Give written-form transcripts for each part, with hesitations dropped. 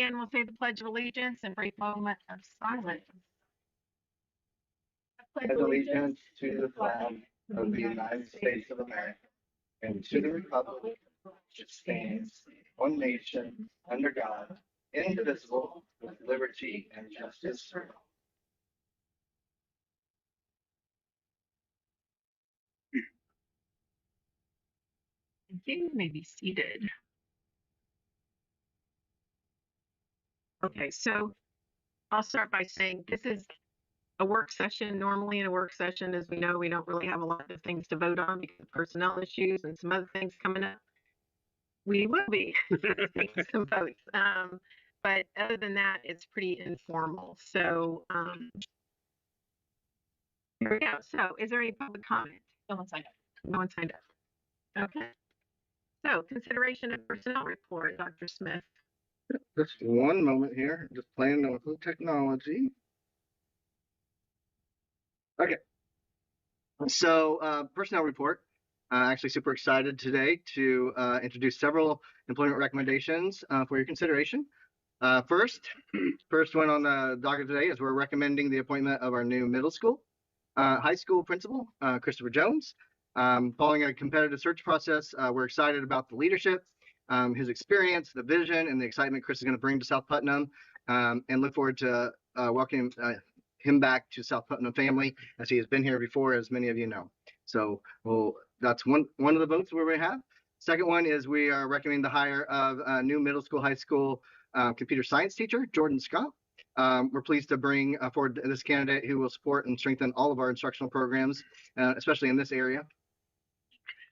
stand, we'll say the Pledge of Allegiance and brief moment of silence. I pledge allegiance to the flag of the United States of America and to the republic which stands, one nation, under God, indivisible, with liberty and justice for all. Thank you. You may be seated. Okay, so I'll start by saying this is a work session. Normally in a work session, as we know, we don't really have a lot of things to vote on because of personnel issues and some other things coming up. We will be taking some votes. But other than that, it's pretty informal. So here we go. So is there any public comment? No one signed up. No one signed up. Okay. So consideration of personnel report, Dr. Smith. Just one moment here, just playing with the technology. Okay. So personnel report. Actually super excited today to introduce several employment recommendations for your consideration. First one on the docket today is we're recommending the appointment of our new middle school, high school principal, Christopher Jones. Following a competitive search process, we're excited about the leadership, his experience, the vision, and the excitement Chris is going to bring to South Putnam, and look forward to welcoming him back to South Putnam family, as he has been here before, as many of you know. So that's one of the votes where we have. Second one is we are recommending the hire of a new middle school, high school computer science teacher, Jordan Scott. We're pleased to bring forward this candidate who will support and strengthen all of our instructional programs, especially in this area.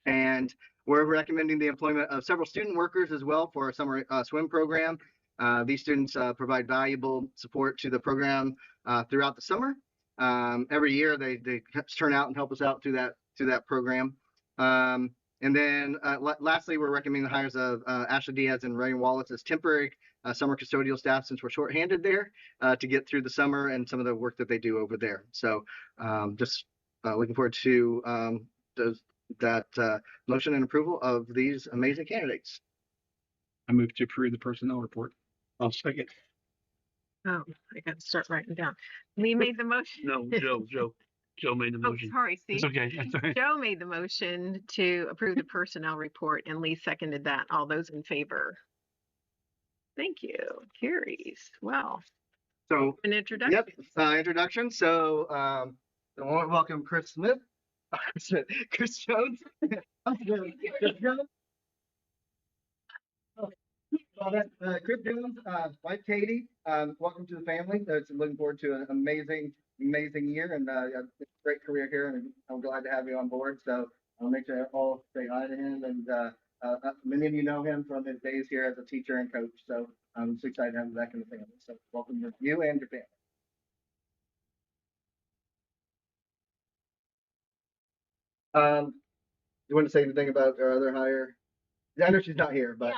And we're recommending the employment of several student workers as well for our summer swim program. These students provide valuable support to the program throughout the summer. Every year they turn out and help us out through that program. And then lastly, we're recommending the hires of Ashley Diaz and Ryan Wallace as temporary summer custodial staff, since we're shorthanded there to get through the summer and some of the work that they do over there. So just looking forward to that motion and approval of these amazing candidates. I move to approve the personnel report. I'll second. Oh, I got to start writing down. Lee made the motion. No, Joe made the motion. Oh, sorry, Steve. It's okay. That's all right. Joe made the motion to approve the personnel report, and Lee seconded that. All those in favor? Thank you. Carries. Well, So an introduction. Yep, introduction. So I want to welcome Chris Smith. Chris Jones. Chris Jones, wife Katie, welcome to the family. Looking forward to an amazing year and a great career here, and I'm glad to have you on board. So I'll make sure all say hi to him, and many of you know him from his days here as a teacher and coach. So I'm so excited to have him back in the family. So welcome to you and your family. You want to say anything about our other hire? I know she's not here, but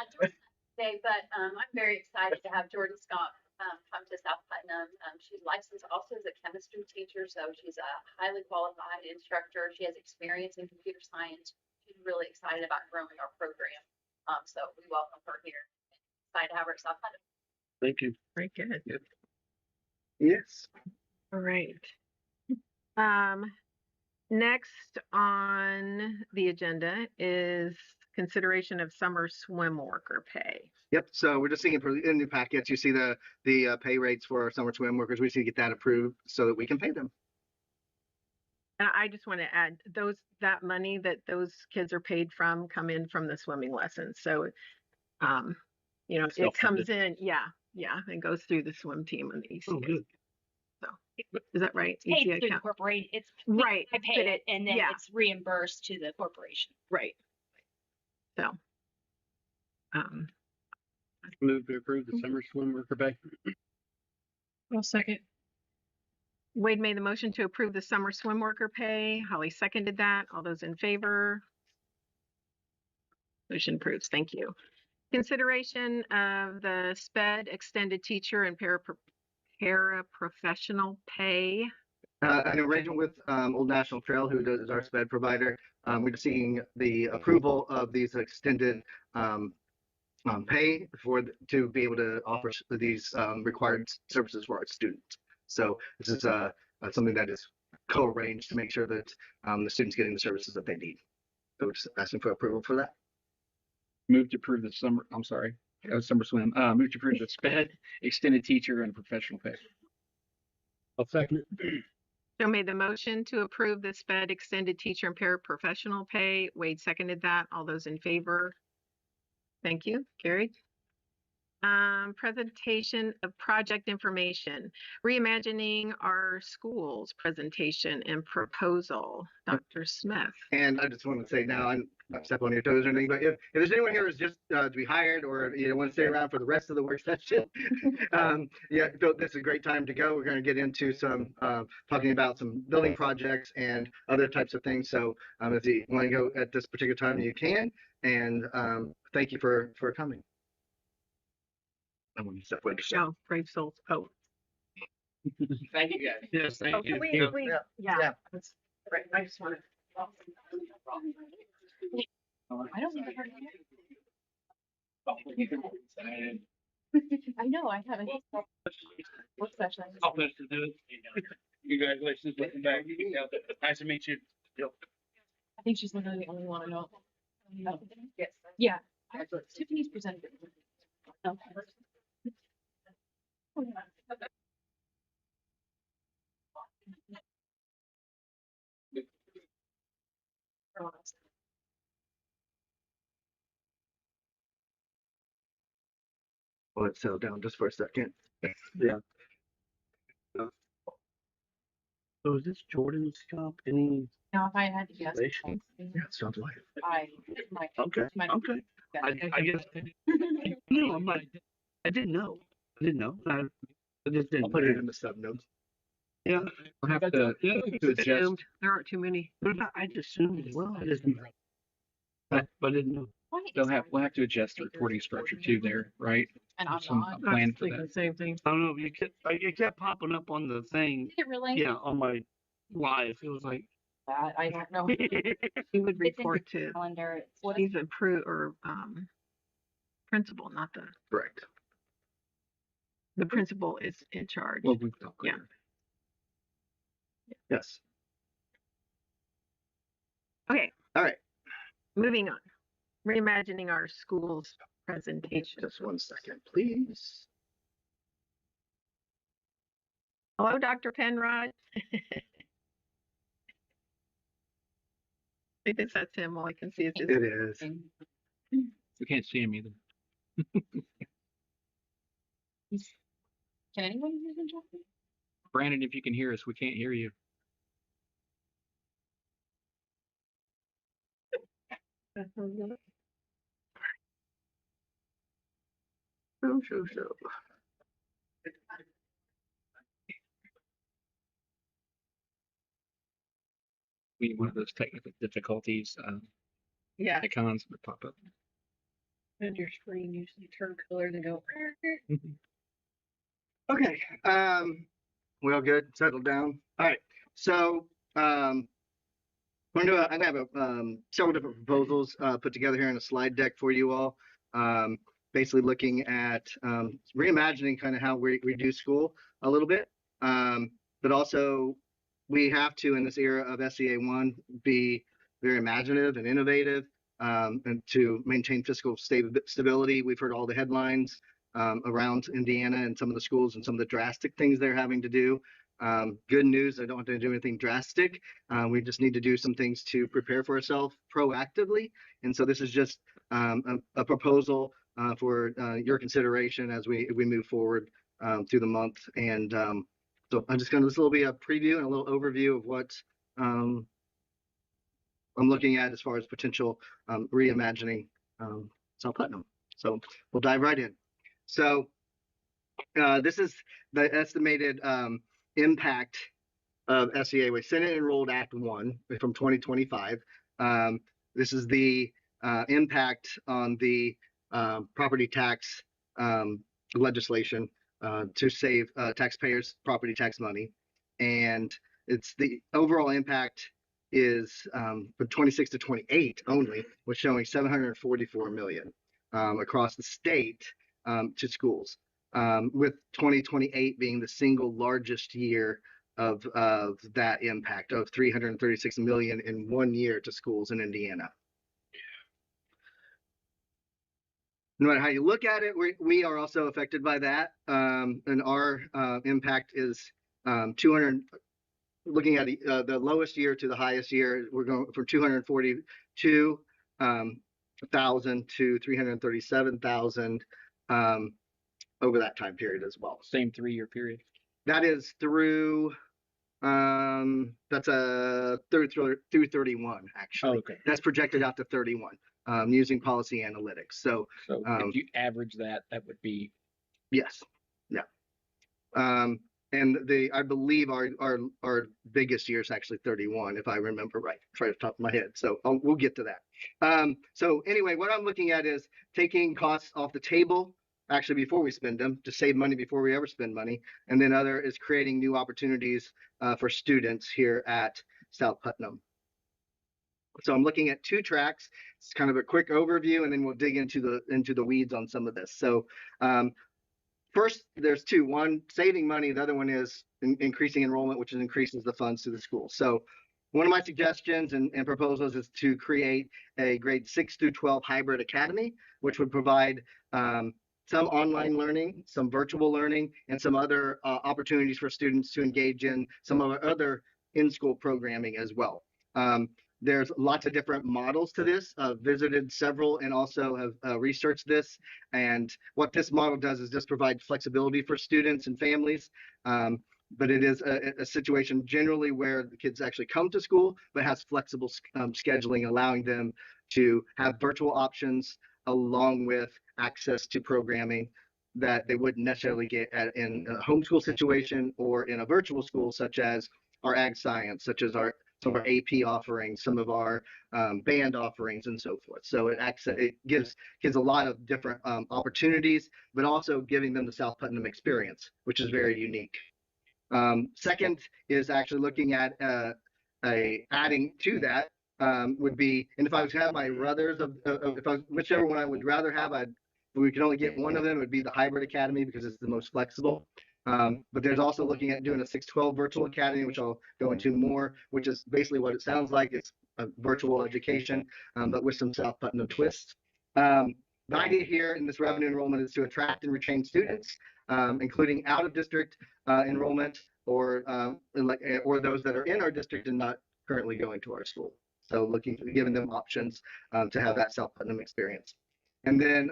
Yeah, but I'm very excited to have Jordan Scott come to South Putnam. She's licensed also as a chemistry teacher, so she's a highly qualified instructor. She has experience in computer science. She's really excited about growing our program. So we welcome her here. Excited to have her at South Putnam. Thank you. Very good. yes. All right. Next on the agenda is consideration of summer swim worker pay. Yep. So we're just seeing in the packets, you see the pay rates for our summer swim workers. We just need to get that approved so that we can pay them. And I just want to add that money that those kids are paid from come in from the swimming lessons. So, it comes in, and goes through the swim team and the ECA. Oh, good. So is that right? It's paid ECA through the account. corporation. It's Right. I pay it, and then yeah. it's reimbursed to the corporation. Right. So, Move to approve the summer swim worker pay. I'll second. Wade made the motion to approve the summer swim worker pay. Holly seconded that. All those in favor? Motion approves. Thank you. Consideration of the SPED extended teacher and paraprofessional pay. An arrangement with Old National Trail, who is our SPED provider. We're seeing the approval of these extended pay to be able to offer these required services for our students. So this is something that is co-arranged to make sure that the students getting the services that they need. So we're just asking for approval for that. Move to approve the summer, I'm sorry, summer swim. Move to approve the SPED, extended teacher and professional pay. I'll second it. Joe made the motion to approve the SPED extended teacher and paraprofessional pay. Wade seconded that. All those in favor? Thank you. Carried. Presentation of project information, reimagining our schools presentation and proposal. Dr. Smith. And I just want to say now, I'm not stepping on your toes or anything, but if there's anyone here who's just to be hired or want to stay around for the rest of the work session, yeah, this is a great time to go. We're going to get into some talking about some building projects and other types of things. So if you want to go at this particular time, you can. And thank you for coming. I want to step away. Oh, brave souls. Oh. Thank you, guys. Yes, thank you. Yeah. That's right. I just want to. I don't think I've heard of it. I know, I haven't. What session? I'll finish to do it. Congratulations, welcome back. Nice to meet you. I think she's literally the only one I know. Yes. Yeah. Tiffany's presented. No. Let's settle down just for a second. Yeah. So is this Jordan's comp? Any Now, if I had to guess, relation? Yeah, it sounds like it. Okay, okay. I guess. No, I'm not. I didn't know. I just didn't. I'll put it in the sub notes. Yeah. We'll have to adjust. Assumed. There aren't too many. I just assumed as well. I just. But I didn't know. We'll have to adjust the reporting structure too there, right? And I'm Some not. plan for Thinking that. the same thing. I don't know. It kept popping up on the thing. Did it really? Yeah, on my live. It was like. That I don't know. He would report to. Calendar. What he's a principal, not Correct. the principal is in charge. Well, we've talked. Yeah. Yes. Okay, All right. moving on. Reimagining our schools presentation. Just 1 second, please. Hello, Dr. Penrod. I think that's him. All I can see is his. It is. We can't see him either. Can anyone hear him talking? Brandon, if you can hear us, we can't hear you. Show. We need one of those technical difficulties Yeah. icons that pop up. And your screen usually turn colors and go. Okay. We all good? Settled down. All right. So I'm gonna have several different proposals put together here in a slide deck for you all. Basically looking at reimagining kind of how we do school a little bit, but also we have to, in this era of SEA1, be very imaginative and innovative, and to maintain fiscal stability. We've heard all the headlines around Indiana and some of the schools and some of the drastic things they're having to do. Good news, I don't have to do anything drastic. We just need to do some things to prepare for ourselves proactively. And so this is just a proposal for your consideration as we move forward through the month. And so I'm just going to, this will be a preview and a little overview of what I'm looking at as far as potential reimagining South Putnam. So we'll dive right in. So this is the estimated impact of SEA with Senate Enrolled Act 1 from 2025. This is the impact on the property tax legislation to save taxpayers property tax money. And it's the overall impact is from 26 to 28 only, was showing 744 million. across the state to schools, with 2028 being the single largest year of that impact of 336 million in 1 year to schools in Indiana. No matter how you look at it, we are also affected by that, and our impact is 200. Looking at the lowest year to the highest year, we're going from 242,000 to 337,000 over that time period as well. Same 3-year period. That is through that's through 31 actually. Oh, okay. That's projected out to 31 using policy analytics. So if you average that, that would be. yes, yeah. And I believe our biggest year is actually 31, if I remember right off the top of my head. So we'll get to that. So anyway, what I'm looking at is taking costs off the table actually before we spend them, to save money before we ever spend money. And then other is creating new opportunities for students here at South Putnam. So I'm looking at 2 tracks. It's kind of a quick overview, and then we'll dig into the weeds on some of this. So first, there's 2. One, saving money. The other one is increasing enrollment, which increases the funds to the school. So one of my suggestions and proposals is to create a grade 6 through 12 hybrid academy, which would provide some online learning, some virtual learning, and some other opportunities for students to engage in some of our other in-school programming as well. There's lots of different models to this. I've visited several and also have researched this. And what this model does is just provide flexibility for students and families. But it is a situation generally where the kids actually come to school, but has flexible scheduling, allowing them to have virtual options along with access to programming that they wouldn't necessarily get in a homeschool situation or in a virtual school, such as our ag science, such as some of our AP offerings, some of our band offerings, and so forth. So it gives kids a lot of different opportunities, but also giving them the South Putnam experience, which is very unique. Second is actually looking at adding to that would be, and if I was to have my brothers, whichever one I would rather have, we could only get one of them, it would be the hybrid academy because it's the most flexible. But there's also looking at doing a 612 virtual academy, which I'll go into more, which is basically what it sounds like. It's a virtual education, but with some South Putnam twists. The idea here in this revenue enrollment is to attract and retain students, including out of district enrollment or those that are in our district and not currently going to our school. So giving them options to have that South Putnam experience. And then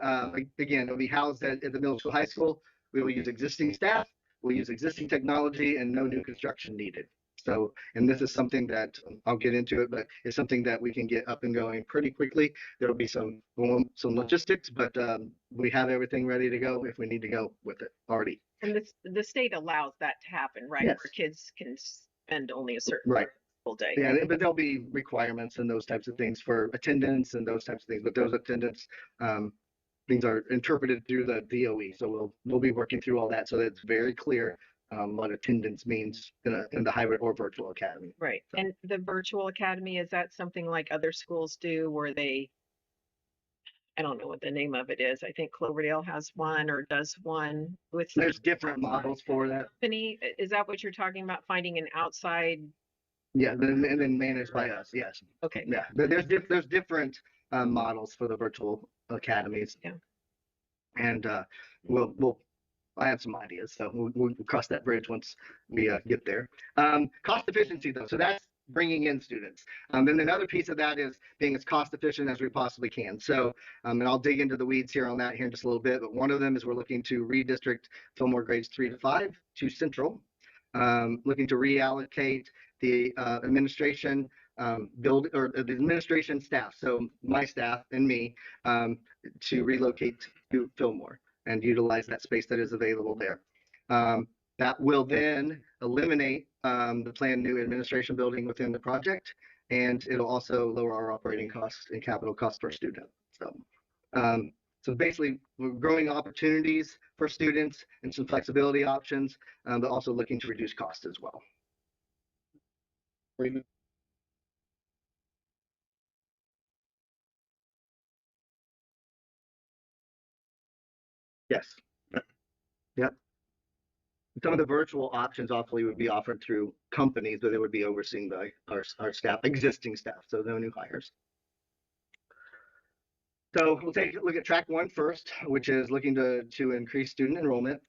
again, it'll be housed at the middle school, high school. We will use existing staff, we'll use existing technology, and no new construction needed. So, and this is something that I'll get into it, but it's something that we can get up and going pretty quickly. There'll be some logistics, but we have everything ready to go if we need to go with it already. And the state allows that to happen, right? Yes. Where kids can spend only a certain right. full day. Yeah, but there'll be requirements and those types of things for attendance and those types of things. But those attendance things are interpreted through the DOE. So we'll be working through all that so that it's very clear what attendance means in the hybrid or virtual academy. Right. So. And the virtual academy, is that something like other schools do where I don't know what the name of it is. I think Cloverdale has one or does one with. There's different models for that. Company, is that what you're talking about? Finding an outside. Yeah, and then managed by us. Yes. Okay. Yeah, there's different models for the virtual academies. Yeah. And I have some ideas, so we'll cross that bridge once we get there. Cost efficiency, though, so that's bringing in students. Then another piece of that is being as cost efficient as we possibly can. So, and I'll dig into the weeds here on that here in just a little bit, but one of them is we're looking to redistrict Fillmore grades 3 to 5 to Central, looking to reallocate the administration the administration staff, so my staff and me, to relocate to Fillmore and utilize that space that is available there. That will then eliminate the planned new administration building within the project, and it'll also lower our operating costs and capital costs per student. So basically, we're growing opportunities for students and some flexibility options, but also looking to reduce costs as well. Yes. Yep. Some of the virtual options awfully would be offered through companies, but they would be overseen by our staff, existing staff, so no new hires. So we'll take a look at track one first, which is looking to increase student enrollment.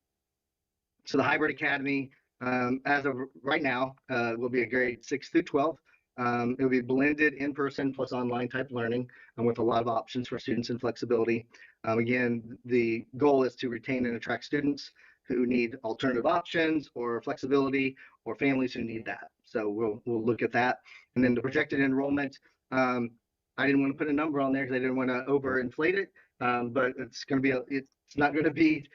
So the hybrid academy, as of right now, will be a grade 6 through 12. It will be blended in-person plus online type learning, with a lot of options for students and flexibility. Again, the goal is to retain and attract students who need alternative options or flexibility, or families who need that. So we'll look at that. And then the projected enrollment, I didn't want to put a number on there because I didn't want to overinflate it, but it's going to be it's not going to be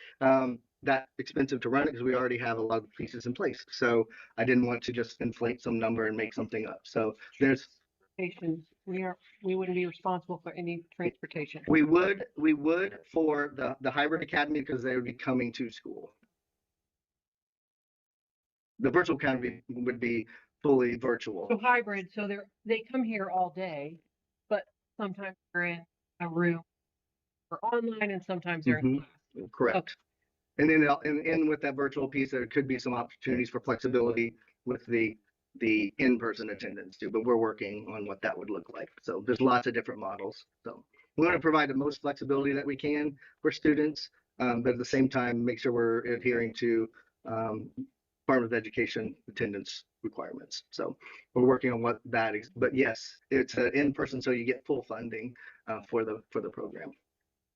that expensive to run it because we already have a lot of pieces in place. So I didn't want to just inflate some number and make something up. So there's we wouldn't be responsible for any transportation. we would for the hybrid academy because they would be coming to school. The virtual academy would be fully virtual. So hybrid, so they come here all day, but sometimes they're in a room or online and sometimes they're in class. Correct. Okay. And then in with that virtual piece, there could be some opportunities for flexibility with the in-person attendance too, but we're working on what that would look like. So there's lots of different models. So we want to provide the most flexibility that we can for students, but at the same time, make sure we're adhering to Department of Education attendance requirements. So we're working on what that is. But yes, it's in-person, so you get full funding for the program.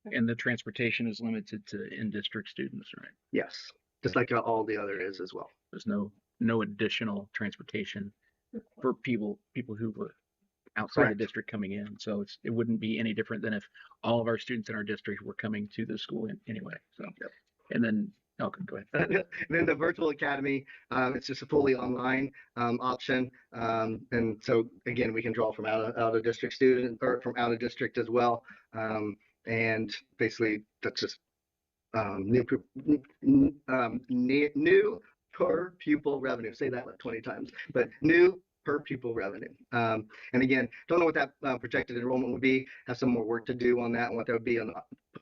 And the transportation is limited to in-district students, right? Yes, just like all the other is as well. There's no additional transportation for people who were outside Correct. the district coming in. So it wouldn't be any different than if all of our students in our district were coming to the school anyway. So, Yep. And then, okay, go ahead. And then the virtual academy, it's just a fully online option. And so again, we can draw from out of district student or from out of district as well. And basically that's just new per pupil revenue. Say that like 20 times, but new per pupil revenue. And again, don't know what that projected enrollment would be. Have some more work to do on that and what that would be on the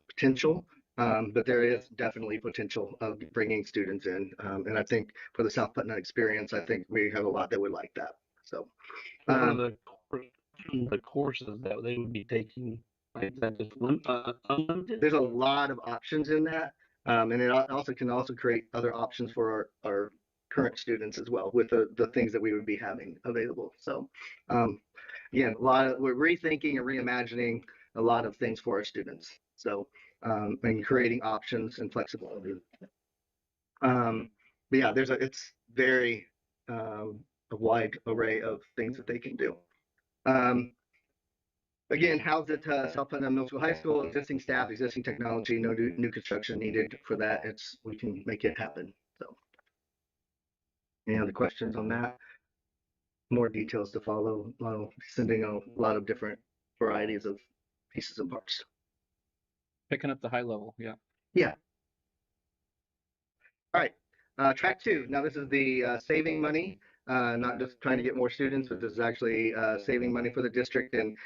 potential. But there is definitely potential of bringing students in. And I think for the South Putnam experience, I think we have a lot that would like that. So the courses that they would be taking, like that just unlimited? there's a lot of options in that. And it also can create other options for our current students as well with the things that we would be having available. So again, we're rethinking and reimagining a lot of things for our students. So and creating options and flexibility. But yeah, it's very a wide array of things that they can do. Again, housed at South Putnam Middle School, High School, existing staff, existing technology, no new construction needed for that. We can make it happen. So, any other questions on that? More details to follow. Sending a lot of different varieties of pieces and parts. Picking up the high level, yeah. Yeah. All right. Track two. Now this is the saving money. Not just trying to get more students, but this is actually saving money for the district and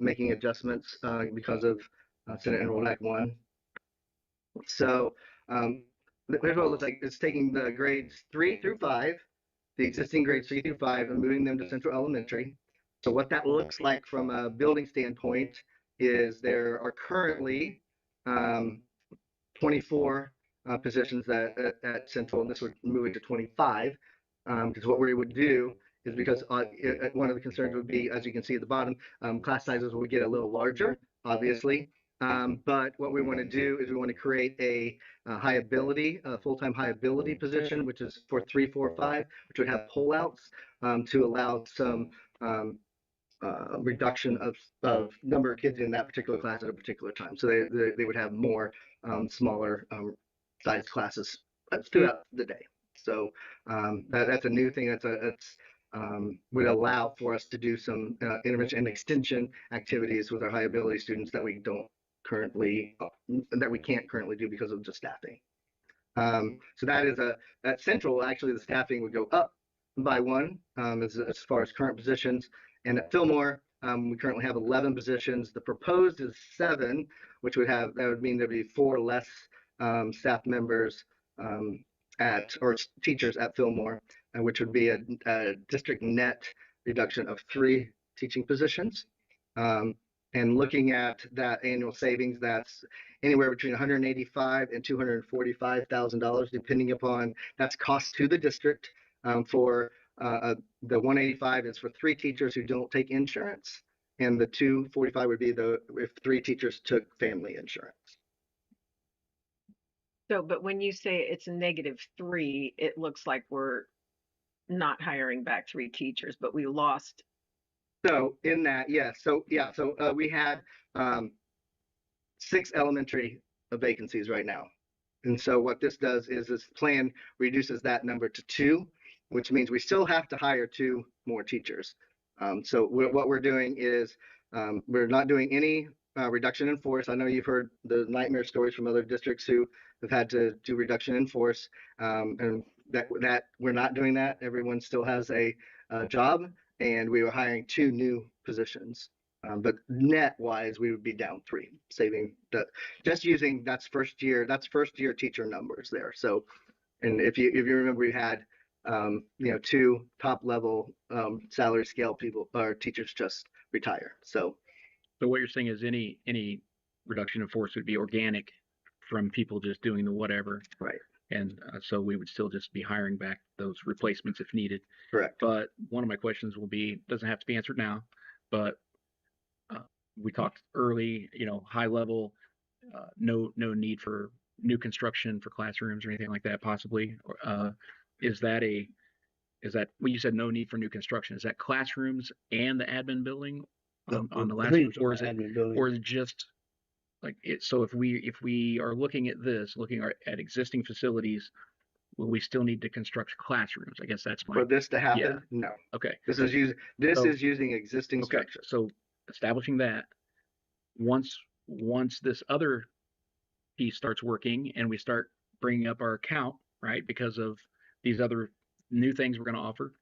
making adjustments because of Senate Enrollment Act 1. So here's what it looks like. It's taking the grades 3 through 5, the existing grades 3 through 5, and moving them to Central Elementary. So what that looks like from a building standpoint is there are currently 24 positions at Central, and this would move it to 25. Because what we would do is because one of the concerns would be, as you can see at the bottom, class sizes would get a little larger, obviously. But what we want to do is we want to create a full-time high ability position, which is for 3, 4, 5, which would have pullouts to allow some reduction of number of kids in that particular class at a particular time. So they would have more smaller sized classes throughout the day. So that's a new thing. That's would allow for us to do some intervention and extension activities with our high ability students that we can't currently do because of just staffing. So that is at Central, actually the staffing would go up by 1 as far as current positions, and at Fillmore we currently have 11 positions. The proposed is 7, which that would mean there'd be 4 less staff members or teachers at Fillmore, which would be a district net reduction of 3 teaching positions. And looking at that annual savings, that's anywhere between $185,000 and $245,000, depending upon that's cost to the district. For the 185 is for 3 teachers who don't take insurance, and the 245 would be if 3 teachers took family insurance. So, but when you say it's a -3, it looks like we're not hiring back 3 teachers, but we lost. So in that, yes. So we had 6 elementary vacancies right now. And so what this does is this plan reduces that number to 2, which means we still have to hire 2 more teachers. So what we're doing is we're not doing any reduction in force. I know you've heard the nightmare stories from other districts who have had to do reduction in force, and that we're not doing that. Everyone still has a job, and we were hiring 2 new positions. But net wise, we would be down 3, saving just using that's first year teacher numbers there. So, and if you remember, we had 2 top level salary scale people or teachers just retire. So what you're saying is any reduction in force would be organic from people just doing the whatever. Right. And so we would still just be hiring back those replacements if needed. Correct. But one of my questions will be, doesn't have to be answered now, but we talked early, high level, no need for new construction for classrooms or anything like that, possibly. Is that well, you said no need for new construction? Is that classrooms and the admin building on the last, or is it just like it? So if we are looking at at existing facilities, will we still need to construct classrooms? I guess that's for this to happen. Yeah. No. Okay. This is using existing structure. So establishing that, once this other piece starts working and we start bringing up our account, right, because of these other new things we're going to offer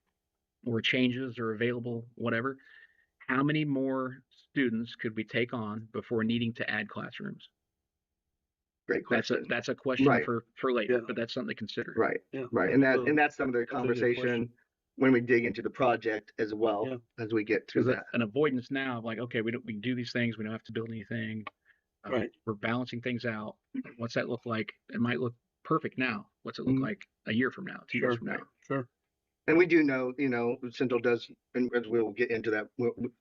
or changes or available, whatever, how many more students could we take on before needing to add classrooms? Great question. That's a question Right. for later, but that's something to consider. Right. Yeah. Right. And that's some of the conversation when we dig into the project as well, as we get through that. An avoidance now of like, okay, we can do these things. We don't have to build anything. Right. We're balancing things out. What's that look like? It might look perfect now. What's it look like a year from now, 2 years from now? Sure. And we do know, Central does, and we'll get into that.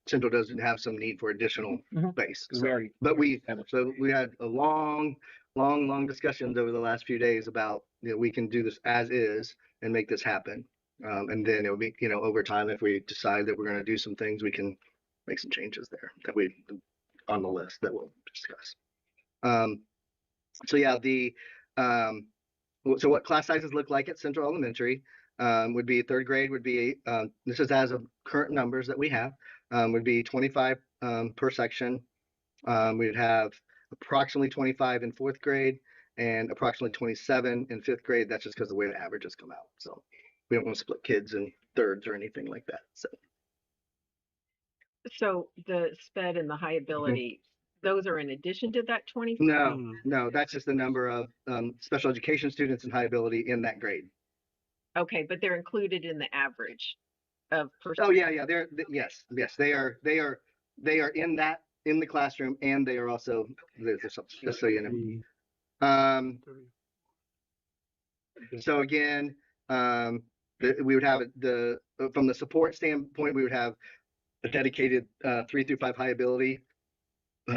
Central does have some need for additional space. So, but we had a long discussions over the last few days about, we can do this as is and make this happen. And then it'll be, over time, if we decide that we're going to do some things, we can make some changes there that we on the list that we'll discuss. So yeah, so what class sizes look like at Central Elementary would be 3rd grade would be, this is as of current numbers that we have, would be 25 per section. We'd have approximately 25 in 4th grade and approximately 27 in 5th grade. That's just because the way the averages come out. So we don't want to split kids in thirds or anything like that. So the SPED and the high ability, those are in addition to that 25? No, that's just the number of special education students in high ability in that grade. Okay, but they're included in the average of Oh yeah, yes, they are in the classroom, and they are also just so you know. So again, we would have from the support standpoint, we would have a dedicated 3 through 5 high ability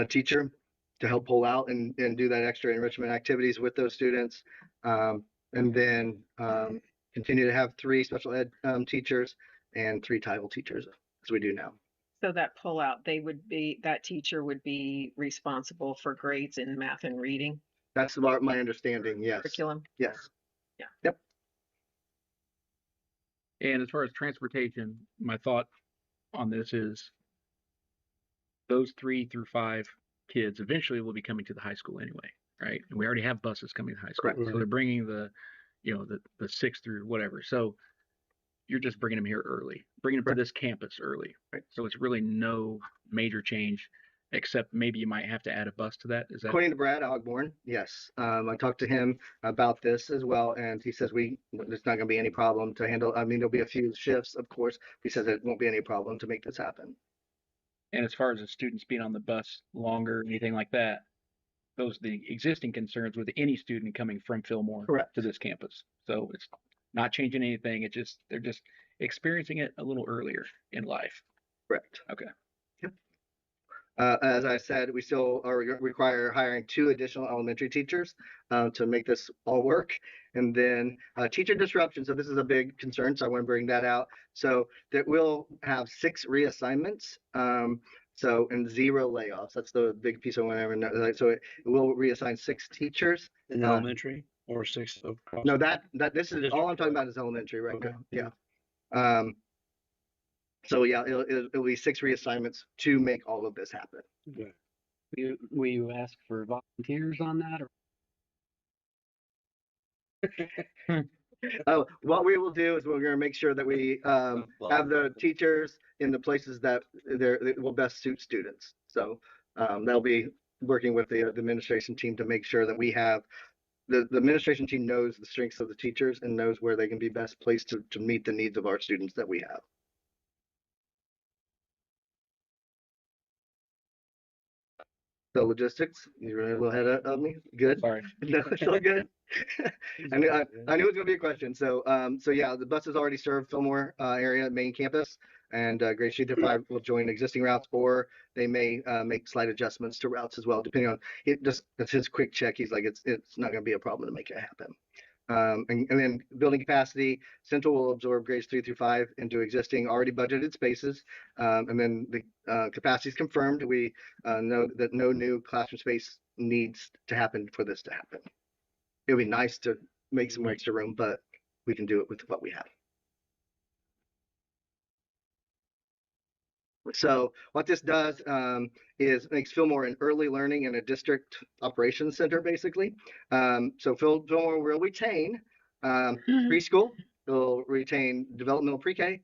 teacher to help pull out and do that extra enrichment activities with those students, and then continue to have 3 special ed teachers and 3 title teachers as we do now. So that pull out, that teacher would be responsible for grades in math and reading. That's my understanding. Yes. Curriculum. Yes. Yeah. Yep. And as far as transportation, my thought on this is those 3 through 5 kids eventually will be coming to the high school anyway, right? And we already have buses coming to high school. Correct. So they're bringing the 6 through whatever. So you're just bringing them here early, bringing them to this campus early. Right. So it's really no major change. except maybe you might have to add a bus to that. Is that According to Brad Ogborn, yes. I talked to him about this as well, and he says there's not going to be any problem to handle. I mean, there'll be a few shifts, of course. He says it won't be any problem to make this happen. and as far as the students being on the bus longer, anything like that, those are the existing concerns with any student coming from Fillmore Correct. to this campus. So it's not changing anything. It's just they're just experiencing it a little earlier in life. Correct. Okay. As I said, we still require hiring 2 additional elementary teachers to make this all work. And then teacher disruption. So this is a big concern. So I want to bring that out. So that we'll have 6 reassignments. So and 0 layoffs. That's the big piece I want to know. So it will reassign 6 teachers In elementary or 6 of No, that this is all I'm talking about is elementary right Okay. now. Yeah. So yeah, it'll be 6 reassignments to make all of this happen. Will you ask for volunteers on that, or What we will do is we're going to make sure that we have the teachers in the places that will best suit students. So they'll be working with the administration team to make sure that we have the administration team knows the strengths of the teachers and knows where they can be best placed to meet the needs of our students that we have. The logistics, you're a little ahead of me. Good. Sorry. No, it's all good. I knew it was gonna be a question. So yeah, the buses already serve Fillmore area main campus, and grade Street 5 will join existing routes, or they may make slight adjustments to routes as well, depending on it. Just it's his quick check. He's like, it's not gonna be a problem to make it happen. And then building capacity, Central will absorb grades 3 through 5 into existing already budgeted spaces. And then the capacity is confirmed. We know that no new classroom space needs to happen for this to happen. It would be nice to make some extra room, but we can do it with what we have. So what this does is makes Fillmore an early learning and a district operations center, basically. So Fillmore will retain preschool, they'll retain developmental pre-K,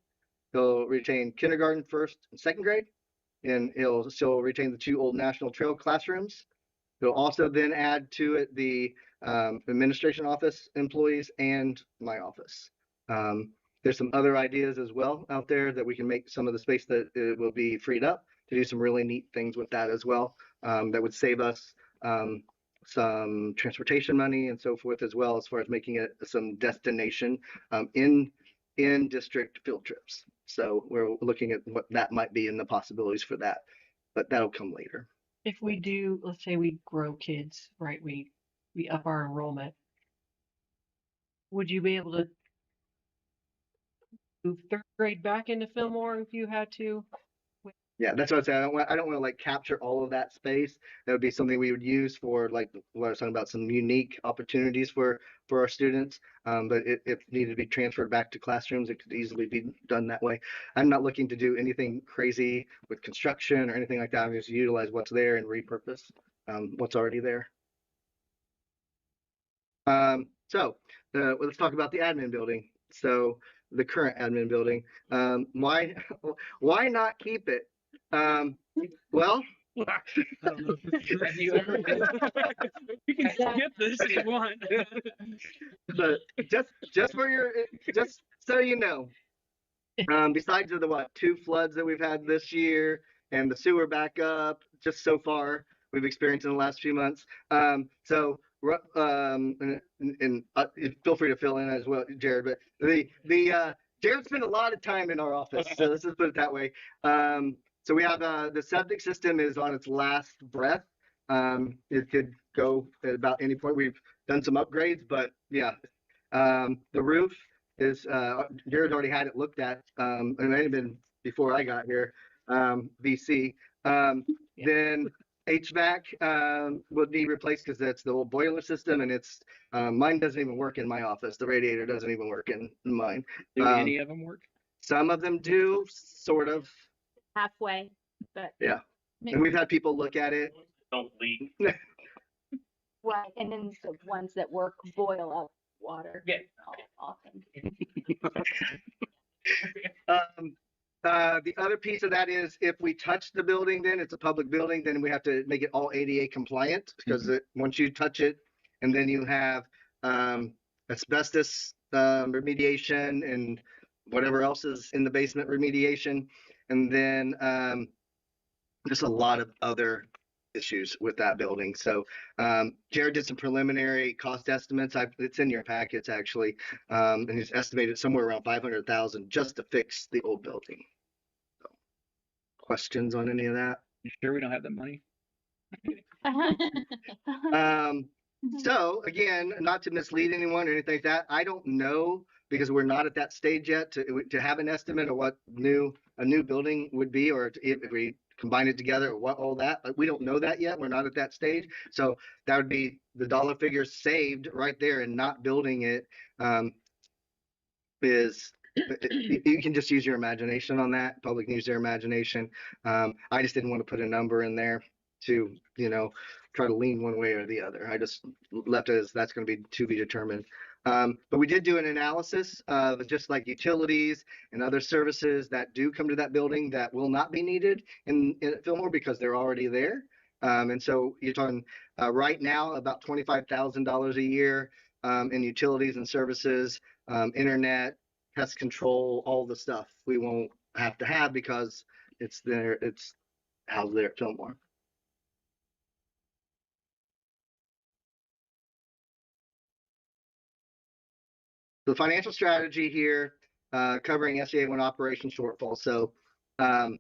they'll retain kindergarten, 1st and 2nd grade, and it'll still retain the 2 old National Trail classrooms. They'll also then add to it the administration office employees and my office. There's some other ideas as well out there that we can make some of the space that it will be freed up to do some really neat things with that as well. That would save us some transportation money and so forth, as well as far as making it some destination in district field trips. So we're looking at what that might be and the possibilities for that, but that'll come later. If we do, let's say we grow kids, right? We up our enrollment. Would you be able to move 3rd grade back into Fillmore if you had to? Yeah, that's what I'm saying. I don't want to like capture all of that space. That would be something we would use for like what I was talking about, some unique opportunities for our students. But if it needed to be transferred back to classrooms, it could easily be done that way. I'm not looking to do anything crazy with construction or anything like that. I'm just utilize what's there and repurpose what's already there. So let's talk about the admin building. So the current admin building, why not keep it? Well, have you ever been? You can skip this if you want. but just for your just so you know, besides the 2 floods that we've had this year and the sewer backup, just so far we've experienced in the last few months. So feel free to fill in as well, Jared. But Jared spent a lot of time in our office, so let's just put it that way. So we have the septic system is on its last breath. It could go at about any point. We've done some upgrades, but yeah, the roof is Jared's already had it looked at, and it may have been before I got here, BC. Then HVAC would be replaced because that's the old boiler system, and it's mine doesn't even work in my office. The radiator doesn't even work in mine. Do any of them work? Some of them do, sort of. Halfway, but Yeah, and we've had people look at it. Don't leak. well, and then the ones that work boil up water. Yeah. Often. The other piece of that is if we touch the building, then it's a public building, then we have to make it all ADA compliant because once you touch it and then you have asbestos remediation and whatever else is in the basement remediation. And then there's a lot of other issues with that building. So Jared did some preliminary cost estimates. It's in your packets actually, and he's estimated somewhere around 500,000 just to fix the old building. So, questions on any of that? You sure we don't have the money? So again, not to mislead anyone or anything like that, I don't know because we're not at that stage yet to have an estimate of what a new building would be, or if we combine it together, or what all that. But we don't know that yet. We're not at that stage. So that would be the dollar figure saved right there, and not building it is. You can just use your imagination on that. Public can use their imagination. I just didn't want to put a number in there to, try to lean one way or the other. I just left it as that's going to be determined. But we did do an analysis of just like utilities and other services that do come to that building that will not be needed in Fillmore because they're already there. And so you're talking right now about $25,000 a year in utilities and services, internet, pest control, all the stuff we won't have to have because it's housed there at Fillmore. The financial strategy here, covering SEA1 operation shortfall. So the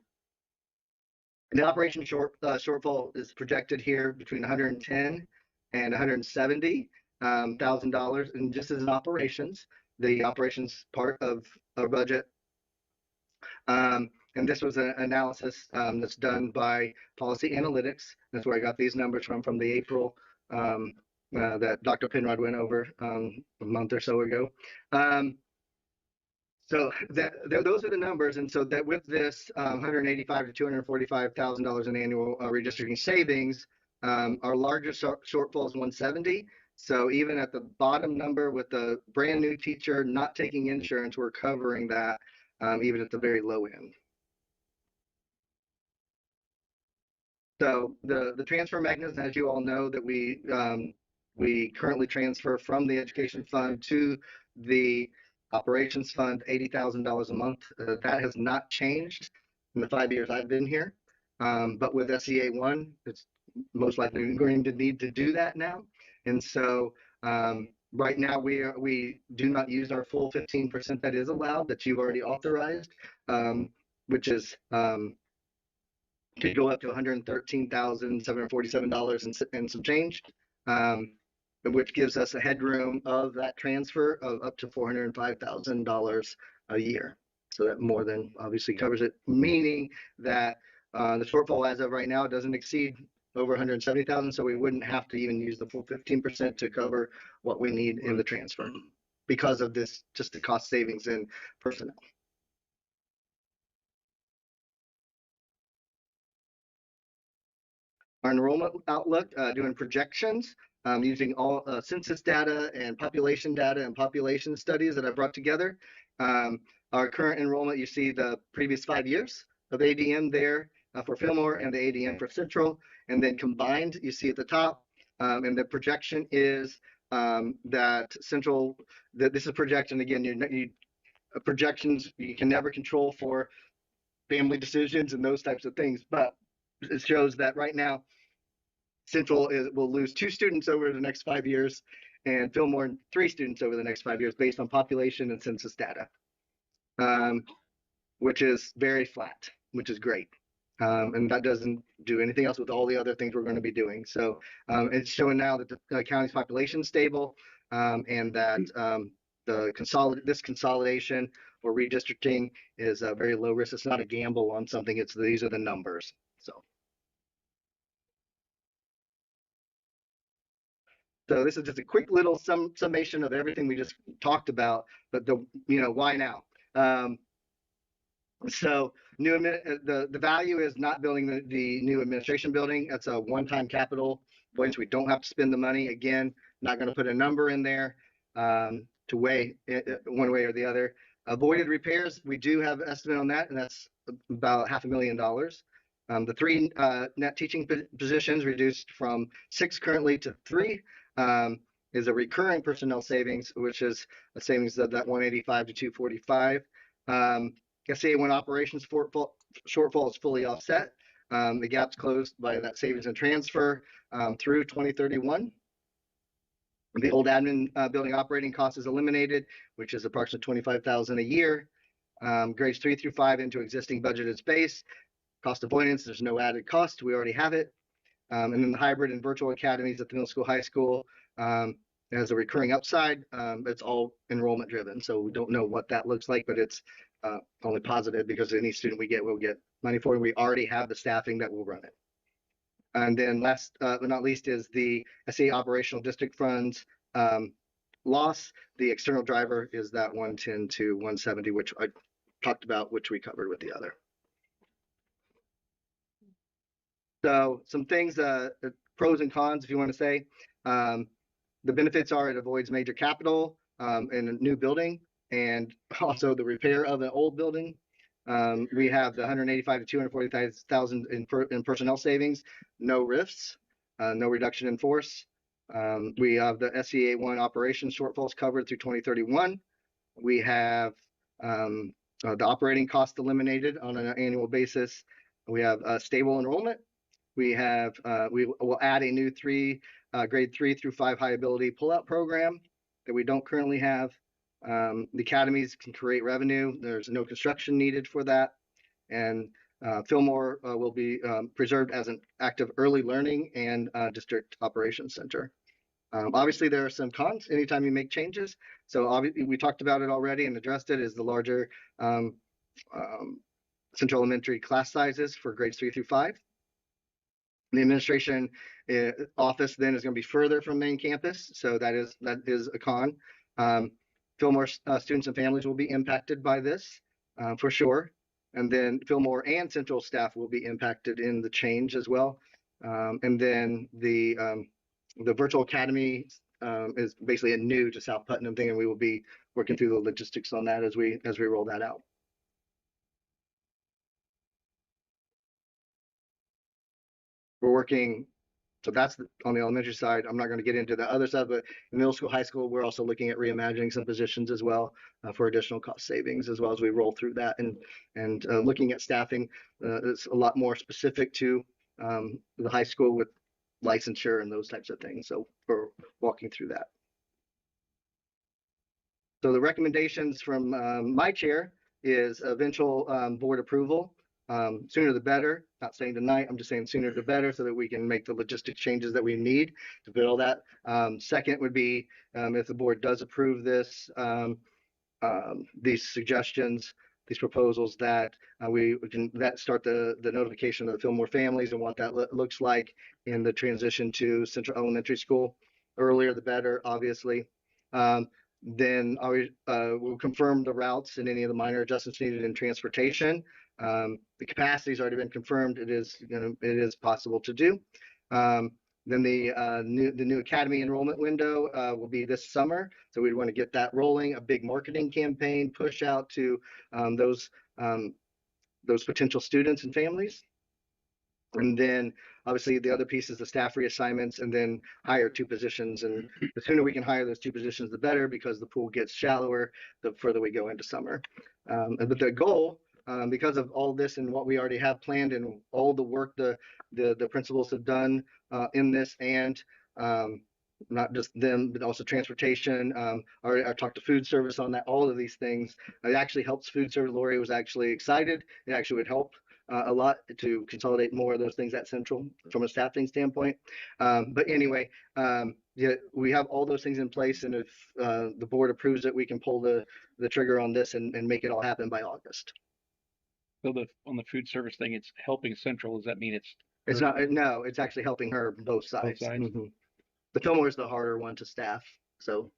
operation shortfall is projected here between 110 and 170 thousand dollars, and just as operations, the operations part of our budget. And this was an analysis that's done by Policy Analytics. That's where I got these numbers from the April that Dr. Penrod went over a month or so ago. So those are the numbers, and so that with this $185,000 to $245,000 in annual redistricting savings, our largest shortfall is 170. So even at the bottom number with the brand new teacher not taking insurance, we're covering that even at the very low end. So the transfer mechanism, as you all know, that we currently transfer from the education fund to the operations fund, $80,000 a month. That has not changed in the 5 years I've been here. But with SEA1, it's most likely going to need to do that now. And so right now we do not use our full 15% that is allowed, that you've already authorized, which is could go up to $113,747 and some change, which gives us a headroom of that transfer of up to $405,000 a year. So that more than obviously covers it, meaning that the shortfall as of right now doesn't exceed over 170,000. So we wouldn't have to even use the full 15% to cover what we need in the transfer because of this, just the cost savings in personnel. Our enrollment outlook, doing projections using all census data and population studies that I brought together. Our current enrollment, you see the previous 5 years of ADM there for Fillmore and the ADM for Central, and then combined, you see at the top, and the projection is that Central, this is projection again, projections you can never control for family decisions and those types of things, but it shows that right now Central will lose 2 students over the next 5 years, and Fillmore 3 students over the next 5 years based on population and census data, which is very flat, which is great. And that doesn't do anything else with all the other things we're going to be doing. So it's showing now that the county's population is stable, and that this consolidation or redistricting is a very low risk. It's not a gamble on something. These are the numbers. So this is just a quick little summation of everything we just talked about, but why now? So the value is not building the new administration building. That's a one-time capital, which we don't have to spend the money. Again, not going to put a number in there to weigh it one way or the other. Avoided repairs, we do have an estimate on that, and that's about $500,000. The three net teaching positions reduced from 6 currently to 3 is a recurring personnel savings, which is a savings of that 185 to 245. SA1 operations shortfall is fully offset. The gap's closed by that savings and transfer through 2031. The old admin building operating cost is eliminated, which is approximately 25,000 a year. Grades 3 through 5 into existing budgeted space. Cost avoidance, there's no added cost. We already have it. And then the hybrid and virtual academies at the middle school, high school has a recurring upside. It's all enrollment driven. So we don't know what that looks like, but it's only positive because any student we get will get money for it. We already have the staffing that will run it. And then last but not least is the SA operational district funds loss. The external driver is that 110 to 170, which I talked about, which we covered with the other. So some things, pros and cons, if you want to say. The benefits are it avoids major capital in a new building and also the repair of an old building. We have the 185 to 240,000 in personnel savings, no rifts, no reduction in force. We have the SEA1 operations shortfalls covered through 2031. We have the operating cost eliminated on an annual basis. We have stable enrollment. We will add a new grade 3 through 5 high ability pullout program that we don't currently have. The academies can create revenue. There's no construction needed for that. And Fillmore will be preserved as an active early learning and district operations center. Obviously, there are some cons anytime you make changes. So obviously, we talked about it already and addressed it, is the larger central elementary class sizes for grades 3 through 5. The administration office then is going to be further from main campus, so that is a con. Fillmore students and families will be impacted by this for sure, and then Fillmore and central staff will be impacted in the change as well. And then the virtual academy is basically a new to South Putnam thing, and we will be working through the logistics on that as we roll that out. We're working, so that's on the elementary side. I'm not going to get into the other side, but in middle school, high school, we're also looking at reimagining some positions as well for additional cost savings as well as we roll through that. And looking at staffing, it's a lot more specific to the high school with licensure and those types of things. So we're walking through that. So the recommendations from my chair is eventual board approval. Sooner the better. Not saying tonight, I'm just saying sooner the better so that we can make the logistic changes that we need to build that. Second would be if the board does approve this, these suggestions, these proposals, that we can start the notification of the Fillmore families and what that looks like in the transition to Central Elementary School. Earlier the better, obviously. Then we'll confirm the routes and any of the minor adjustments needed in transportation. The capacity has already been confirmed. It is possible to do. Then the new academy enrollment window will be this summer, so we want to get that rolling. A big marketing campaign push out to those potential students and families. And then obviously the other piece is the staff reassignments, and then hire 2 positions. And the sooner we can hire those 2 positions, the better, because the pool gets shallower the further we go into summer. But the goal, because of all this and what we already have planned and all the work the principals have done in this, and not just them, but also transportation. I talked to food service on that, all of these things. It actually helps food service. Lori was actually excited. It actually would help a lot to consolidate more of those things at Central from a staffing standpoint. But anyway, yeah, we have all those things in place, and if the board approves it, we can pull the trigger on this and make it all happen by August. So on the food service thing, it's helping Central. Does that mean it's not? No, it's actually helping her both sides. Both sides? Mm-hmm. The Fillmore is the harder one to staff, so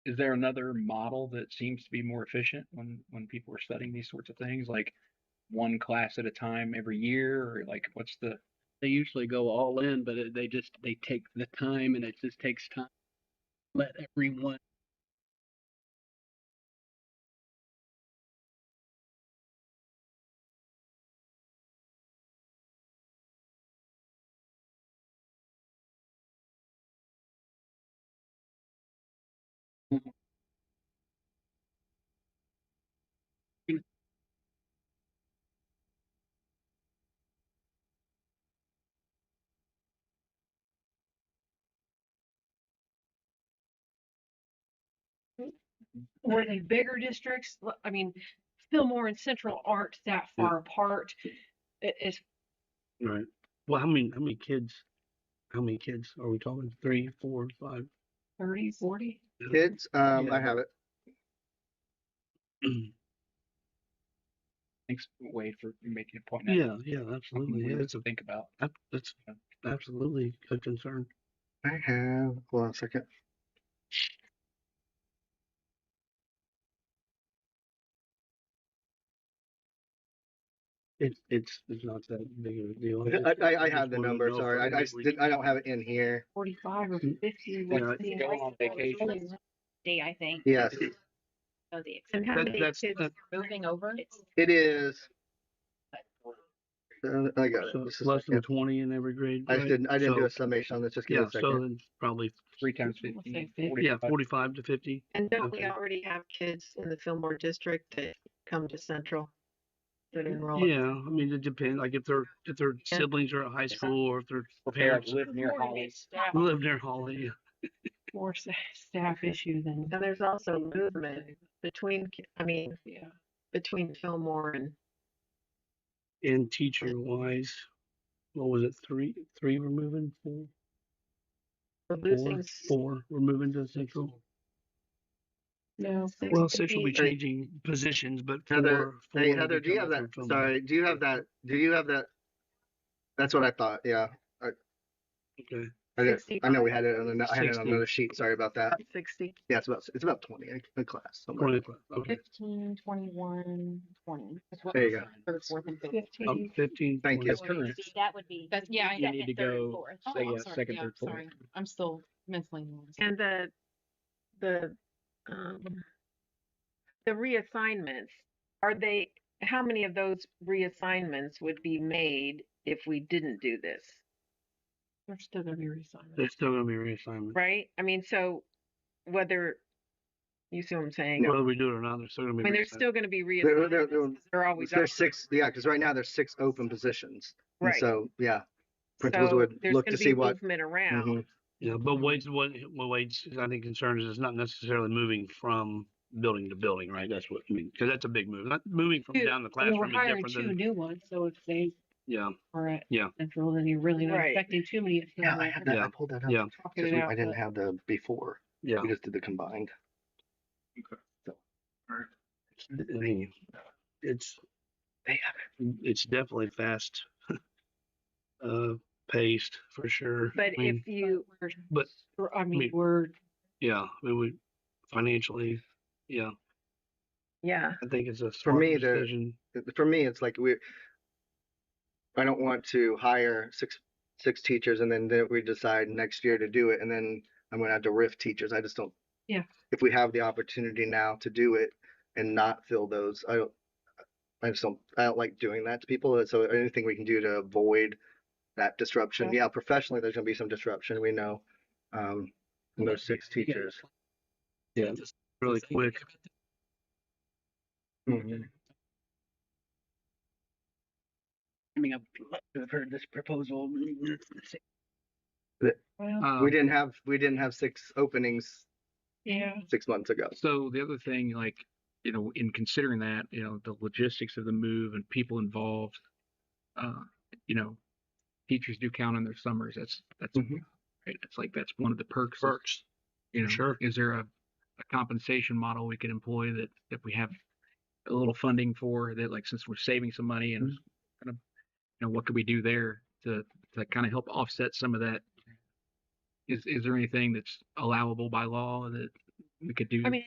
is there another model that seems to be more efficient when people are studying these sorts of things, like one class at a time every year, or like what's the? They usually go all in, but they take the time, and it just takes time. Let everyone. Were they bigger districts? I mean, Fillmore and Central aren't that far apart. It's Right. Well, how many kids? How many kids are we talking? 3, 4, 5? 30, 40. Kids, Yeah. I have it. Thanks, Wade, for making a point. Out. Yeah, Something absolutely. we Yeah, have to think about. that's absolutely a concern. I have, hold on a second. It's not that big of a deal. I have the number, sorry. I don't have it in here. 45 or 50. Yeah. Going on vacation. Day, I think. Yes, So the And how many kids that, are moving over? it is. I got it. so This is less than second. 20 in every grade. I Right? didn't do So, a summation on this. Just give yeah, it a so second. then probably 3 times Let's 50. say 50. 45 to 50. And don't Okay. we already have kids in the Fillmore district that come to Central that enroll? Yeah, I mean it depends. Like if their siblings are at high school or if their Okay, like parents live near Holly. live near Holly. More staff issue than. And there's also movement between, between Fillmore and And teacher wise, what was it? Three we're moving, we're losing four we're moving to Central. No. Well, 6 will be be changing positions, but Heather, four hey will Heather, be do you have coming that? from Fillmore. Sorry, do you have that? Do you have that? That's what I thought. Yeah, Okay. I know we had it on I had it on 60. another sheet. Sorry about that. 60. Yeah, it's about 20 a class. Somewhere. 20. Okay. 15, 21, 20. That's what There you go. third, fourth, and fifth. 15. 15. Thank you. 20. See, that would be. That's, yeah, I You need to second, third, go fourth. Oh, say I'm yeah, sorry. second, Yeah, third, fourth. sorry. I'm still mentally lost. And the um, the reassignments, how many of those reassignments would be made if we didn't do this? They're still going to be reassigned. There's still gonna be reassignment. Right? I mean, so whether you see what I'm saying? No. Whether we do it or not, there's still gonna be. I mean, there's still going to be There- reassignments. there- 'Cause they're always There's up. 6. Yeah, because right now there's 6 open positions. And Right. so yeah, principals So would there's look going to to see be what. movement around. Mhm. Yeah, but Wade's I think concerns is not necessarily moving from building to building, right? That's what I mean, because that's a big move. Not moving from down the I mean, we're classroom is hiring different 2 than new ones, so if they yeah. are at Yeah. Central, then you're really not Right. affecting too many. Yeah, I had that. Yeah. I pulled that up. Yeah. Talking it out, I didn't but- have the before. Yeah. We just did the combined. I mean, it's definitely fast paced for sure. But I mean, if you, but I mean, mean- we're yeah, we would financially, yeah, yeah, I think it's a For smart me, decision. For me, it's like I don't want to hire six teachers and then we decide next year to do it and then I'm going to have to riff teachers. I just don't. Yeah. If we have the opportunity now to do it and not fill those, I don't like doing that to people. So anything we can do to avoid that disruption. Yeah, professionally, there's going to be some disruption. We know. And those 6 teachers. Yeah, just really quick. Mhm. I mean, I've heard this proposal. well, We didn't have 6 openings yeah. 6 months ago. So the other thing, like, in considering that, the logistics of the move and people involved, you know, teachers do count on their summers. That's Mhm. right. It's like that's one of the perks. Sure. Is there a compensation model we could employ that if we have a little funding for that, like since we're saving some money and kind of, what could we do there to kind of help offset some of that? Is there anything that's allowable by law that we could do. I mean,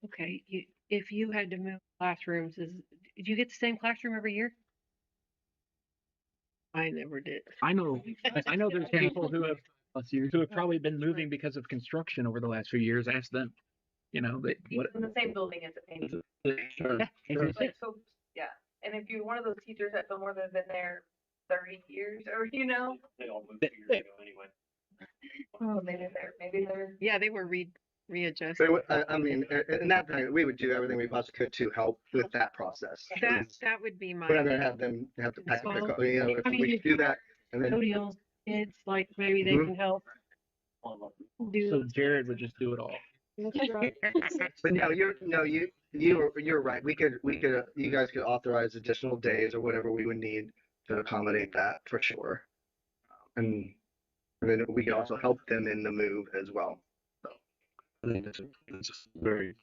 okay, if you had to move classrooms, do you get the same classroom every year? I never did. I know there's people who have probably been moving because of construction over the last few years. Ask them. You know, what in the same building as a painting. Sure. Sure. Like, so, yeah. And if you're one of those teachers that been more than been there 30 years, or They all moved 2 years ago anyway. well, maybe they're. Yeah, they were readjusted. So, I mean, in that time, we would do everything we possibly could to help with that process. That would be my. We're not gonna have them have to pack their, Well, you know, if I mean, we could do that, and then, Custodial kids, like maybe they Mhm. can help so do. Jared would just do it all. but no, you're right. We could, you guys could authorize additional days or whatever we would need to accommodate that for sure. And then we could also help them in the move as well. I think that's a very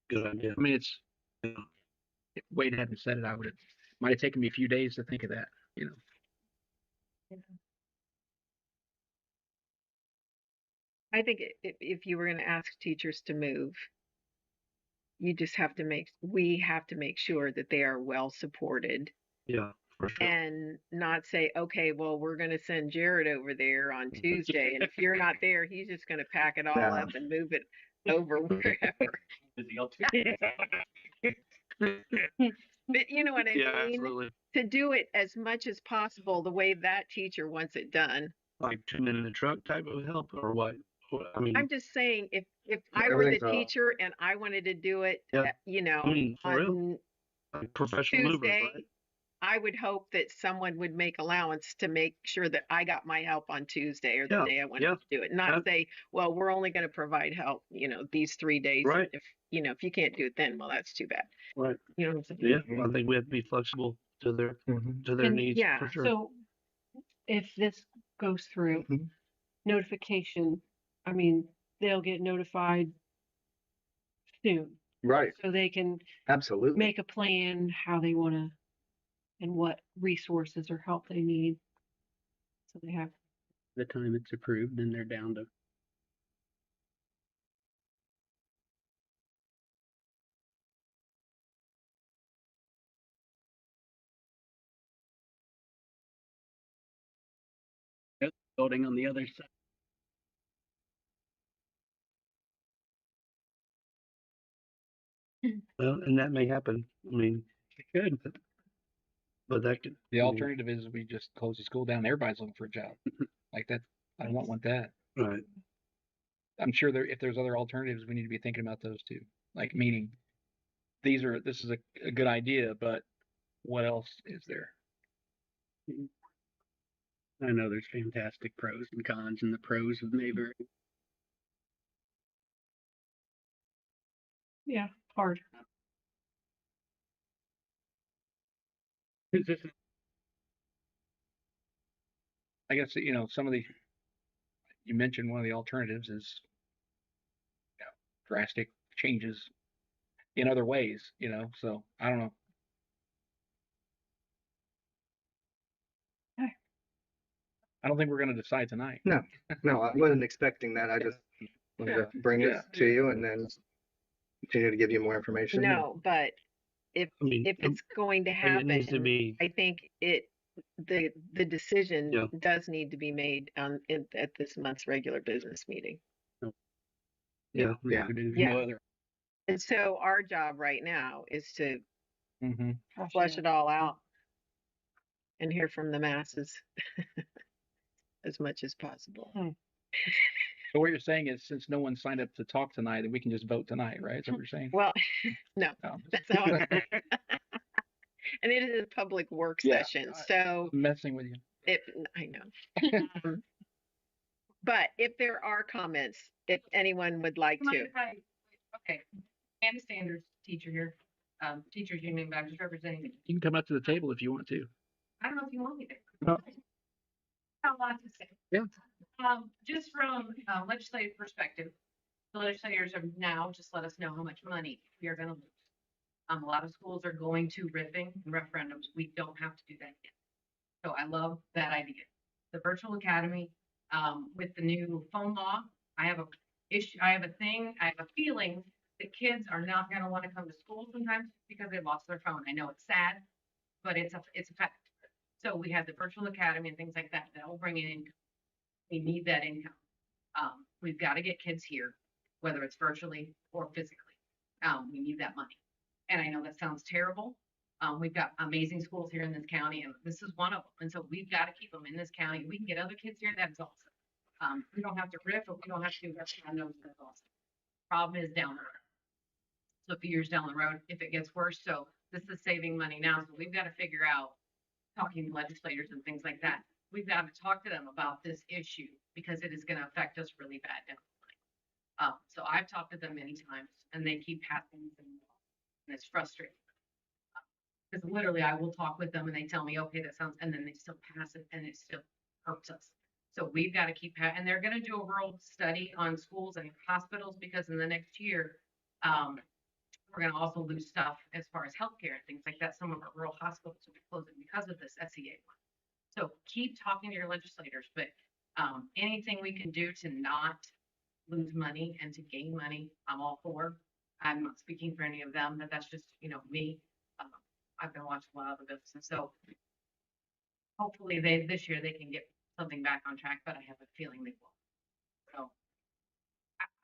good idea. I mean, it's, you know, If Wade hadn't said it, might have taken me a few days to think of that. You know, I think if you were going to ask teachers to move, we have to make sure that they are well supported yeah, for sure. and not say, okay, well, we're going to send Jared over there on Tuesday. And if you're not there, he's just going to pack it all Yeah. up and move it over wherever. But you know what I Yeah, mean? absolutely. To do it as much as possible the way that teacher wants it done. Like 2 men in the truck type of help or what? I mean, I'm just saying, if I were the Everything's teacher and I wanted to do it, Yeah. you know, I mean, for real. on like professional movers, Tuesday, right? I would hope that someone would make allowance to make sure that I got my help on Tuesday or the Yeah, day I wanted yeah. to do it. Not That- say, well, we're only going to provide help, you know, these 3 days. Right. If if you can't do it then, well, that's too bad. Right. You know what I'm saying? Yeah. I think we have to be flexible to their And, needs yeah, for sure. So if this goes through, Mhm. notification, I mean, they'll get notified soon, Right, so they can absolutely. make a plan how they want to and what resources or help they need. So they have. The time it's approved, then they're down to. Building on the other side. Well, and that may happen. I mean, It could. but that could. the alternative is we just close the school down. Everybody's looking for a job. Like that, I don't want that. Right. I'm sure if there's other alternatives, we need to be thinking about those too. Like meaning, this is a good idea, but what else is there? I know there's fantastic pros and cons, and the pros of Mayberry. Yeah, hard. I guess some of you mentioned one of the alternatives is drastic changes in other ways. So I don't know. Okay. I don't think we're going to decide tonight. No, I wasn't expecting that. I just wanted to bring it to you and then continue to give you more information. No, but if I mean, it's going to it happen, needs to be. I think the decision Yeah. does need to be made at this month's regular business meeting. Yeah. Yeah. There's Yeah. no other. And so our job right now is to Mm-hmm. flush it all out and hear from the masses as much as possible. So what you're saying is, since no one signed up to talk tonight, that we can just vote tonight, right? Is that what you're saying? Well, no, No. that's how it and it is a public work Yeah. session, so Messing with you. I know. But if there are comments, if anyone would like to. Okay, Amanda Sanders, teacher here, teachers union, but I'm just representing. You can come up to the table if you want to. I don't know if you want me to. No. Got a lot to say. Yeah. Just from a legislative perspective, the legislators have now just let us know how much money we are going to lose. A lot of schools are going to ripping and referendums. We don't have to do that yet. So I love that idea. The virtual academy, with the new phone law, I have a issue. I have a feeling that kids are not going to want to come to school sometimes because they lost their phone. I know it's sad, but it's a fact. So we have the virtual academy and things like that that will bring in income. We need that income. We've got to get kids here, whether it's virtually or physically. We need that money. And I know that sounds terrible. We've got amazing schools here in this county, and this is one of them. And so we've got to keep them in this county. We can get other kids here. That's awesome. We don't have to riff, or we don't have to do that. I know that's awesome. Problem is down the road. So a few years down the road, if it gets worse. So this is saving money now. So we've got to figure out, talking to legislators and things like that, we've got to talk to them about this issue because it is going to affect us really bad down the line. So I've talked to them many times, and they keep passing things off, and it's frustrating. Because literally, I will talk with them, and they tell me, "Okay, that sounds," and then they still pass it, and it still hurts us. So we've got to keep, and they're going to do a rural study on schools and hospitals because in the next year, we're going to also lose stuff as far as healthcare and things like that. Some of our rural hospitals will be closing because of this SEA one. So keep talking to your legislators, but anything we can do to not lose money and to gain money, I'm all for. I'm not speaking for any of them, but that's just, me. I've been watching a lot of the business. So hopefully this year they can get something back on track, but I have a feeling they will. So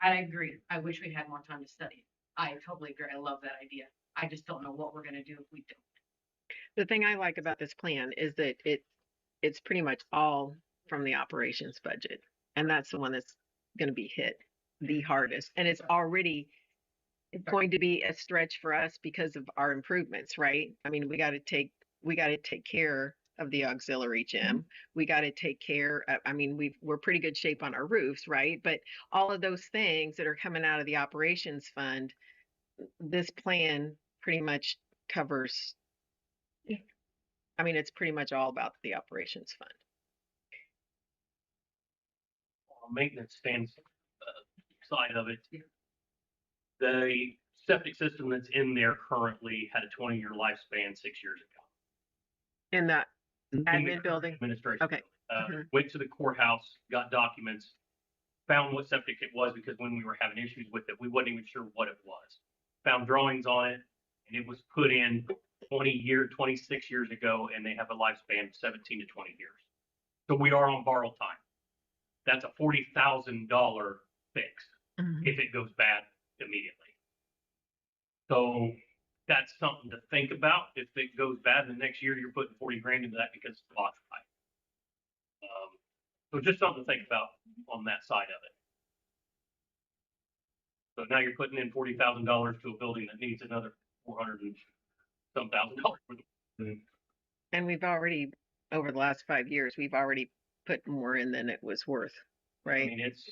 I agree. I wish we had more time to study. I totally agree. I love that idea. I just don't know what we're going to do if we don't. The thing I like about this plan is that it's pretty much all from the operations budget. And that's the one that's going to be hit the hardest. And it's already going to be a stretch for us because of our improvements, right? I mean, we got to take care of the auxiliary gym. We got to take care of, I mean, we're pretty good shape on our roofs, right? But all of those things that are coming out of the operations fund, this plan pretty much covers. I mean, it's pretty much all about the operations fund. Maintenance side of it, the septic system that's in there currently had a 20-year lifespan 6 years ago. In that admin building? Administration. Okay. Went to the courthouse, got documents, found what septic it was because when we were having issues with it, we wasn't even sure what it was. Found drawings on it, and it was put in 26 years ago, and they have a lifespan of 17 to 20 years. So we are on borrowed time. That's a $40,000 fix if it goes bad immediately. So that's something to think about. If it goes bad, the next year you're putting 40 grand into that because it's occupied. So just something to think about on that side of it. So now you're putting in $40,000 to a building that needs another 400 and some $1,000. And we've already, over the last 5 years, we've already put more in than it was worth, right? I mean, it's,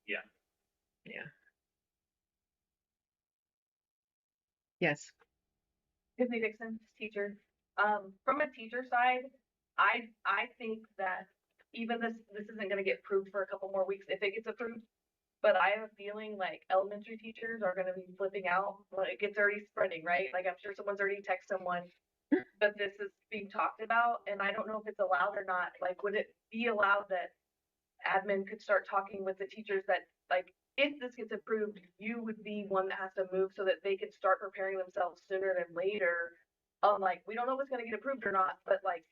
yeah. Yeah. Yes. Tiffany Dixon, teacher. From a teacher side, I think that even this isn't going to get approved for a couple more weeks if it gets approved. But I have a feeling like elementary teachers are going to be flipping out. Like it's already spreading, right? Like I'm sure someone's already texted someone that this is being talked about, and I don't know if it's allowed or not. Like, would it be allowed that admin could start talking with the teachers that, like, if this gets approved, you would be one that has to move so that they could start preparing themselves sooner than later. Like, we don't know if it's going to get approved or not, but like,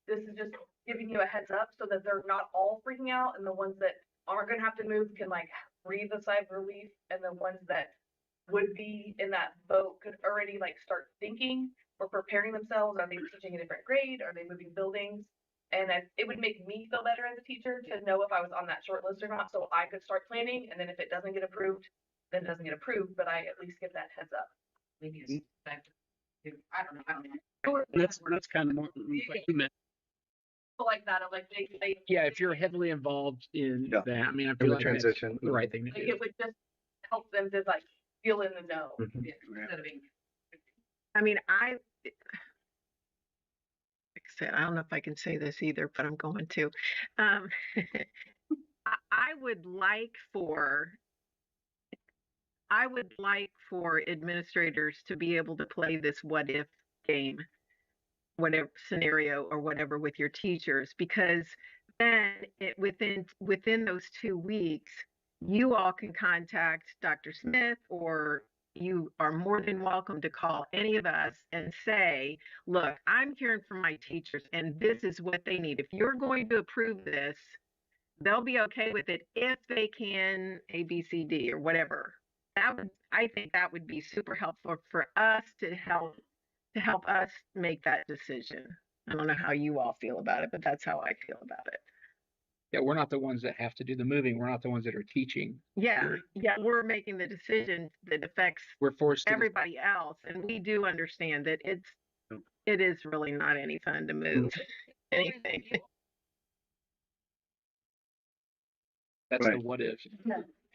this is just giving you a heads up so that they're not all freaking out, and the ones that aren't going to have to move can like breathe a sigh of relief, and the ones that would be in that boat could already like start thinking or preparing themselves. Are they teaching a different grade? Are they moving buildings? And it would make me feel better as a teacher to know if I was on that short list or not, so I could start planning. And then if it doesn't get approved, then it doesn't get approved, but I at least get that heads up. Maybe I don't know. That's kind of more what you meant. Like that, of like they Yeah, if you're heavily involved in Yeah. that, I mean, I In feel the like that's transition. the right thing to like do. it would just help them to like feel in the know. Instead of being I mean, like I said, I don't know if I can say this either, but I'm going to. I would like for administrators to be able to play this what if game, whatever scenario or whatever with your teachers, because then within those 2 weeks, you all can contact Dr. Smith, or you are more than welcome to call any of us and say, look, I'm hearing from my teachers and this is what they need. If you're going to approve this, they'll be okay with it if they can A, B, C, D, or whatever. I think that would be super helpful for us to help us make that decision. I don't know how you all feel about it, but that's how I feel about it. Yeah, we're not the ones that have to do the moving. We're not the ones that are teaching. Yeah, yeah, we're making the decision that affects We're forced to. everybody else, and we do understand that it is really not any fun to move anything. That's the what if.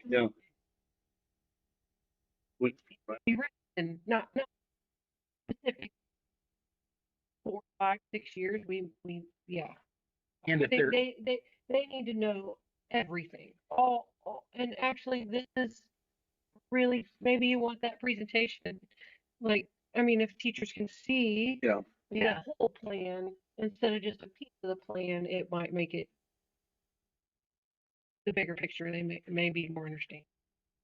Yeah. Be written, not specific 4, 5, 6 years. Yeah. And if they're They need to know everything. All, and actually, this is really, maybe you want that presentation. Like, I mean, if teachers can see Yeah. the whole plan instead of just a piece of the plan, it might make it the bigger picture. They may be more understanding.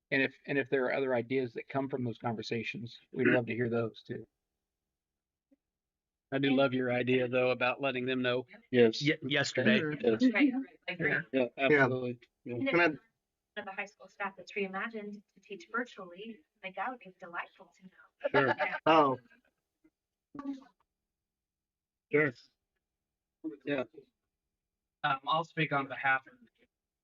and if there are other ideas that come from those conversations, we'd love to hear those too. I do love your idea though about letting them know. Yes. Yesterday. Yes. Right, I agree. Yeah, absolutely. Yeah. And if Can I- one of the high school staff that's reimagined to teach virtually, like that would be delightful to know. Sure. Oh, Sure. Yeah. I'll speak on behalf of the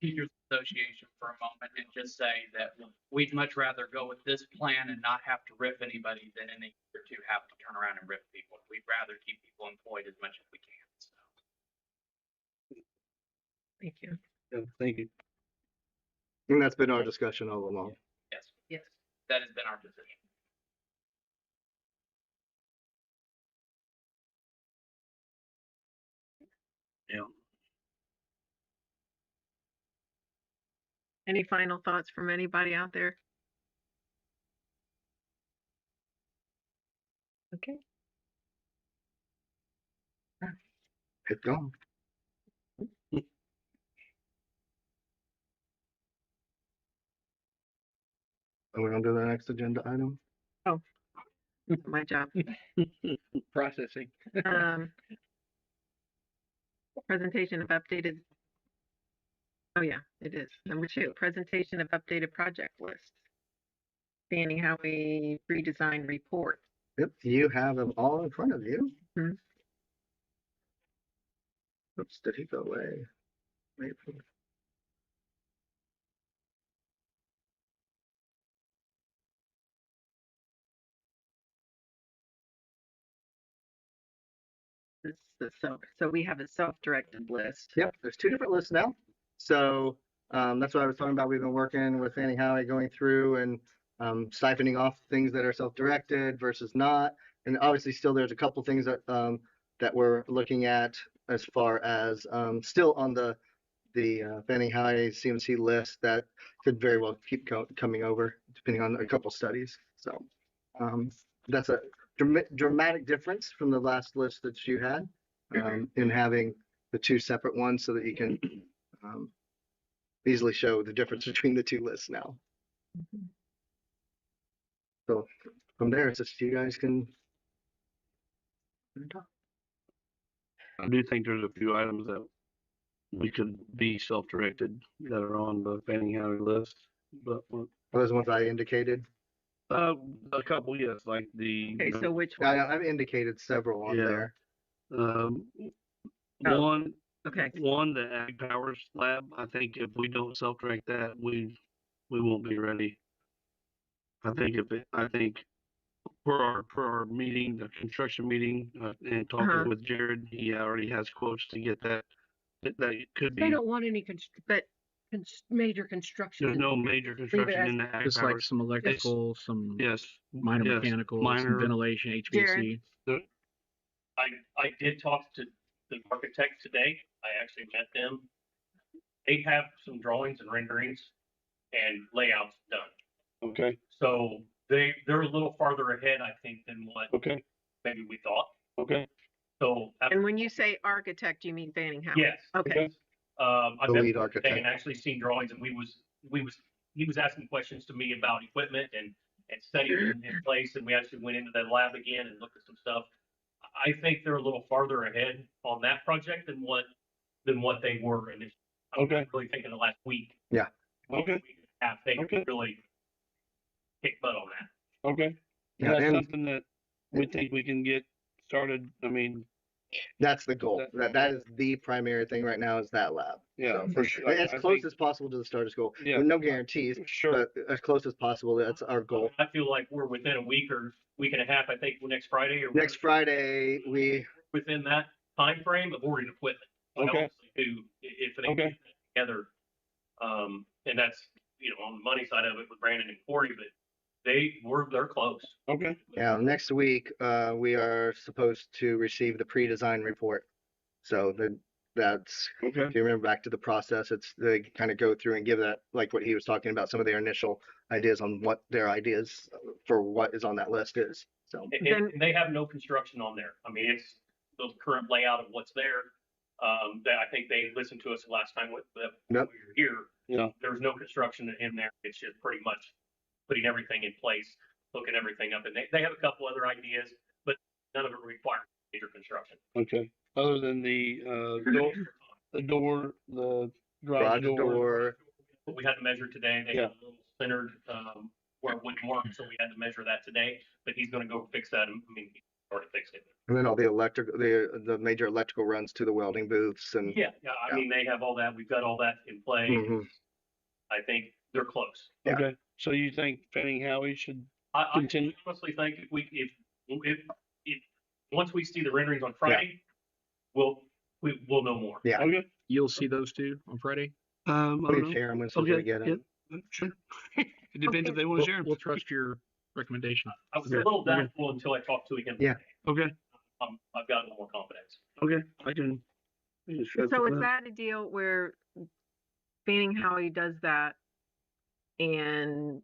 Teachers Association for a moment and just say that we'd much rather go with this plan and not have to rip anybody than in a year or two have to turn around and rip people. We'd rather keep people employed as much as we can. So. Thank you. Yeah, thank you. and that's been our discussion all along. Yes, that has been our position. Yeah. Any final thoughts from anybody out there? Okay. Hit going. Are we on to the next agenda item? Oh, my job. Processing. Presentation of updated. Oh yeah, it is. Number 2, presentation of updated project lists. Standing how we redesign report. Yep, you have them all in front of you. Mhm. Oops, did he go away? Maybe. So we have a self-directed list. Yep, there's 2 different lists now. So that's what I was talking about. We've been working with Fannie Howie going through and siphoning off things that are self-directed versus not. And obviously still there's a couple things that that we're looking at as far as still on the Fannie Howie CMC list that could very well keep coming over depending on a couple studies. So that's a dramatic difference from the last list that you had in having the 2 separate ones so that you can easily show the difference between the 2 lists now. So from there, it's just you guys can talk. I do think there's a few items that we could be self-directed that are on the Fanning County list, but Are those ones I indicated? a couple, yes, like the Okay, so which one? I've indicated several on Yeah. there. um, Oh. one Okay. One, the Ag Powers Lab. I think if we don't self-direct that, we won't be ready. I think per our meeting, the construction meeting, and talking with Jared, he already has quotes to get that. That could They be. don't want any major construction. There's no major construction in the Ag Just Powers. like some electrical, some Yes. minor yes, mechanical, minor. some ventilation, HVAC. Jared? I did talk to the architect today. I actually met them. They have some drawings and renderings and layouts done. Okay. So they're a little farther ahead, I think, than what Okay. maybe we thought. Okay. So And when you say architect, you mean Fanning House? yes. Okay. I The met lead with architect. and actually seen drawings, and we was he was asking questions to me about equipment and setting it in place, and we actually went into the lab again and looked at some stuff. I think they're a little farther ahead on that project than what they were initially. I'm Okay. really thinking the last week. Yeah. Okay. Week and a half, they Okay. really kick butt on that. Okay. Yeah, That's and something that we think we can get started. I mean, that's the goal. That is the primary thing right now is that lab. yeah, So, for sure. as I close think, as possible to the start of school. yeah, With no guarantees, sure. but as close as possible. That's our goal. I feel like we're within a week or week and a half. I think next Friday or Next Friday, we within that time frame of ordering equipment. I Okay. honestly do, if they Okay. get that together, and that's on the money side of it with Brandon and Corey, but they're close. Okay. yeah, next week we are supposed to receive the pre-design report. So that's Okay. if you remember back to the process, it's they kind of go through and give that like what he was talking about, some of their initial ideas on what their ideas for what is on that list is. So And they have no construction on there. I mean, it's the current layout of what's there. That I think they listened to us last time when we were here. Yeah. There was no construction in there. It's just pretty much putting everything in place, hooking everything up. And they have a couple other ideas, but none of it requires major construction. Okay. Other than the door, the garage garage door. We had to measure today. They Yeah. had a little centered where it wouldn't work, so we had to measure that today. But he's going to go fix that. I mean, he already fixed it. And then all the the major electrical runs to the welding booths and Yeah. I mean, they have all that. We've got all that in play. Mhm. I think they're close. Yeah. Okay. So you think Fanning Howie should I continue? honestly think if once we see the renderings on Friday, we'll know more. Yeah. Okay. You'll see those two on Friday. I don't Please know. share them when somebody Okay. get Yeah. them. Sure. It depends if they want to share 'em. We'll trust your recommendation. I was Okay. a little Okay. doubtful until I talked to him. Yeah. Okay. I've got a little more confidence. Okay. I can share So some is of that a deal where Fanning Howie does that and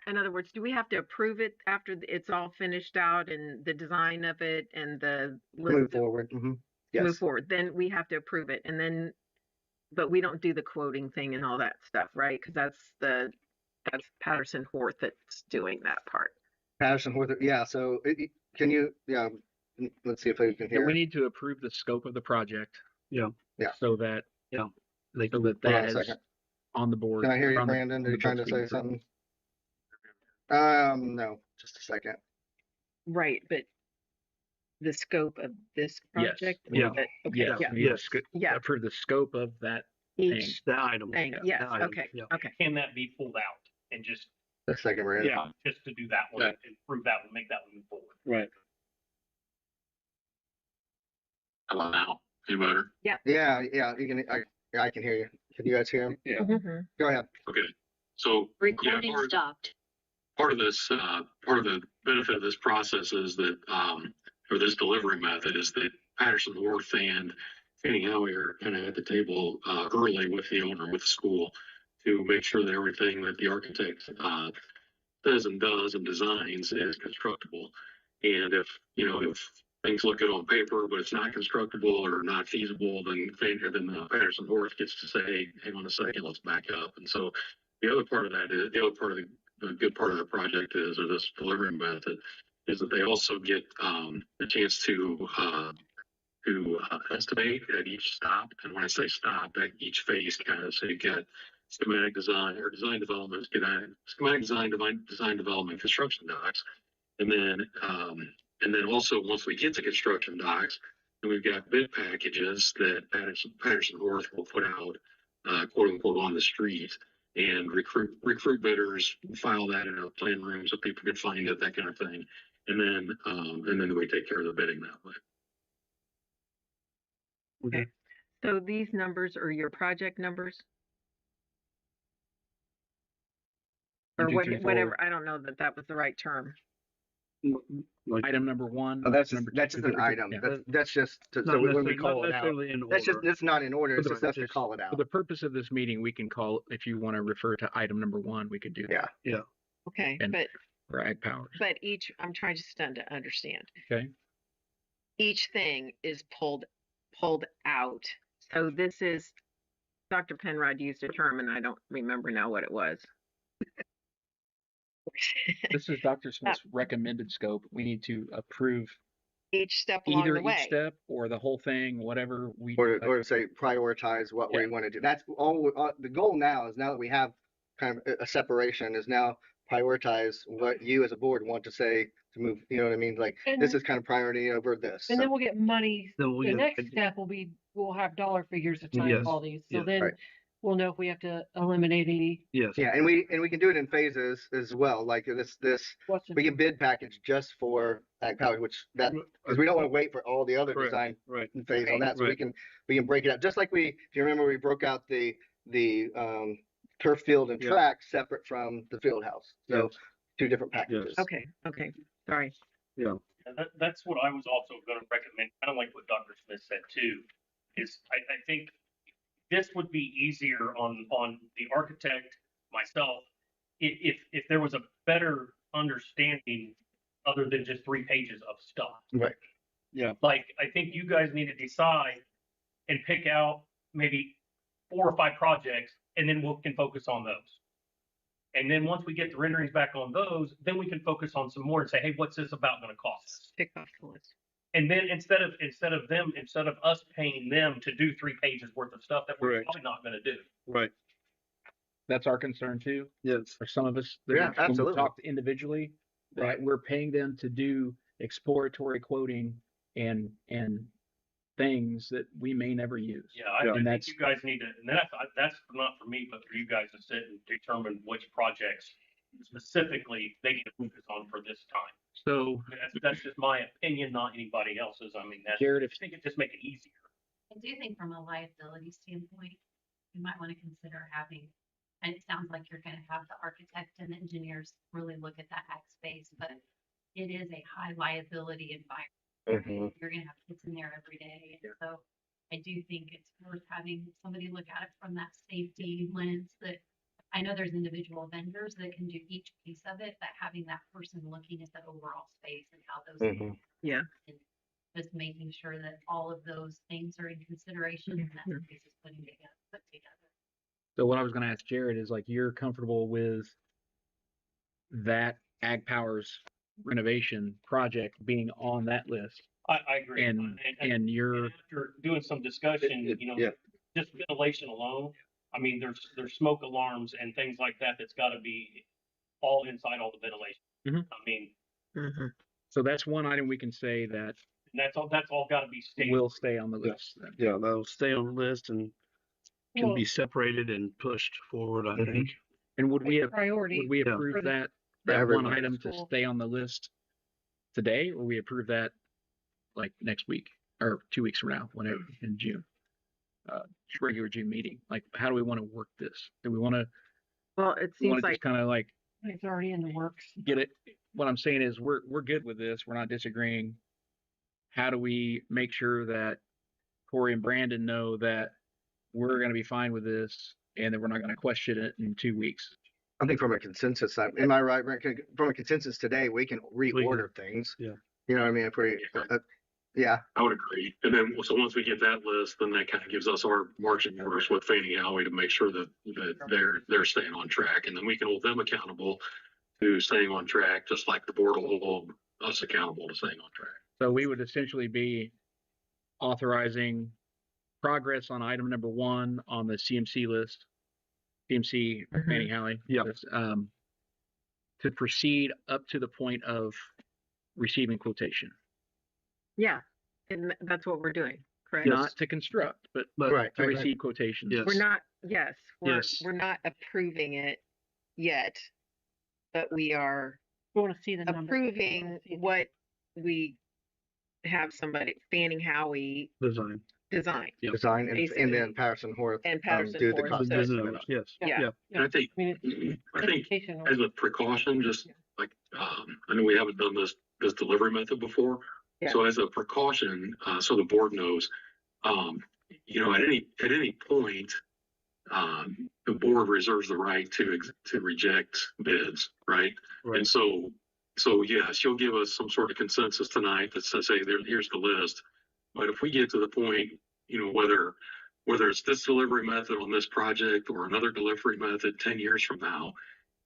in other words, do we have to approve it after it's all finished out and the design of it and the list Move of- forward. move Yes. forward? Then we have to approve it, and then, but we don't do the quoting thing and all that stuff, right? Because that's Patterson Horth that's doing that part. Patterson Horth. Yeah. So can you? Yeah. Let's see if I can Yeah, hear. we need to approve the scope of the project. Yeah. Yeah. So that They so that Hold on a is second. on the board. Can I hear you, on the- Brandon? on Are you the trying to books say being approved. something? No. Just a second. Right, but the scope of this Yes. project? Yeah. Okay, Yes. yeah, we need to Yes. yeah. approve the scope of that Each the item. thing, Yeah, yes, the item. okay, Yeah. okay. Can that be pulled out and just A second, Brandon. Yeah. to do that one Yeah. and prove that one, make that one move forward? Right. Hello now. Any better? Yeah. You can. I can hear you. Can you guys hear him? Yeah. Mhm. Go ahead. Okay. So Recording part, stopped. part of this, part of the benefit of this process is that, or this delivery method is that Patterson Horth and Fanning Howie are kind of at the table early with the owner, with the school, to make sure that everything that the architect says and does and designs is constructible. And if things look good on paper, but it's not constructible or not feasible, then Patterson Horth gets to say, hey, hang on a second, let's back up. And so the other part of that is the other part of the good part of the project is, or this delivery method, is that they also get a chance to estimate at each stop. And when I say stop, at each phase, kind of, so you get schematic design or design development, schematic design development, construction docs, and then also once we get to construction docs, then we've got bid packages that Patterson Horth will put out, quote unquote, on the street and recruit bidders, file that in a plan room so people can find it, that kind of thing, and then we take care of the bidding that way. Okay. So these numbers are your project numbers? Or whatever, I don't know that was the right term. Like, Item number one. Oh, that's number just two, an item. yeah. That's just not so when we necessarily- call not it out. necessarily in That's order. it's not in order. It's For just the- us to call it For out. the purpose of this meeting, we can call, if you want to refer to item number one, we could do that. Yeah. Okay, And- but Or ag powers. I'm trying just to understand. Okay. Each thing is pulled out. So this is Dr. Penrod used a term and I don't remember now what it was. This is Dr. Smith's recommended scope. We need to approve Each step along either the each way. step or the whole thing, whatever we. Or say prioritize what we Yeah. want to do. That's all. The goal now is, now that we have kind of a separation, is now prioritize what you as a board want to say to move. You know what I mean? Like, And- this is kind of priority over this. And then we'll get money. Then we'll The get- next step will be, we'll have dollar figures to time Yes. all these. So Yes. then Right. we'll know if we have to eliminate any. Yes. Yeah, and we can do it in phases as well. Like we can bid package just for ag power, which that, because we don't want to wait for all the other Correct. design Right. phase on that. So Right. we can break it out, just like if you remember, we broke out the turf field and Yeah. track separate from the field house. So Yes. two different packages. Okay, sorry. Yeah. And that's what I was also going to recommend, kind of like what Dr. Smith said too, is I think this would be easier on the architect, myself, if there was a better understanding other than just 3 pages of stuff. Right. Yeah. Like, I think you guys need to decide and pick out maybe 4 or 5 projects, and then we can focus on those. And then once we get the renderings back on those, then we can focus on some more and say, hey, what's this about going to cost us? Pick off the list. And then instead of us paying them to do 3 pages worth of stuff that we're Correct. probably not going to do. Right. That's our concern too. Yes. For some of us, Yeah, when absolutely. we talk individually, that we're paying them to do exploratory quoting and things that we may never use. Yeah, I And think that's you guys need to, and that's not for me, but for you guys to sit and determine which projects specifically they need to focus on for this time. so. That's just my opinion, not anybody else's. I mean, Jared, I think it just make it easier. I do think from a liability standpoint, you might want to consider having, and it sounds like you're going to have the architect and engineers really look at that ag space, but it is a high liability environment. Mhm. You're going to have kids in there every day. And so I do think it's worth having somebody look at it from that safety lens. That I know there's individual vendors that can do each piece of it, but having that person looking at the overall space and how those Mhm. Yeah. and just making sure that all of those things are in consideration and that space is put together. So what I was going to ask Jared is, like, you're comfortable with that Ag Powers renovation project being on that list, I agree. and you're After doing some discussion, Yeah. just ventilation alone, I mean, there's smoke alarms and things like that that's got to be all inside all the ventilation. Mhm. I mean, so that's one item we can say that and that's all got to be stated. will stay on the list. then. Yeah, that'll stay on the list and can Well, be separated and pushed forward, I Mhm. think. And would we have priority. would we Yeah. approve For the- that For one everyone. item to Cool. stay on the list today, or we approve that like next week or 2 weeks from now, whenever in June, regular June meeting? Like, how do we want to work this? Do we want to Well, it want seems to like just kind of like It's already in the works. get it? What I'm saying is we're good with this. We're not disagreeing. How do we make sure that Corey and Brandon know that we're going to be fine with this and that we're not going to question it in 2 weeks? I think from a consensus side, am I right, Brent? From a consensus today, we can reorder things. Yeah. You know what I mean? If we, yeah. I would agree. And then, so once we get that list, then that kind of gives us our marching orders with Fannie Howie to make sure that they're staying on track. And then we can hold them accountable to staying on track, just like the board will hold us accountable to staying on track. So we would essentially be authorizing progress on item number 1 on the CMC list, CMC Fannie Howie. Yeah. list, to proceed up to the point of receiving quotation. yeah, and that's what we're doing, correct? Not to construct, but Right. to right, receive quotations. Yes. We're not. Yes, Yes. we're not approving it yet, but we are We want to see the numbers. approving what we have somebody Fanning Howie Design. design. Yep. Design and Basically. then Patterson Horth And Patterson do the Horth, cost so- The estimate. numbers, yes. Yeah. Yeah. And I think, I mean, it's I think educational. as a precaution, just like, I know we haven't done this delivery method before. Yeah. So as a precaution, so the board knows, at any point, the board reserves the right to reject bids, right? Right. And so yes, you'll give us some sort of consensus tonight that says, hey, here's the list. But if we get to the point, whether whether it's this delivery method on this project or another delivery method 10 years from now,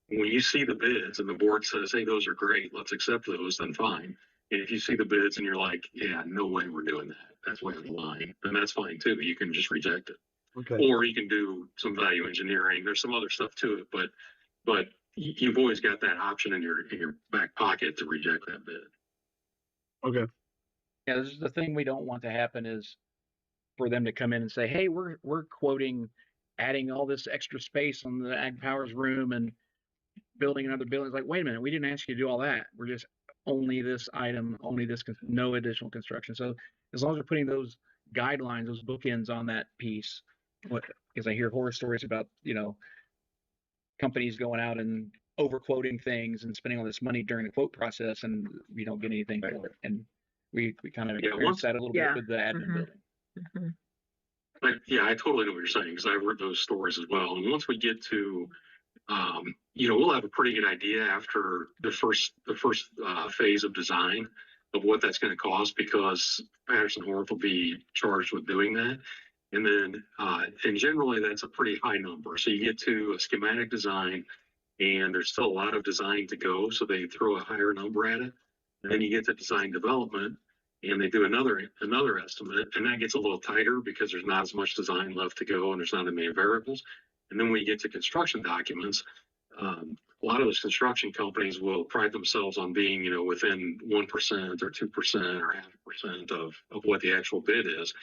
when you see the bids and the board says, hey, those are great, let's accept those, then fine. And if you see the bids and you're like, yeah, no way we're doing that, that's way on the line, then that's fine too. You can just reject it. Okay. Or you can do some value engineering. There's some other stuff to it, but you've always got that option in your back pocket to reject that bid. Okay. Yeah, this is the thing we don't want to happen is for them to come in and say, hey, we're quoting adding all this extra space on the Ag Powers room and building another building. It's like, wait a minute, we didn't ask you to do all that. We're just only this item, only this, no additional construction. So as long as we're putting those guidelines, those bookends on that piece, because I hear horror stories about, companies going out and over quoting things and spending all this money during the quote process and we don't get anything for it. And we kind of experienced that a little bit with the admin building. Mm-hmm. But yeah, I totally know what you're saying because I've heard those stories as well. And once we get to, we'll have a pretty good idea after the first phase of design of what that's going to cost because Patterson Horth will be charged with doing that. And then, and generally that's a pretty high number. So you get to a schematic design and there's still a lot of design to go. So they throw a higher number at it. And then you get to design development and they do another estimate. And that gets a little tighter because there's not as much design left to go and there's not as many variables. And then when you get to construction documents, a lot of those construction companies will pride themselves on being, within 1% or 2% or 0.5% of what the actual bid is.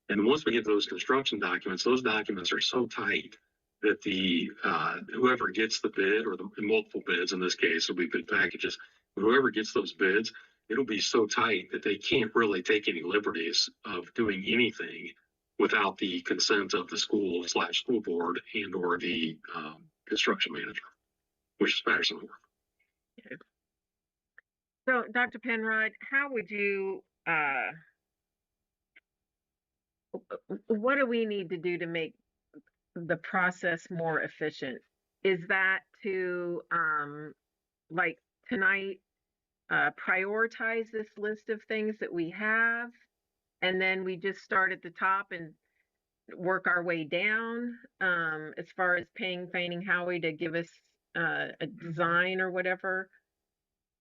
And once we get those construction documents, those documents are so tight that the whoever gets the bid or the multiple bids in this case will be bid packages. Whoever gets those bids, it'll be so tight that they can't really take any liberties of doing anything without the consent of the school/school board and or the construction manager, which is Patterson Horth. Okay. So, Dr. Penrod, how would you? What do we need to do to make the process more efficient? Is that to, like tonight, prioritize this list of things that we have, and then we just start at the top and work our way down as far as paying Fanning Howie to give us a design or whatever?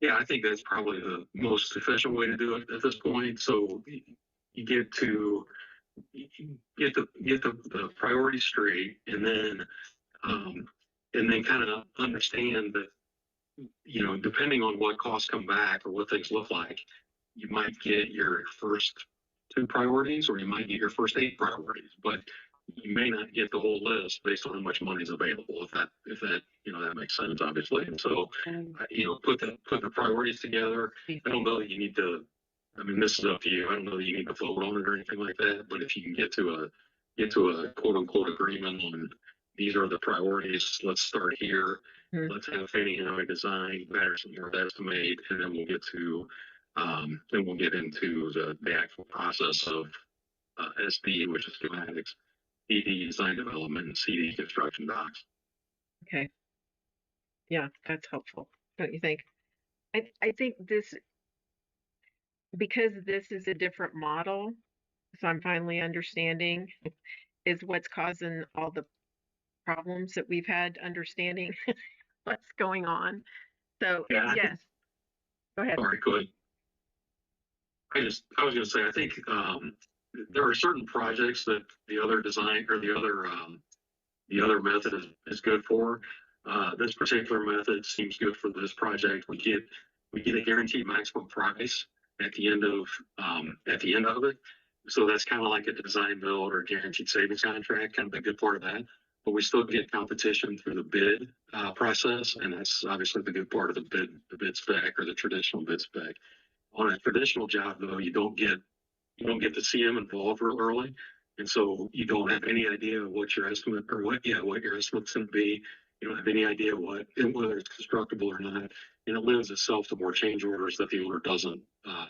Yeah, I think that's probably the most efficient way to do it at this point. So you get the priorities straight, and then kind of understand that depending on what costs come back or what things look like, you might get your first 2 priorities or you might get your first 8 priorities, but you may not get the whole list based on how much money is available. If that that makes sense, obviously. And so put the priorities together. I don't know that you need to. I mean, this is up to you. I don't know that you need to vote on it or anything like that. But if you can get to a quote unquote agreement on these are the priorities, let's start here. Mm-hmm. Let's have Fanning Howie design, Patterson Horth estimate, and then we'll get into the actual process of SD, which is schematics, ED design development, and CD construction docs. Okay. Yeah, that's helpful, don't you think? I think this, because this is a different model, so I'm finally understanding, is what's causing all the problems that we've had understanding what's going on. So yeah, yes, go ahead. Sorry, go ahead. I was going to say, I think there are certain projects that the other design or the other method is good for. This particular method seems good for this project. We get a guaranteed maximum price at the end of it. So that's kind of like a design build or guaranteed savings contract, kind of the good part of that. But we still get competition through the bid process, and that's obviously the good part of the bid spec or the traditional bid spec. On a traditional job, though, you don't get the CM involved real early, and so you don't have any idea what your estimate or what your estimate's going to be. You don't have any idea whether it's constructible or not, and it lends itself to more change orders that the owner doesn't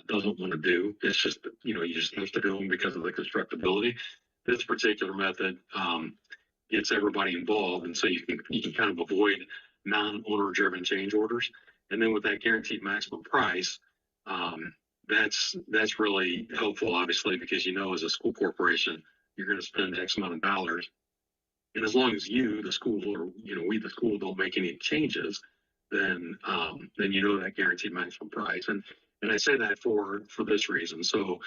want to do. It's just you just have to do them because of the constructability. This particular method gets everybody involved, and so you can kind of avoid non-owner driven change orders. And then with that guaranteed maximum price, that's really helpful, obviously, because as a school corporation, you're going to spend X amount of dollars. And as long as you, the school, or we, the school, don't make any changes, then that guaranteed maximum price. And I say that for this reason. So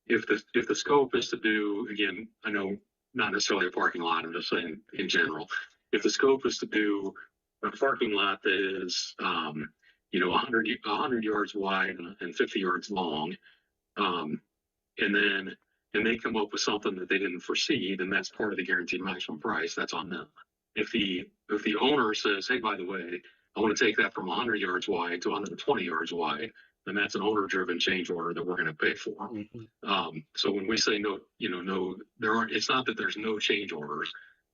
if the scope is to do, again, I know not necessarily a parking lot, I'm just saying in general, if the scope is to do a parking lot that is 100 yards wide and 50 yards long, um, and they come up with something that they didn't foresee, then that's part of the guaranteed maximum price. That's on them. If the owner says, hey, by the way, I want to take that from 100 yards wide to 120 yards wide, then that's an owner-driven change order that we're going to pay for. So when we say no, there aren't. It's not that there's no change orders,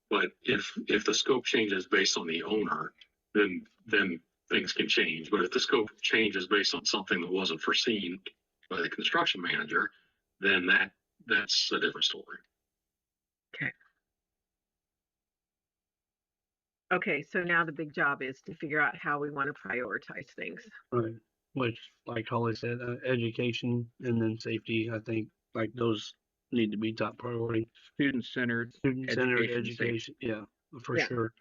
but if the scope changes based on the owner, then things can change. But if the scope changes based on something that wasn't foreseen by the construction manager, then that's a different story. Okay. Okay, so now the big job is to figure out how we want to prioritize things. Right. Which, like Holly said, education and then safety, I think, like those need to be top priority. Student-centered education. Yeah, for sure.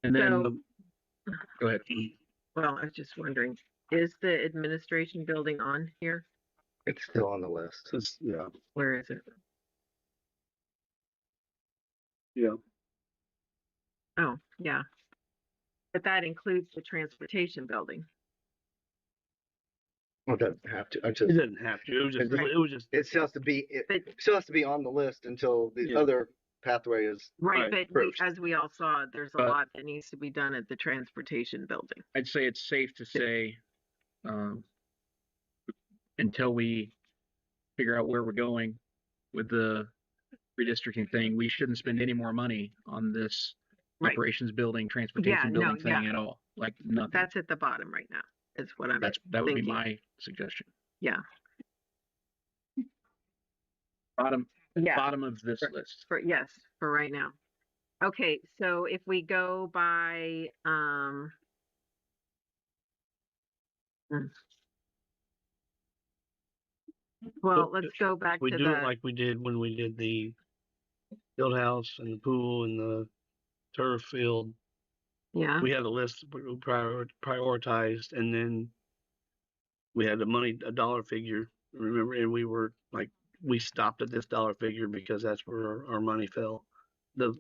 And then, So, go ahead. Well, I was just wondering, is the administration building on here? It's still on the list. Yeah. Where is it? Yeah. Oh, yeah. But that includes the transportation building. Well, it doesn't have to. It doesn't have to. It still has to be. It still has to be on the list until the other pathway is right. But as we all saw, there's a lot that needs to be done at the transportation building. I'd say it's safe to say, until we figure out where we're going with the redistricting thing, we shouldn't spend any more money on this operations building, transportation building thing at all. Like nothing. That's at the bottom right now. Is what I'm that would be my suggestion. Yeah. Bottom of this list. For right now. Okay, so if we go by well, let's go back we to do it like we did when we did the field house and the pool and the turf field. Yeah. We had a list we prioritized, and then we had a dollar figure. Remember, and we stopped at this dollar figure because that's where our money fell. The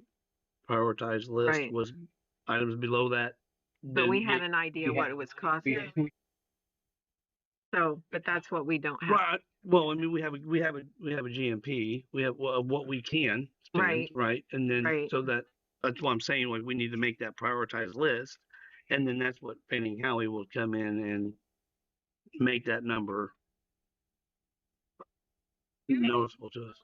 prioritized list was items below that. But we had an idea what it was costing. So, but that's what we don't have. Right. Well, I mean, we have a GMP. We have what we can spend, right? And then so that's what I'm saying. Like we need to make that prioritized list, and then that's what Fanning Howie will come in and make that number noticeable to us.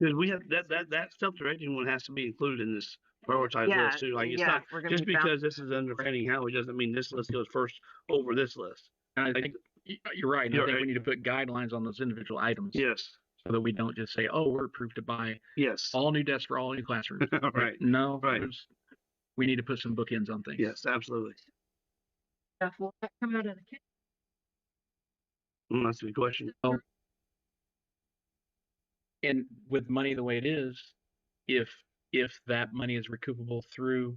Because we have that self-directing one has to be included in this prioritized list too. Like it's not just because this is under Fanning Howie doesn't mean this list goes first over this list. And I think you're right. And I think we need to put guidelines on those individual items. Yes. So that we don't just say, oh, we're approved to buy all new desks for all new classrooms. Right. No. Right. We need to put some bookends on things. Yes, absolutely. Will that come out of the kitchen? That's a good question. And with money the way it is, if that money is recoupable through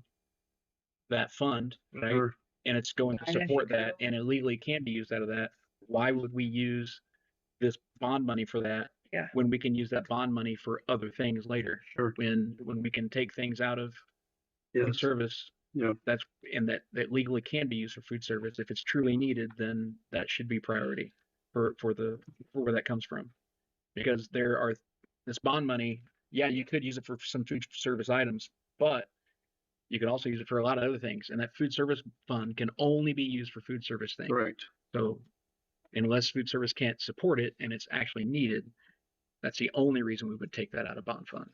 that fund, right? Sure. And it's going to support that, and it legally can be used out of that, why would we use this bond money for that when we can use that bond money for other things later? Sure. When we can take things out of food service, that legally can be used for food service. If it's truly needed, then that should be priority for where that comes from, because there are this bond money. Yeah, you could use it for some food service items, but you could also use it for a lot of other things. And that food service fund can only be used for food service things. Right. So unless food service can't support it and it's actually needed, that's the only reason we would take that out of bond fund.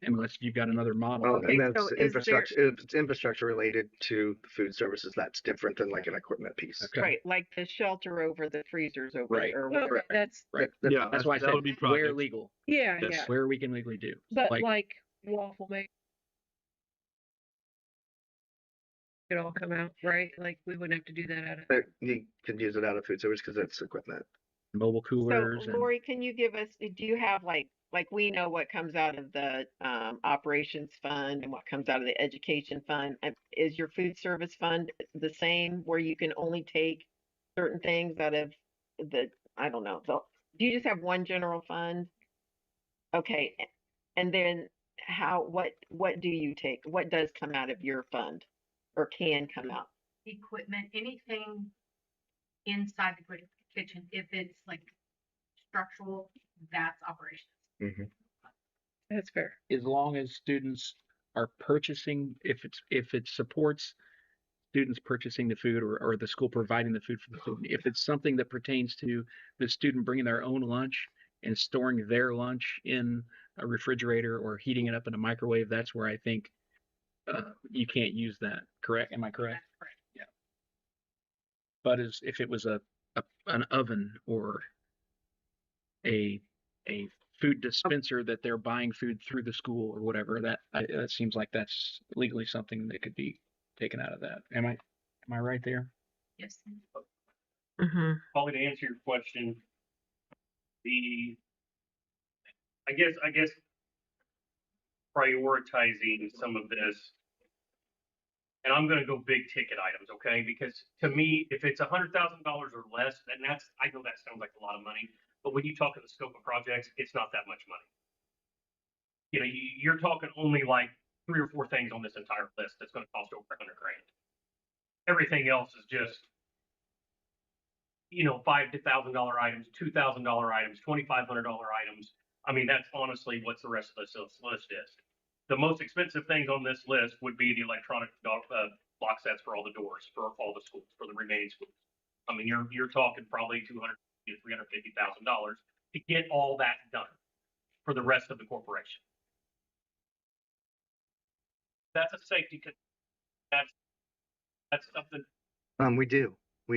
Unless you've got another model. And that's infrastructure. If it's infrastructure related to food services, that's different than like an equipment piece. Okay. Right, like the shelter over the freezers over or whatever. That's that's why I said where legal. Yeah, that's where we can legally do. But like waffle maker. It all come out, right? Like we wouldn't have to do that out of. But you could use it out of food service because it's equipment. Mobile So coolers and Lori, can you give us, do you have like we know what comes out of the operations fund and what comes out of the education fund? Is your food service fund the same where you can only take certain things out of the, I don't know, do you just have one general fund? Okay. And then what do you take? What does come out of your fund or can come out? Equipment, anything inside the kitchen, if it's like structural, that's operations. Mm-hmm. That's fair. as long as students are purchasing, if it supports students purchasing the food or the school providing the food for the student, if it's something that pertains to the student bringing their own lunch and storing their lunch in a refrigerator or heating it up in a microwave, that's where I think you can't use that. Correct? Am I correct? That's correct. Yeah. But if it was an oven or a food dispenser that they're buying food through the school or whatever, that seems like that's legally something that could be taken out of that. Am I right there? Yes. Mm-hmm. Probably to answer your question, I guess prioritizing some of this, and I'm going to go big ticket items, okay? Because to me, if it's $100,000 or less, then I know that sounds like a lot of money, but when you talk in the scope of projects, it's not that much money. You know, you're talking only like 3 or 4 things on this entire list that's going to cost over $100,000. Everything else is just, you know, $5,000 items, $2,000 items, $2,500 items. I mean, that's honestly what the rest of this list is. The most expensive things on this list would be the electronic lock sets for all the doors, for all the schools, for the remaining schools. I mean, you're talking probably $200,000 to $350,000 to get all that done for the rest of the corporation. That's a safety. That's something. We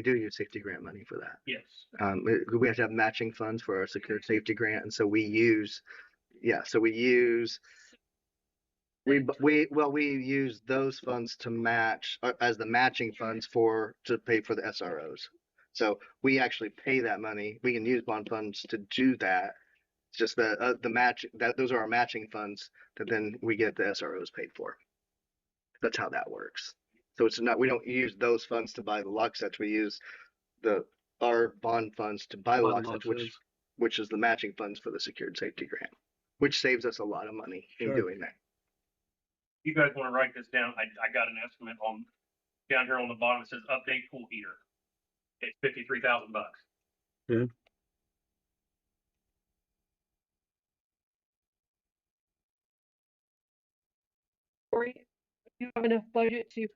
do use safety grant money for that. Yes. We have to have matching funds for our secured safety grant, and so we use those funds to match as the matching funds to pay for the SROs. So we actually pay that money. We can use bond funds to do that. It's just the match that those are our matching funds that then we get the SROs paid for. That's how that works. So it's not, we don't use those funds to buy the lock sets. We use our bond funds to buy the lock sets, which is the matching funds for the secured safety grant, which saves us a lot of money in doing that. You guys want to write this down? I got an estimate on down here on the bottom. It says update pool heater. It's $53,000. Good. Or do you have enough budget to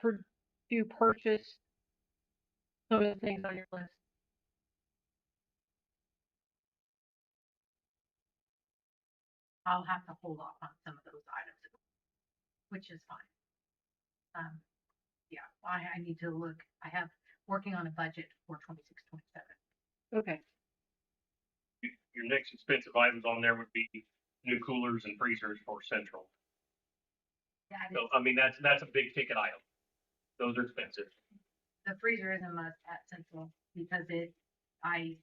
purchase some of the things on your list? I'll have to hold off on some of those items, which is fine. Yeah, I need to look. I have working on a budget for 26, 27. Okay. Your next expensive items on there would be new coolers and freezers for Central. So I mean that's a big ticket item. Those are expensive. The freezer is a must at Central because I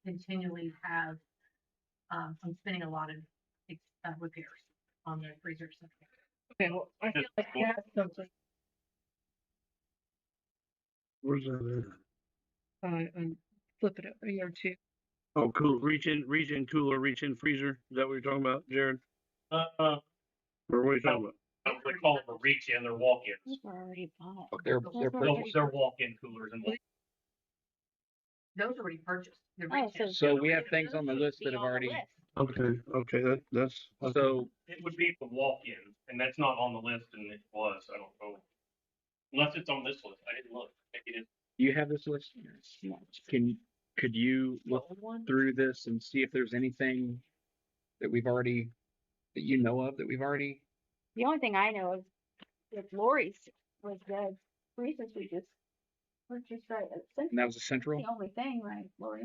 continually have I'm spending a lot of repairs on the freezer. Okay, well, I feel like I have something. Where's that And flip it up a year or two. Oh, cool. Reach in cooler, reach in freezer. Is that what you're talking about, Jared? Or what are you talking about? They call them a reach in. They're walk-ins. Those were already bought. They're They're walk-in coolers and Those are already purchased. So we have things on the list that have already. Okay. That's So it would be the walk-in, and that's not on the list, and it was. I don't know. Unless it's on this list. I didn't look. Maybe it is. do you have this list? Could you look through this and see if there's anything that you know of that we've already? The only thing I know of with Lori's was the freezers we just purchased right at Central. And that was a Central? The only thing, right, Lori?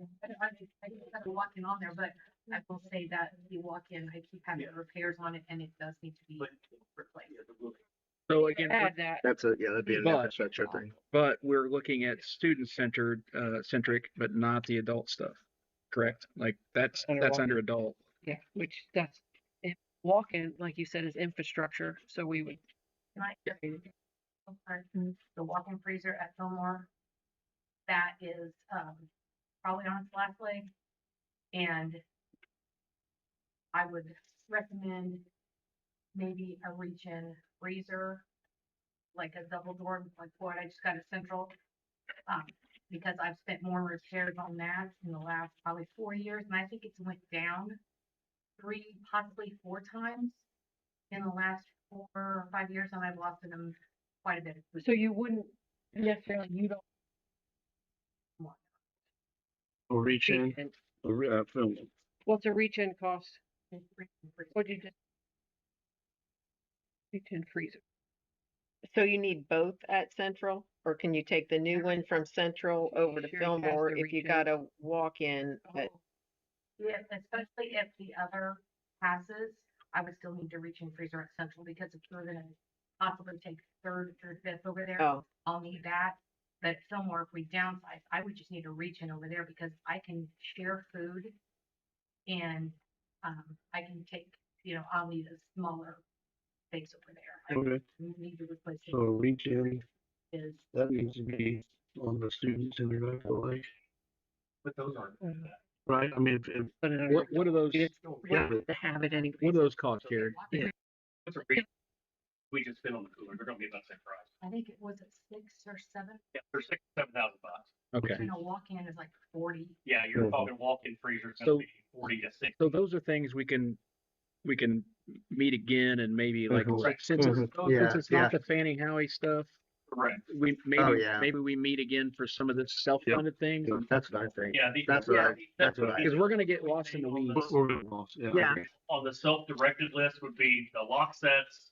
I didn't have a walk-in on there, but I will say that the walk-in, I keep having repairs on it and it does need to be replaced. So again, Add that. that'd be an But- infrastructure thing. but we're looking at student-centered, centric, but not the adult stuff, correct? Like that's under adult. Yeah, which that's walk-in, like you said, is infrastructure. So we would. The walk-in freezer at Fillmore, that is probably on its last leg. And I would recommend maybe a reach-in freezer, like a double door, like what I just got at Central. Because I've spent more repairs on that in the last probably 4 years, and I think it's went down 3, possibly 4 times in the last 4 or 5 years, and I've lost them quite a bit. So you wouldn't necessarily, you don't Or reach in, and or film. what's a reach-in cost? What'd you just? Reach-in freezer. So you need both at Central, or can you take the new one from Central over to Sure you have Fillmore the if you reach-in. got a walk-in at, Yeah, especially if the other passes, I would still need to reach in freezer at Central, because if we're gonna possibly take third or fifth over there, oh, I'll need that. But Fillmore, if we downsize, I would just need to reach in over there, because I can share food and, I can take, I'll need a smaller space over there. I Okay. need to replace it. So reach in, Is, that needs to be on the student center, I feel like. But those aren't. Right? I mean, if Put it What are those? yeah, to have it anyway. What do those cost, Jared? Yeah. What's a reach? We just spend on the cooler. They're gonna be about the same price. I think it was at 6 or 7, Yeah, they're $6,000-7,000. Okay. and a walk-in is like 40. Yeah, you're Mhm. talking walk-in freezer, it's So- gonna be 40 to 60. So those are things we can meet again, and maybe like Mhm. since Mhm. Yeah, since it's yeah. not the Fanning Howie stuff, Correct. we maybe Oh, yeah. maybe we meet again for some of the self-funded things, That's what I think. Yeah, That's what I, that's what I. because we're gonna get lost in the weeds. we're getting lost. Yeah. yeah. On the self-directed list would be the lock sets.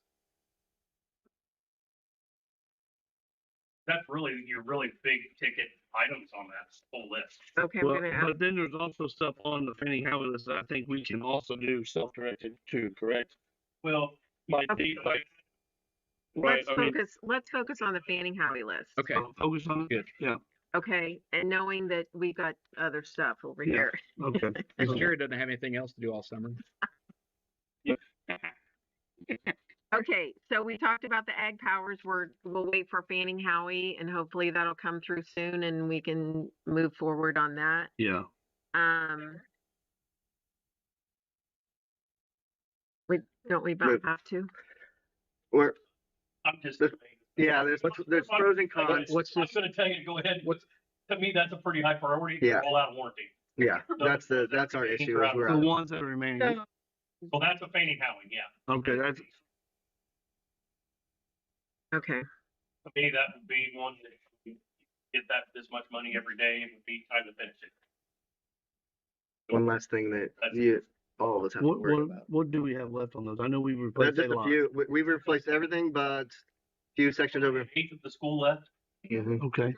That's really your really big ticket items on that whole list. Okay, I'm Well, gonna ask, but then there's also stuff on the Fanning Howie list that I think we can also do self-directed too, correct? Well, Like, like, right, let's focus on the Fanning Howie list. Okay, focus on it? Good. Yeah, Okay, and knowing that we've got other stuff over Yeah. here. okay. because Jared doesn't have anything else to do all summer. Okay, so we talked about the Ag Powers. We'll wait for Fanning Howie, and hopefully that'll come through soon, and we can move forward on that. Yeah. Don't we about But- have to? Or, I'm just. yeah, there's pros and cons. What's I'm this? gonna tell you to go ahead. What's- To me, that's a pretty high priority. Yeah. Roll out of warranty. Yeah, that's our issue. Is we're The out of- ones that are remaining. So, Well, that's a Fanning Howie, yeah. Okay, that's, okay, To me, that would be one that you get that this much money every day, it would be time to finish it. one last thing that all of us have to what, worry about. what do we have left on those? I know we There's replaced just a a lot. few. We've replaced everything, but few sections over. Eighth of the school left, Mhm. Okay.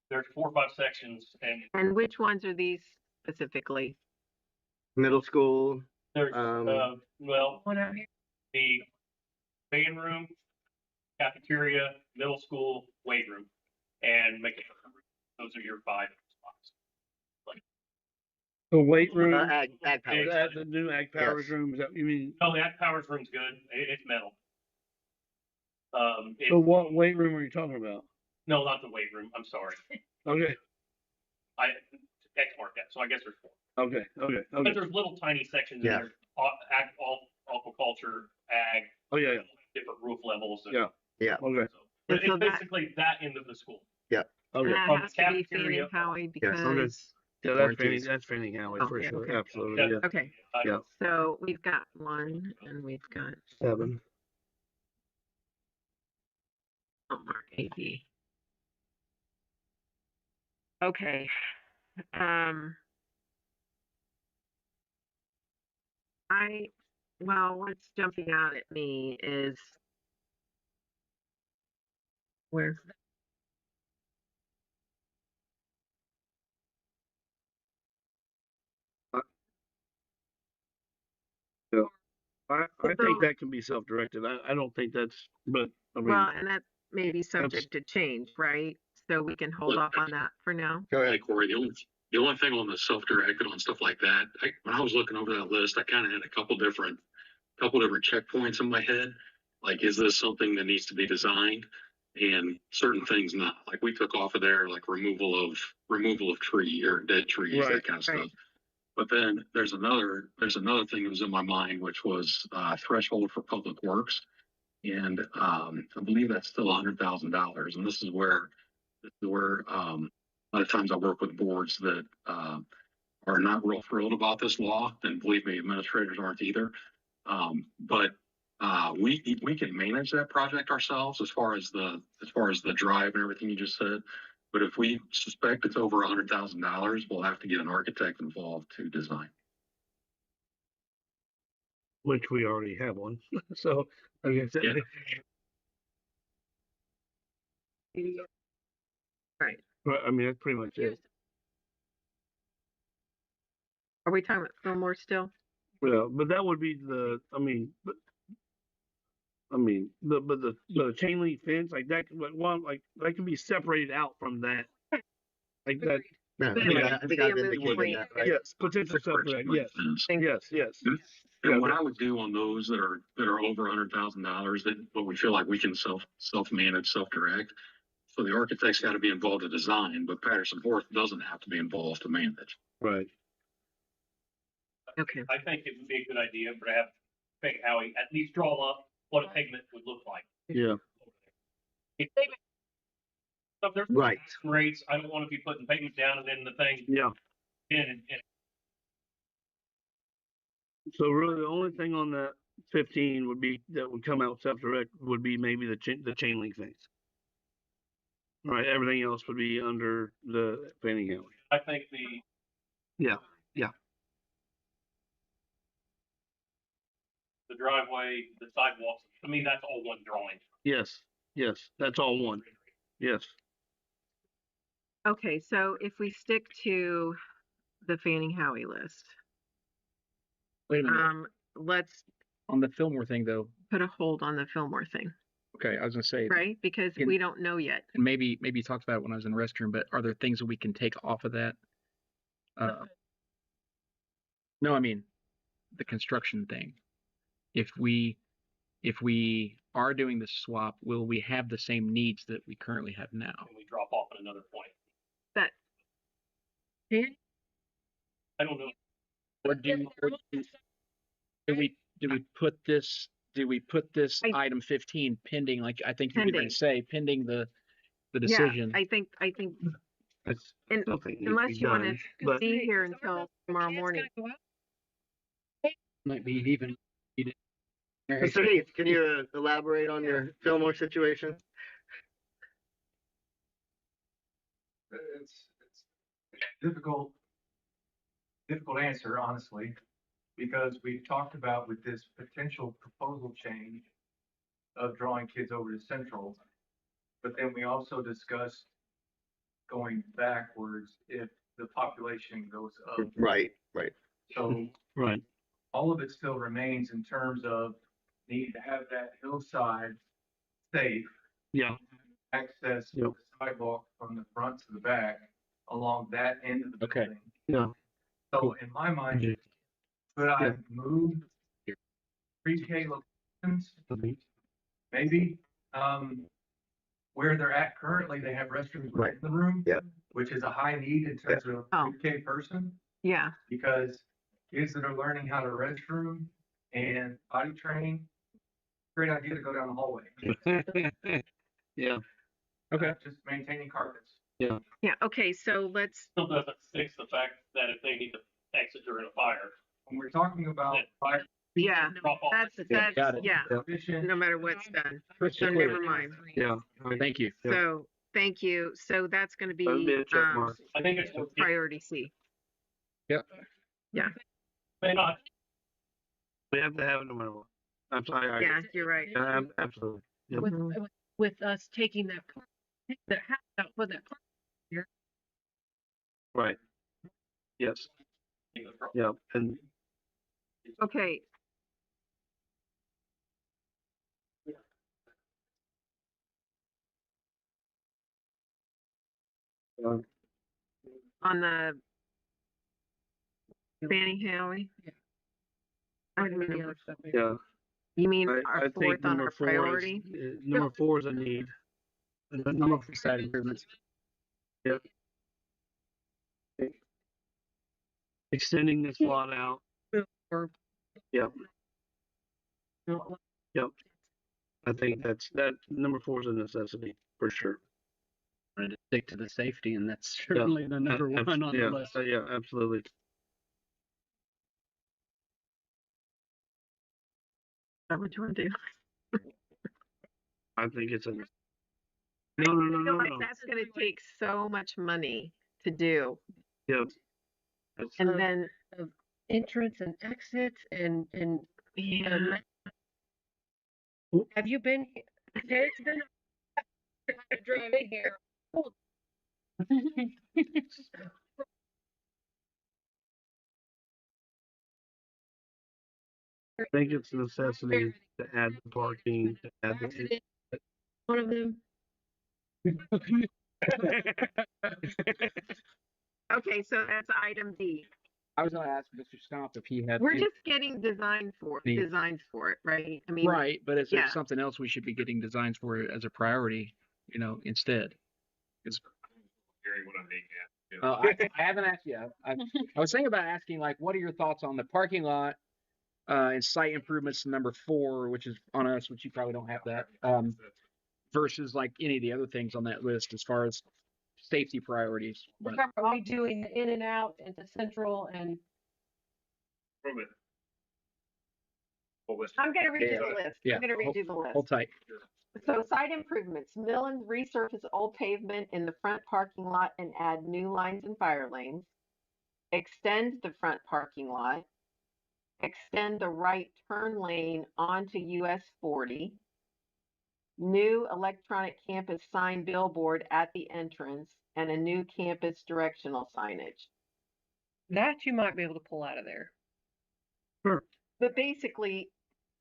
there's 4 or 5 sections, and and which ones are these specifically? Middle school. there's, well, One out here. the band room, cafeteria, middle school, weight room, and make it. Those are your 5 spots. The weight room, Ag powers. the new Ag Powers Yes. room, is that, you mean, No, that Powers room's good. It's metal. so what weight room are you talking about? No, not the weight room. I'm sorry. Okay, I X marked that, so I guess there's 4. okay, okay, But okay. there's little tiny sections Yeah. in there. Aquaculture, ag, Oh, yeah, yeah, different roof levels. And Yeah. Yeah. okay, So, but And so it's basically that end of the school. And okay. that From has to be cafeteria Fanning Howie Yes. because, Yeah, Warranties. that's Fanning Howie Oh, for yeah, sure, okay. absolutely, yeah. okay, Yeah. so we've got 1 and we've got 7. Mark AD. Okay. What's jumping out at me is where's the I So, think that can be self-directed. I don't think that's, but I mean, well, and that may be subject to change, right? So we can hold off on that for now. Go Hey, ahead. Corey, the only thing on the self-directed on stuff like that, when I was looking over that list, I kind of had a couple different checkpoints in my head. Like, is this something that needs to be designed? And certain things not. Like we took off of there, like removal of tree or dead trees, right. that kind of stuff. Right. But then there's another thing that was in my mind, which was threshold for public works, and I believe that's still $100,000. And this is where a lot of times I work with boards that are not real thrilled about this law, and believe me, administrators aren't either. But we can manage that project ourselves as far as the drive and everything you just said. But if we suspect it's over $100,000, we'll have to get an architect involved to design. Which we already have one. So I guess Yeah. Right. But, I mean, that's pretty much it. Are we talking about Fillmore still? Well, but that would be the chain link fence like that, but one like that can be separated out from that, like that. Yeah, But I think I've the indicated point- that, right? Yes, potential self-direct. Yes, yes. And what I would do on those that are over $100,000, that what we feel like we can self-manage, self-direct. So the architect's got to be involved in design, but Patterson Horth doesn't have to be involved to manage. Right. Okay. I think it would be a good idea for to have Howie at least draw up what a pavement would look like. Yeah. If there's Right. rates, I don't want to be putting pavement down and then the thing Yeah. in and So really, the only thing on that 15 that would come out self-direct would be maybe the chain link fence. Right. Everything else would be under the Fanning Alley. I think the Yeah. driveway, the sidewalks, to me, that's all one drawing. Yes. That's all one. Yes. Okay, so if we stick to the Fanning Howie list, Wait a minute. let's On the Fillmore thing, though. put a hold on the Fillmore thing, Okay, I was gonna say, right? Because Can- we don't know yet. and maybe you talked about it when I was in the restroom, but are there things that we can take off of that? No, I mean the construction thing. If we are doing the swap, will we have the same needs that we currently have now? And we drop off at another point. That I don't know. Or do we put this item 15 pending, like I think you were going Pending. to say, pending the decision? Yeah, I think, That's and something needs to unless be you want done, to but be here until tomorrow morning. Might be even. Mr. Heath, can you elaborate on your Fillmore situation? It's difficult answer, honestly, because we've talked about with this potential proposal change of drawing kids over to Central, but then we also discussed going backwards if the population goes up. Right. So right. all of it still remains in terms of need to have that hillside safe, Yeah. access to Yep. the sidewalk from the front to the back along that end of the Okay. building. Yeah. So in my mind, could I move pre-K locations? Maybe, where they're at currently, they have restrooms Right. in the room. Yeah. Which is a high need in terms of Oh. pre-K person, Yeah, because kids that are learning how to restroom and potty train, great idea to go down the hallway. Yeah. Okay. Just maintaining carpets. yeah, okay, so let's, Still doesn't fix the fact that if they need to exit during a fire, When we're talking about fire. yeah, drop off. Got it. yeah, Efficient, no matter what's done. Crystal So clear. never mind. Yeah. Thank you. Yeah. So, thank you. So that's gonna That'd be be, a check mark. I think it's priority C. Yep. Yeah, may not. We have to have it no matter what. I'm sorry. yeah, you're right. Absolutely. Yep. With us taking that house out for that park here. Right. Yes. Yeah. And Okay. Uh, On the Fannie Howie? Item number, yeah, you mean I our think fourth on number our 4 priority? number 4 is a need. And then number 4 side improvements. Yep. Extending this lot out. Or Yep. Yep. I think that number 4 is a necessity for sure. Trying to stick to the safety, and that's Yeah. certainly the number one on yeah, the list. yeah, absolutely. What you want to do? I think it's a no, I no, no, feel no, like no. that's gonna take so much money to do. Yep. That's, And then, of entrance and exits and yeah, have you been here? It's been to drive in here. I think it's a necessity to add the parking, to add the. One of them. okay, so that's item D. I was going to ask Mr. Stomp if he had We're just getting designs for it, right? I mean, right, but is there yeah. something else we should be getting designs for as a priority, instead? I haven't asked yet. I was thinking about asking, like, what are your thoughts on the parking lot and site improvements number 4, which is on us, which you probably don't have that, versus like any of the other things on that list as far as safety priorities. But Are we doing the in and out into central and I'm gonna redo the list. yeah, I'm gonna redo the list. hold tight. So site improvements, mill and resurface old pavement in the front parking lot and add new lines and fire lanes. Extend the front parking lot. Extend the right turn lane onto US 40. New electronic campus sign billboard at the entrance and a new campus directional signage. that you might be able to pull out of there. Sure. But basically,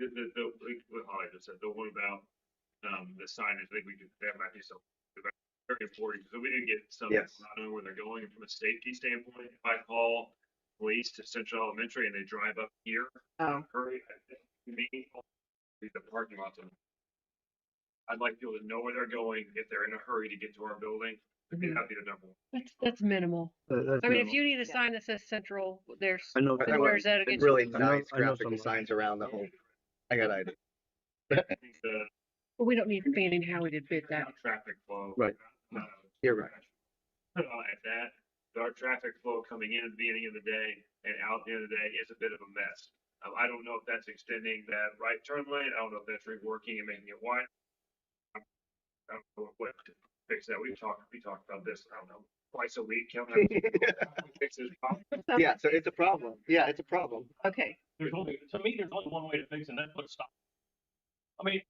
all I just said, the one about the signage, I think that might be something very important, because we didn't get some Yes. not knowing where they're going, and from a safety standpoint, if I call police to Central Elementary and they drive up here, hurry, me, the parking lots. I'd like people to know where they're going if they're in a hurry to get to our building. That'd be the number one. That's minimal. That's I mean, if minimal. you need a sign that says central, there's I know. where's that against really I know- nice I know graphic someone. designs around the whole. I got ideas. Well, we don't need Fanning Howie to bid that. Traffic flow. Right. You're right. At that, our traffic flow coming in at the beginning of the day and out at the end of the day is a bit of a mess. I don't know if that's extending that right turn lane. I don't know if that's reworking and making it wide. I don't know what to fix that. We talked about this, I don't know, twice a week. Fix this problem. Yeah, so it's a problem. Yeah, it's a problem. okay. To me, there's only one way to fix it, and that's put a stop. I mean,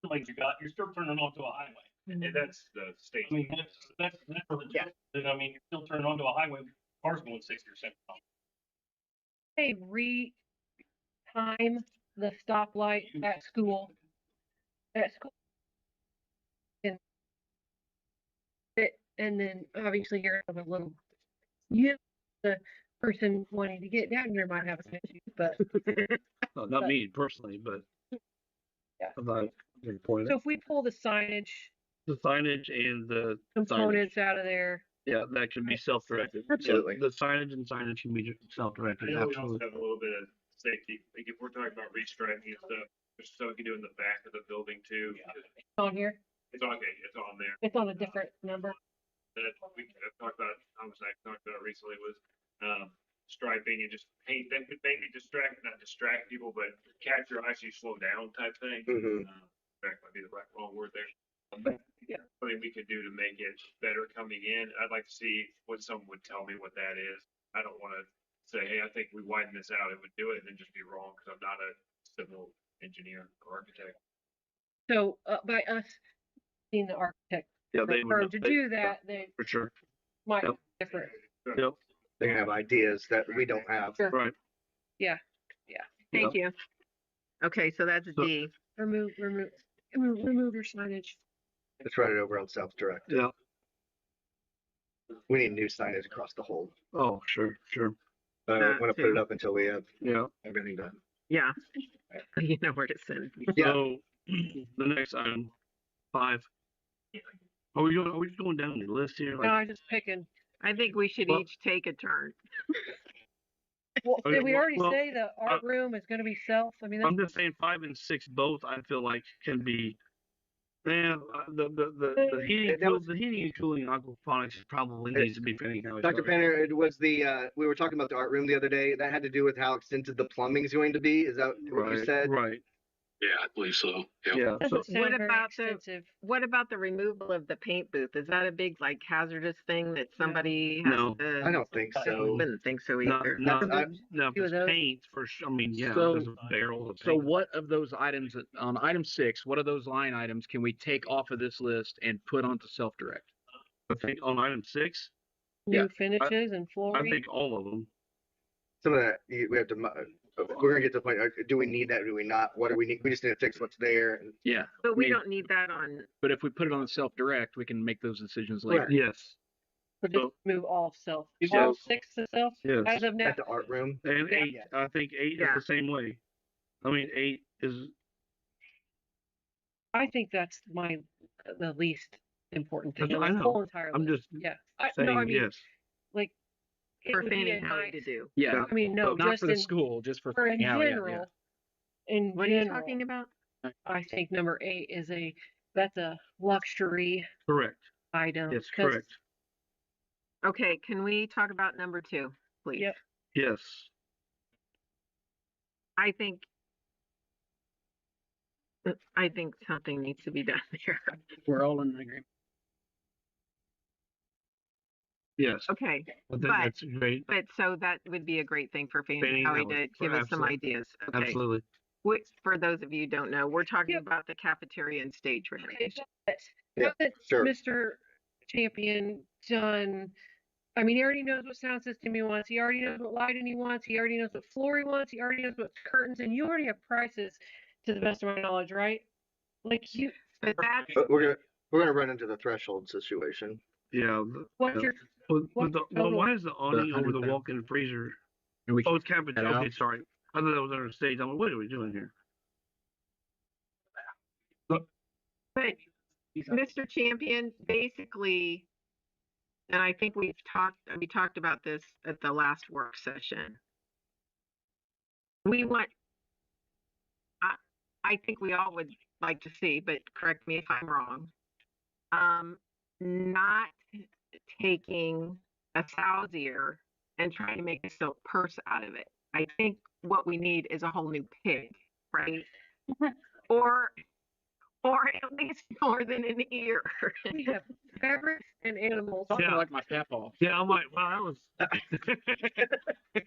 lanes you got, you're still turning onto a highway. And that's the state. I mean, that's Yeah. then I mean, you're still turning onto a highway, cars going 60 or 70 miles. They time the stoplight at school. And then obviously you're a little, the person wanting to get down here might have some issues, but No, not me personally, but yeah. about your point. So if we pull the signage And the components out of there, yeah, that can be self-directed. Absolutely. Yeah, the signage can be self-directed. I know we also Absolutely. have a little bit of safety, like if we're talking about restriping and stuff, there's stuff we can do in the back of the building too. it's on here. It's okay, it's on there. It's on a different number. That we talked about, Thomas and I talked about recently was striping and just paint that could maybe not distract people, but catch your eye so you slow down type thing. Mhm. Distract might be the wrong word there. Yeah. Something we could do to make it better coming in. I'd like to see what someone would tell me what that is. I don't want to say, hey, I think we widen this out, it would do it, and then just be wrong, because I'm not a civil engineer or architect. So by us being the architect, Yeah, they firm would to do that, they for sure. might Yep. be different. Yep. They have ideas that we don't have. Sure. Right. Yeah. Thank you. Okay, so that's So- D. Remove your signage. Let's write it over on self-directed. Yeah. We need new signage across the whole. Oh, sure. I don't want to put too. it up until we have Yeah. everything done. Yeah. You know where to send. Yeah. So the next item, 5. Are we just going down the list here? No, I'm just picking. I think we should Well- each take a turn. Well, Okay, did we already well, say the art room is going to be self? I mean, that's I'm just saying 5 and 6 both. I feel like can be. Man, the heating, the heating and cooling aquaponics probably needs to be Fanning County. Dr. Penner, it was we were talking about the art room the other day. That had to do with how extensive the plumbing's going to be. Is that what you said? Right. Yeah, I believe so. Yep. Yeah. doesn't So, sound What very about extensive. what about the removal of the paint booth? Is that a big like hazardous thing that somebody has No. to? I don't think I so. wouldn't think so not, either. not, I- no, if Few of it's those. paint for sure. I mean, yeah, So- there's a barrel of So paint. what of those items on item 6, what of those line items can we take off of this list and put onto self-direct? I think on item 6, New Yeah. finishes and I flooring. think all of them. Some of that we have to. We're gonna get to the point. Do we need that? Do we not? What do we need? We just need to fix what's there. And Yeah. But we I mean, don't need that on. But if we put it on self-direct, we can make those decisions later. Correct. Yes. So just move all self. Yes. All 6 to self Yes. as of now. at the art room. And Yeah. 8, I think 8 Yeah. is the same way. I mean, 8 is I think that's the least important thing. I in the know. whole entire I'm list. just Yeah. saying No, I mean, yes. like it For would be Fanning a County to nice. do. Yeah. I mean, no, Not just for the in school, just for or in Fanning County, general. In What are you general, talking about? I think number 8 is that's a luxury Correct. item. Yes, 'cause- correct. Okay, can we talk about number 2, please? Yep. Yes. I think something needs to be done there. We're all in agreement. Yes. Okay, I think that's great. but so that would be a great thing for Fanning Fanning County County, to give us some absolutely. ideas. Okay. Absolutely. Which, for those of you who don't know, we're talking Yep. about the cafeteria and stage Okay, renovation. but Yeah, now that sure. Mr. Champion done, I mean, he already knows what sound system he wants. He already knows what lighting he wants. He already knows what floor he wants. He already knows what curtains, and you already have prices, to the best of my knowledge, right? Like you, But that's But we're gonna run into the threshold situation. Yeah. what's yeah. your Well, what's the well, total? why is the awning over the 100,000. walk-in freezer? And we Oh, can it's cabbage. that Okay, out. sorry. I thought that was under stage. I'm like, what are we doing here? But Mr. Champion, basically, and I think we talked about this at the last work session. We want, I think we all would like to see, but correct me if I'm wrong, not taking a sow's ear and trying to make a silk purse out of it. I think what we need is a whole new pig, right? or at least more than an ear. We have fabrics and animals. Talking Yeah. like my papaw. Yeah, I'm like, wow, that was.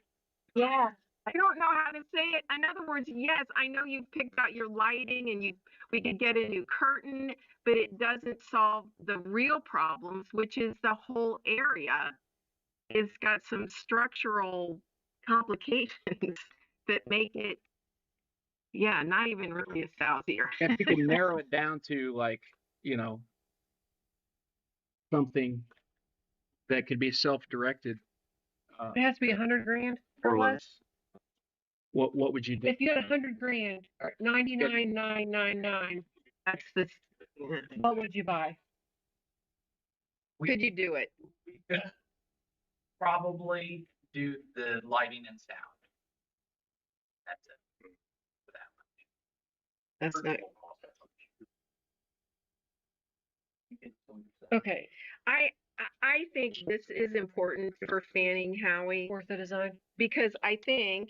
Yeah. I don't know how to say it. In other words, yes, I know you picked out your lighting and we could get a new curtain, but it doesn't solve the real problems, which is the whole area has got some structural complications that make it, yeah, not even really a south ear. If you can narrow it down to like, something that could be self-directed, It has to be 100 grand or less. what would you do? If you had 100 grand or 99,999, That's the, what would you buy? could you do it? We could probably do the lighting and sound. That's it. For that That's not, much. Okay, I think this is important for Fanning Howie worth the design. because I think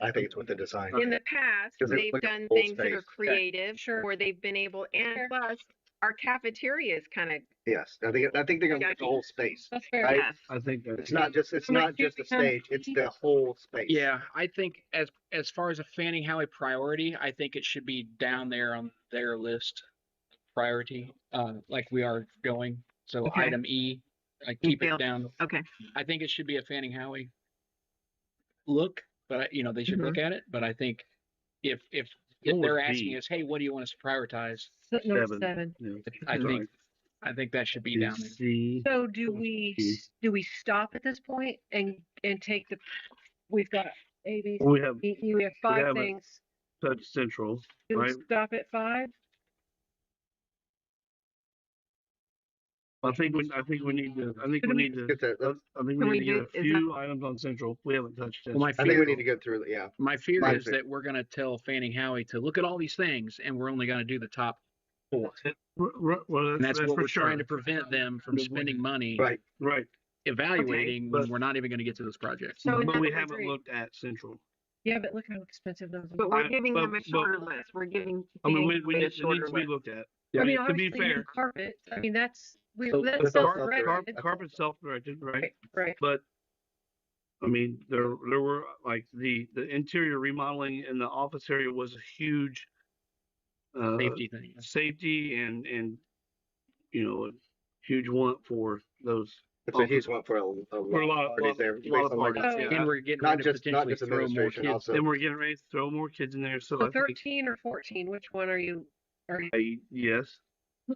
I think it's with the design. in the past, 'Cause they they've look at done full things that are space. creative, Sure. or they've been able, and Fair. plus our cafeteria is kind of, Yes, I think they're gonna get the whole space. That's fair. Right? yes. I think that's. It's not just a stage. It's the whole space. Yeah, I think as far as a Fanning Howie priority, I think it should be down there on their list priority, like we are going. So Okay. item E, I keep it Detailed. down. Okay. I think it should be a Fanning Howie look, but they should look at it. But I think if What they're would asking be? us, hey, what do you want us to prioritize? Number 7. 7. Yeah. I think I think that should be B, down there. C. So do we stop at this point and take the, we've got A, B, We have C, D, we have 5 haven't things. touched central, Do we right? stop at 5? I think we need to. I think we need to. I think we need to get a few items on central. We haven't touched Well, central. I think we need to go through, yeah. My fear Mine is too. that we're going to tell Fanning Howie to look at all these things, and we're only going to do the top 4. Well, And that's that's what for we're trying sure. to prevent them from spending money Right. evaluating Okay, when we're not even going to get to those projects. So but we I haven't agree. looked at central. Yeah, but look how expensive those are. But we're I- giving but- them a but- shorter list. We're giving I mean, Fanning we Howie a need, it shorter needs to be list. looked at. I mean, to be obviously new fair, carpet. I mean, that's So that's that's all self-directed. carpet self-directed, right? Right. But I mean, there were like the interior remodeling in the office area was a huge safety thing. safety and you know, a huge want for those. It's a huge one for a lot of parties there. based on what I've parties, seen. And we're getting Not ready to just, not potentially just throw more administration, kids. also. And we're getting ready to throw more kids in there, so So I think 13 or 14, which one are you? yes,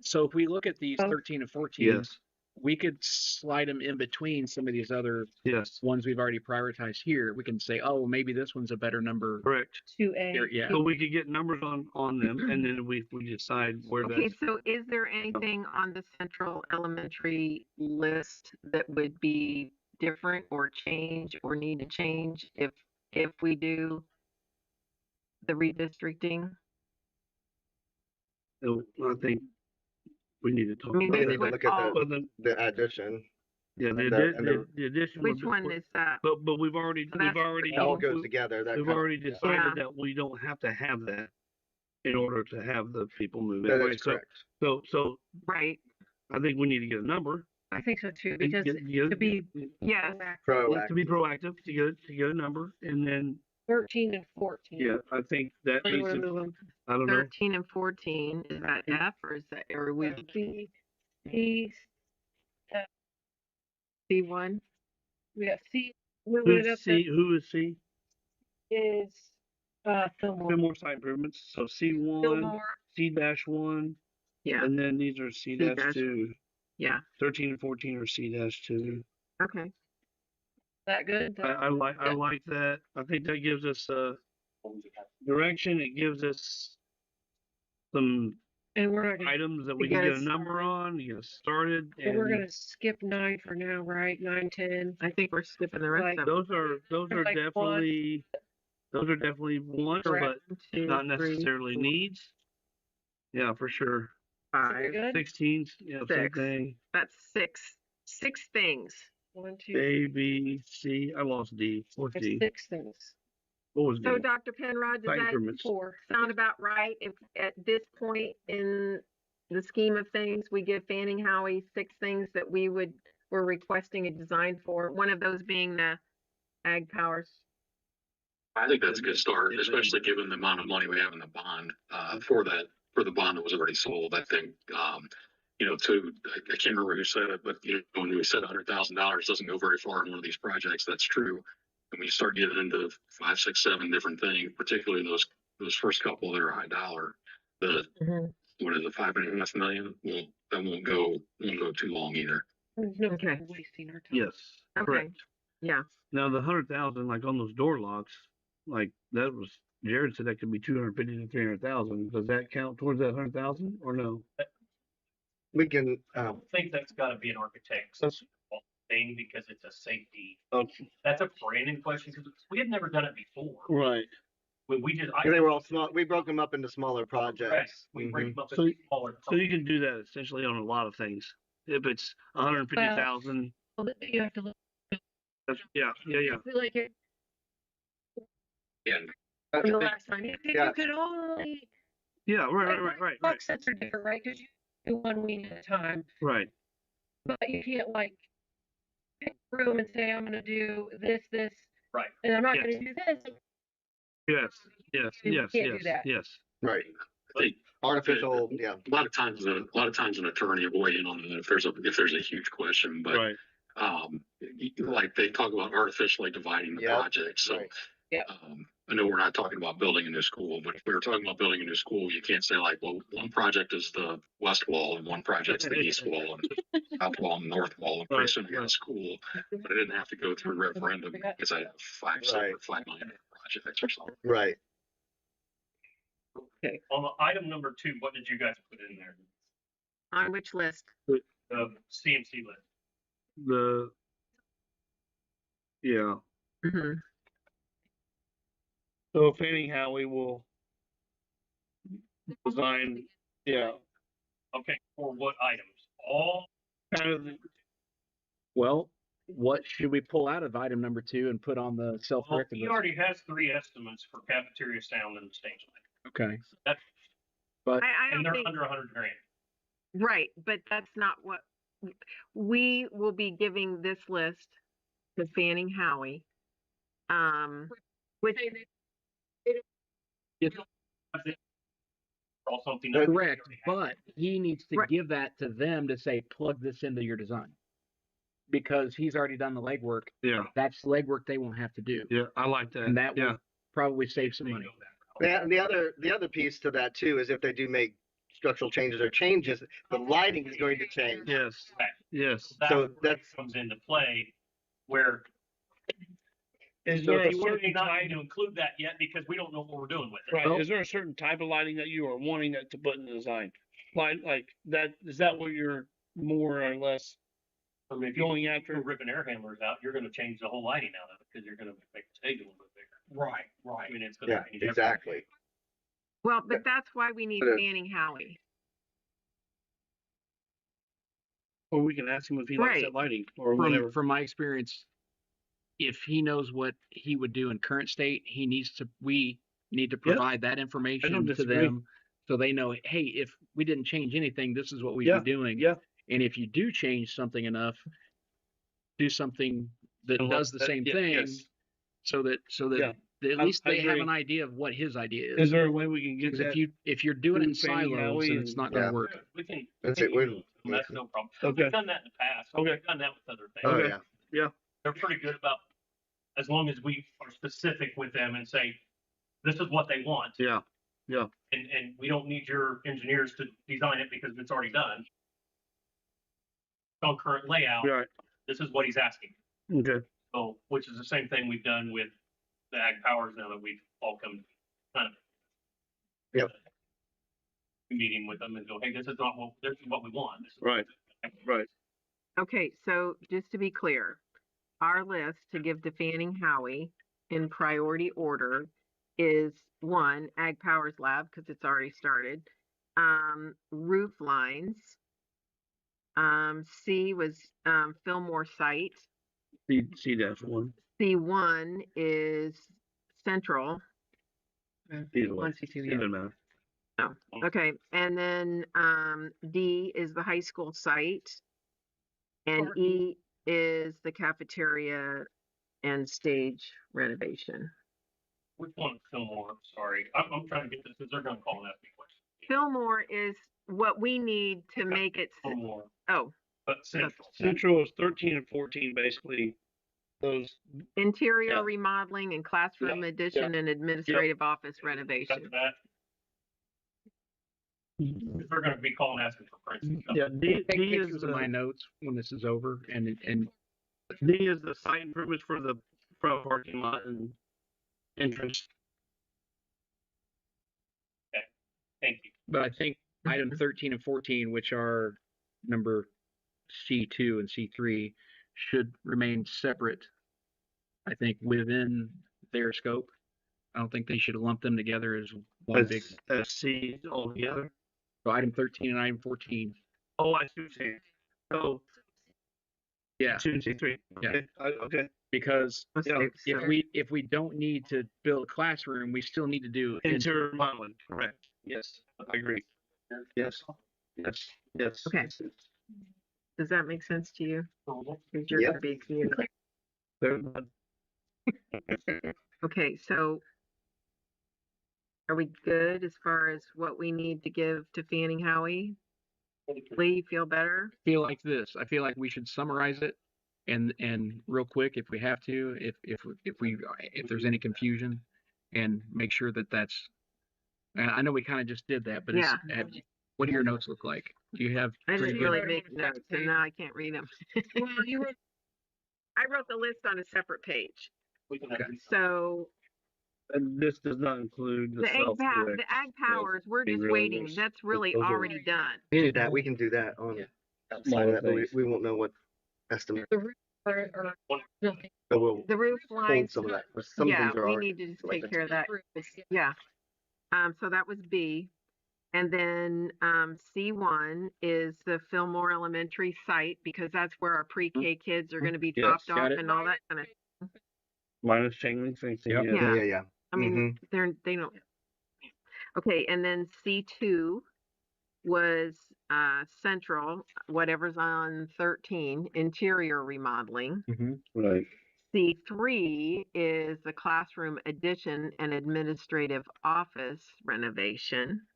So if we look at these Oh. 13 and 14, yes, we could slide them in between some of these other yes, ones we've already prioritized here. We can say, oh, maybe this one's a better number. correct. 2A. Here, yeah. So we could get numbers on them, and then we decide where Okay, that's. so is there anything on the central elementary list that would be different or change or need to change if we do the redistricting? So I think we need to talk. I mean, about We this need to would look at all, the addition. yeah, and the the addition. which would be- one is that? But we've already So that's It all goes together. That we've kind of- already yeah. decided Yeah. that we don't have to have that in order to have the people move in. That Right? is correct. So Right. I think we need to get a number. I think so too, and because get- to be Yes. Proactive. to be proactive to get a number, and then 13 and 14. yeah, I think that Where do you needs want to to. move them? I don't know. 13 and 14, is that F or is that, or we C, D, C1? we have C. Moving it Who's up C? Who is C? is Fillmore. Fillmore site improvements. So C1, Fillmore. C-1, Yeah. and then these are C-2. Yeah. 13 and 14 are C-2. Okay. That good? I like that. I think that gives us direction. It gives us some And we're not gonna, items that we can get a Because- number on, get us started. so we're And gonna skip 9 for now, right? 9, 10. I think we're skipping the rest Like- of those are Like definitely wants, Correct. but 2, not 3, necessarily 4, needs. Yeah, for sure. 5. Good. 16s, yeah, same 6. thing. That's 6 things. 1, 2, A, B, C. I lost D. What's there's D? 6 things. What was D? So Dr. Penrod, does Site that improvements. 4. sound about right? If at this point in the scheme of things, we give Fanning Howie 6 things that we're requesting a design for, one of those being the ag powers. I think that's a good start, especially given the amount of money we have in the bond, for the bond that was already sold. I think, I can't remember who said it, but when we said $100,000 doesn't go very far in one of these projects, that's true. And when you start getting into 5, 6, 7 different things, particularly those first couple that are high dollar, what is it, 5.5 million? Well, that won't go too long either. There's no Okay. point wasting our time. Yes. Okay. Correct. Yeah. Now the 100,000, like on those door locks, like that was Jared said that could be 250 to 300,000. Does that count towards that 100,000 or no? We can, I think that's gotta be an architect's thing because it's a safety. Okay. That's a Brandon question because we had never done it before. Right. We just. they were all small. We broke them up into smaller projects. We break them up So- into smaller. So you can do that essentially on a lot of things. If it's 150,000, Well, you have to look. yeah. I feel like it. Yeah. The last time you Yeah. could only. Yeah, right. Box sets are different, right? Because you do one wing at a time, Right. but you can't like pick a room and say I'm going to do this, Right. and I'm not Yes. going to do this. Yes. You can't do that. Yes. Right. I think Artificial, yeah. a lot of times an attorney will weigh in on it if there's a huge question, but Right. like they talk about artificially dividing the Yep. project. So Right. Yep. I know we're not talking about building a new school, but if we were talking about building a new school, you can't say like, well, one project is the west wall and one project's the east wall and south wall and north wall. And pretty soon we got a school, but I didn't have to go through referendum because I have five separate $5 million projects or something. Right. Okay. On the item number 2, what did you guys put in there? On which list? The CMC list. Yeah. Mm-hmm. So Fanning Howie will design, yeah, Okay, for what items? All kind of, Well, what should we pull out of item number 2 and put on the well, self-corrected he list? already has 3 estimates for cafeteria sound and stage lighting. Okay, That's, but I and don't they're think, under 100 grand. right, but that's not what, we will be giving this list to Fanning Howie. Which, it's All something correct, but he needs to Right. give that to them to say, plug this into your design. Because he's already done the legwork. yeah, That's legwork they won't have to do. yeah, I like that. And that yeah. will probably save some money. The other piece to that too is if they do make structural changes, the lighting is going to change. Yes, yes. So that's comes into play where Is so there a you certain may not type, need to include that yet because we don't know what we're doing with it. right, is there a certain type of lighting that you are wanting it to put in the design? Like that, is that what you're more or less I mean, if going you're after? ripping air handlers out, you're going to change the whole lighting out of it because you're going to make the stage a little bit bigger. Right. I mean, it's going to change everything. exactly. well, but that's why we need But Fanning Howie. Or we can ask him if he likes Right. that lighting or whatever. From my experience, if he knows what he would do in current state, we need to provide that information to disagree. them so they know, hey, if we didn't change anything, this is what we'd Yeah, be doing. yeah. And if you do change something enough, do something that And does the same yeah, thing yes. so that Yeah. at I least they have agree. an idea of what his idea Is there a way we can get Because that? if you're doing it in through Fanning silos, Howie then it's and- not going to Yeah. work. We can. That's we it. can do it. That's no problem. Okay. We've done that in the past. Okay. We've done that with other things. Oh Okay. yeah. Yeah. They're pretty good about, as long as we are specific with them and say, this is what they want. Yeah. Yeah. And we don't need your engineers to design it because it's already done. On current layout, Right. this is what he's asking. Okay. So, which is the same thing we've done with the Ag Powers now that we've all come kind of Yep. meeting with them and go, hey, this is what we want. This is Right. Right. Okay, so just to be clear, our list to give to Fanning Howie in priority order is 1, Ag Powers Lab, because it's already started. Roof lines. C was Fillmore site. See that one. C1 is Central. Either way. 1, C2, yeah. Doesn't matter. Oh, okay. And then D is the high school site. And E is the cafeteria and stage renovation. Which one is Fillmore? Sorry. I'm trying to get this because they're going to call and ask me questions. Fillmore is what we need to make it. Fillmore. Oh, But Central. Central is 13 and 14, basically. Those. interior Yeah. remodeling and classroom Yeah. addition and administrative office renovation. Got that? They're going to be calling and asking for prints. Yeah. D Take is pictures of my the notes when this is over, and D is the site improvements for the front parking lot and entrance. Thank you. but I think item 13 and 14, which are number C2 and C3, should remain separate. I think within their scope. I don't think they should lump them together as one big. As C altogether. So item 13 and item 14. Oh, I see what you're saying. So Yeah, 2 and C3. Yeah. Okay. Okay. because Yeah. if we don't need to build a classroom, we still need to do Interior remodeling. Correct. Yes. I agree. Yes. Yes. Yes. Okay. Does that make sense to you? Because you're Yep. going to be communicating. Okay, so are we good as far as what we need to give to Fanning Howie? Lee, you feel better? feel like this. I feel like we should summarize it and real quick if we have to, if there's any confusion, and make sure that that's. And I know we kind of just did that, but Yeah. what do your notes look like? Do you have I pretty didn't good? really make notes, and now I can't read them. Well, you wrote I wrote the list on a separate page. We can Okay. So And this does not include the the self-correct. ag powers, we're Be just really waiting. loose. That's really Those are- already done. We can do that. We can do that on Yeah. sign that, but things. we won't know what estimate. the roof or nothing. So we'll The roof hold lines, some of that. But some yeah, things are we already need to just like take care of that. Roof, Yeah. So that was B. And then C1 is the Fillmore Elementary site because that's where our pre-K kids are going to be Yes, dropped got off it. and all that kind of. Minus chain link fencing. Yep. Yeah. Yeah. I mean, they don't. Okay, and then C2 was central, whatever's on 13, interior remodeling. Right. C3 is the classroom addition and administrative office renovation.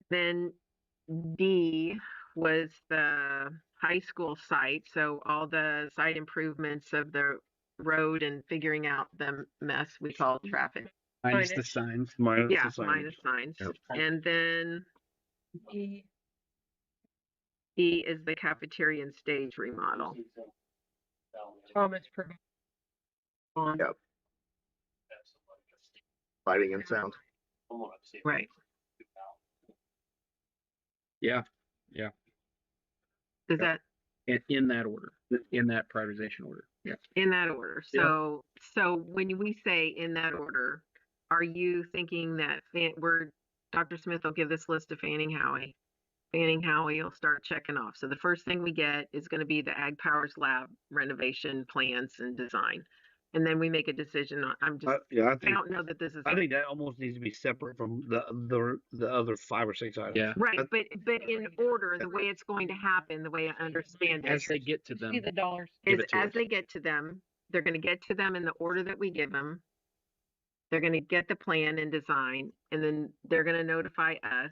Then D was the high school site, so all the site improvements of the road and figuring out the mess we call traffic. Minus the signs. Minus Yeah, the sign. minus signs. Yep. And then E. E is the cafeteria and stage remodel. Thomas provided. Yep. Lighting and sound. Right. Yeah. Is that In that order, in that prioritization order. Yeah. in that order? So when we say in that order, are you thinking that Dr. Smith will give this list to Fanning Howie? Fanning Howie will start checking off. So the first thing we get is going to be the Ag Powers Lab renovation plans and design. And then we make a decision on, I don't know that this is. I think that almost needs to be separate from the other 5 or 6 items. Yeah. Right, but in order, the way it's going to happen, the way I understand As it, they get to them, See the dollars. give is it to as us. they get to them, they're going to get to them in the order that we give them. They're going to get the plan and design, and then they're going to notify us.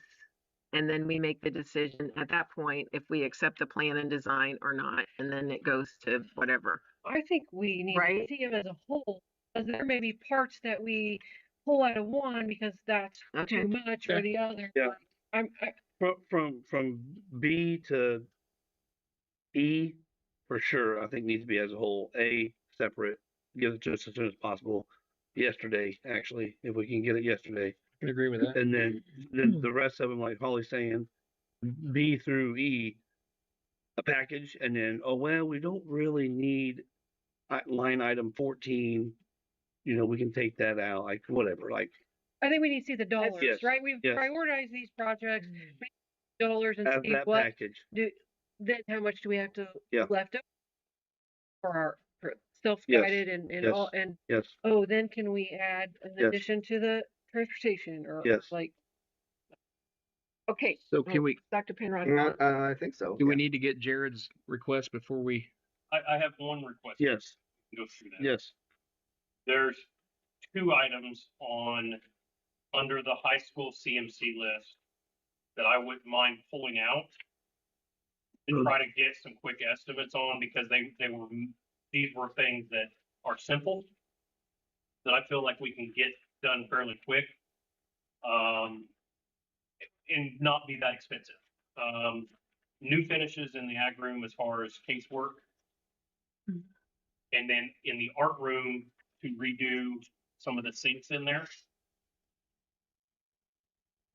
And then we make the decision at that point if we accept the plan and design or not. And then it goes to whatever. I think we need Right? to see them as a whole, because there may be parts that we pull out of one because that's Okay. too much, or the other. Yeah. I, From B to E, for sure, I think needs to be as a whole. A, separate, give it to us as soon as possible. Yesterday, actually, if we can get it yesterday. I can agree with that. And then the rest of them, like Holly's saying, B through E, a package, and then, oh, well, we don't really need line item 14. We can take that out, like, whatever, like. I think we need to see the dollars, Yes, right? We've yes. prioritized these projects, we need dollars, and As see that what package. then how much do we have to Yeah. left over for self-guided and Yes. all, and Yes. oh, then can we add an Yes. addition to the transportation or Yes. like? Okay. So can we, Dr. Penrod? I think so. do we need to get Jared's request before we? I have one request. Yes. Go through that. Yes. There's 2 items under the high school CMC list that I wouldn't mind pulling out and try to get some quick estimates on, because these were things that are simple that I feel like we can get done fairly quick, and not be that expensive. New finishes in the ag room as far as casework. And then in the art room to redo some of the sinks in there.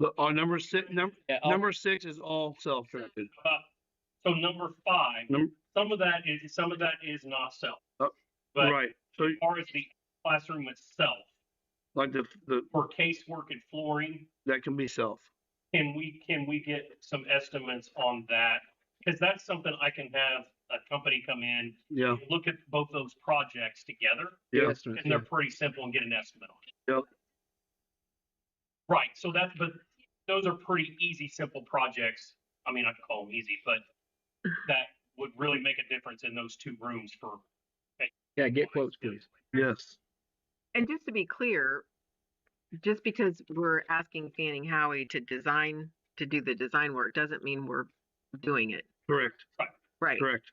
Look, on number 6, number 6 is all self-directed. So number 5, some of that is not self. But Right. So, as far as the classroom itself, like the for casework and flooring, that can be self. can we get some estimates on that? Because that's something I can have a company come in, Yeah. look at both those projects together, Yeah. and they're pretty simple, and get an estimate on it. Yep. Right. So but those are pretty easy, simple projects. I mean, I could call them easy, but that would really make a difference in those 2 rooms for. Yeah, get quotes, please. Yes. And just to be clear, just because we're asking Fanning Howie to do the design work doesn't mean we're doing it. Correct. Right. Correct.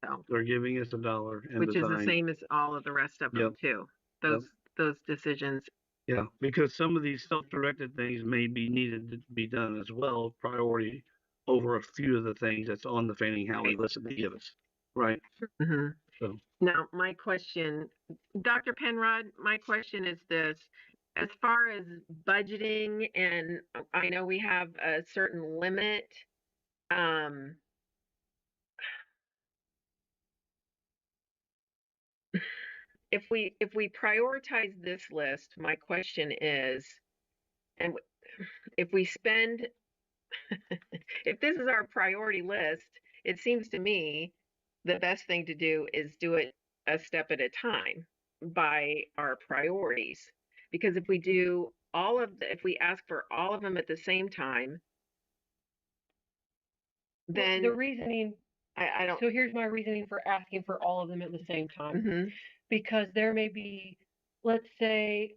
So, They're giving us $1 and which is design. the same as all of the rest of them Yep. too. Those those decisions. Yeah, because some of these self-directed things may be needed to be done as well, priority over a few of the things that's on the Fanning Howie list that they give us, right? Mm-hmm. So, Now, my question, Dr. Penrod, my question is this. As far as budgeting, and I know we have a certain limit, um, if we prioritize this list, my question is, and if we spend, if this is our priority list, it seems to me the best thing to do is do it a step at a time by our priorities. Because if we do all of the, if we ask for all of them at the same time, then The reasoning, I don't. so here's my reasoning for asking for all of them at the same time. Mm-hmm. Because there may be, let's say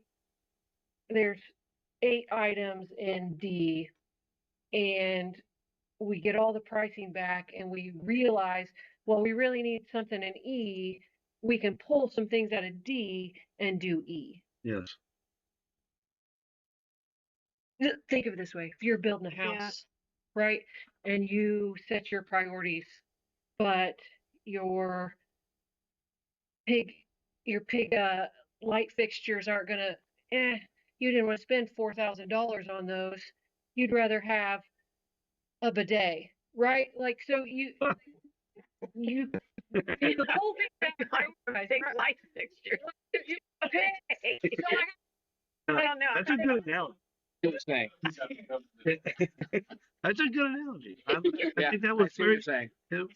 there's 8 items in D, and we get all the pricing back and we realize, well, we really need something in E. We can pull some things out of D and do E. yes. Think of it this way: if you're building a house, right, and you set your priorities, but your pig light fixtures aren't gonna, you didn't want to spend $4,000 on those. You'd rather have a bidet, right? Like, so you the whole thing light fixture. okay. So I don't know. That's a good analogy. Saying. That's a good analogy. I think that I was see what very, you're saying.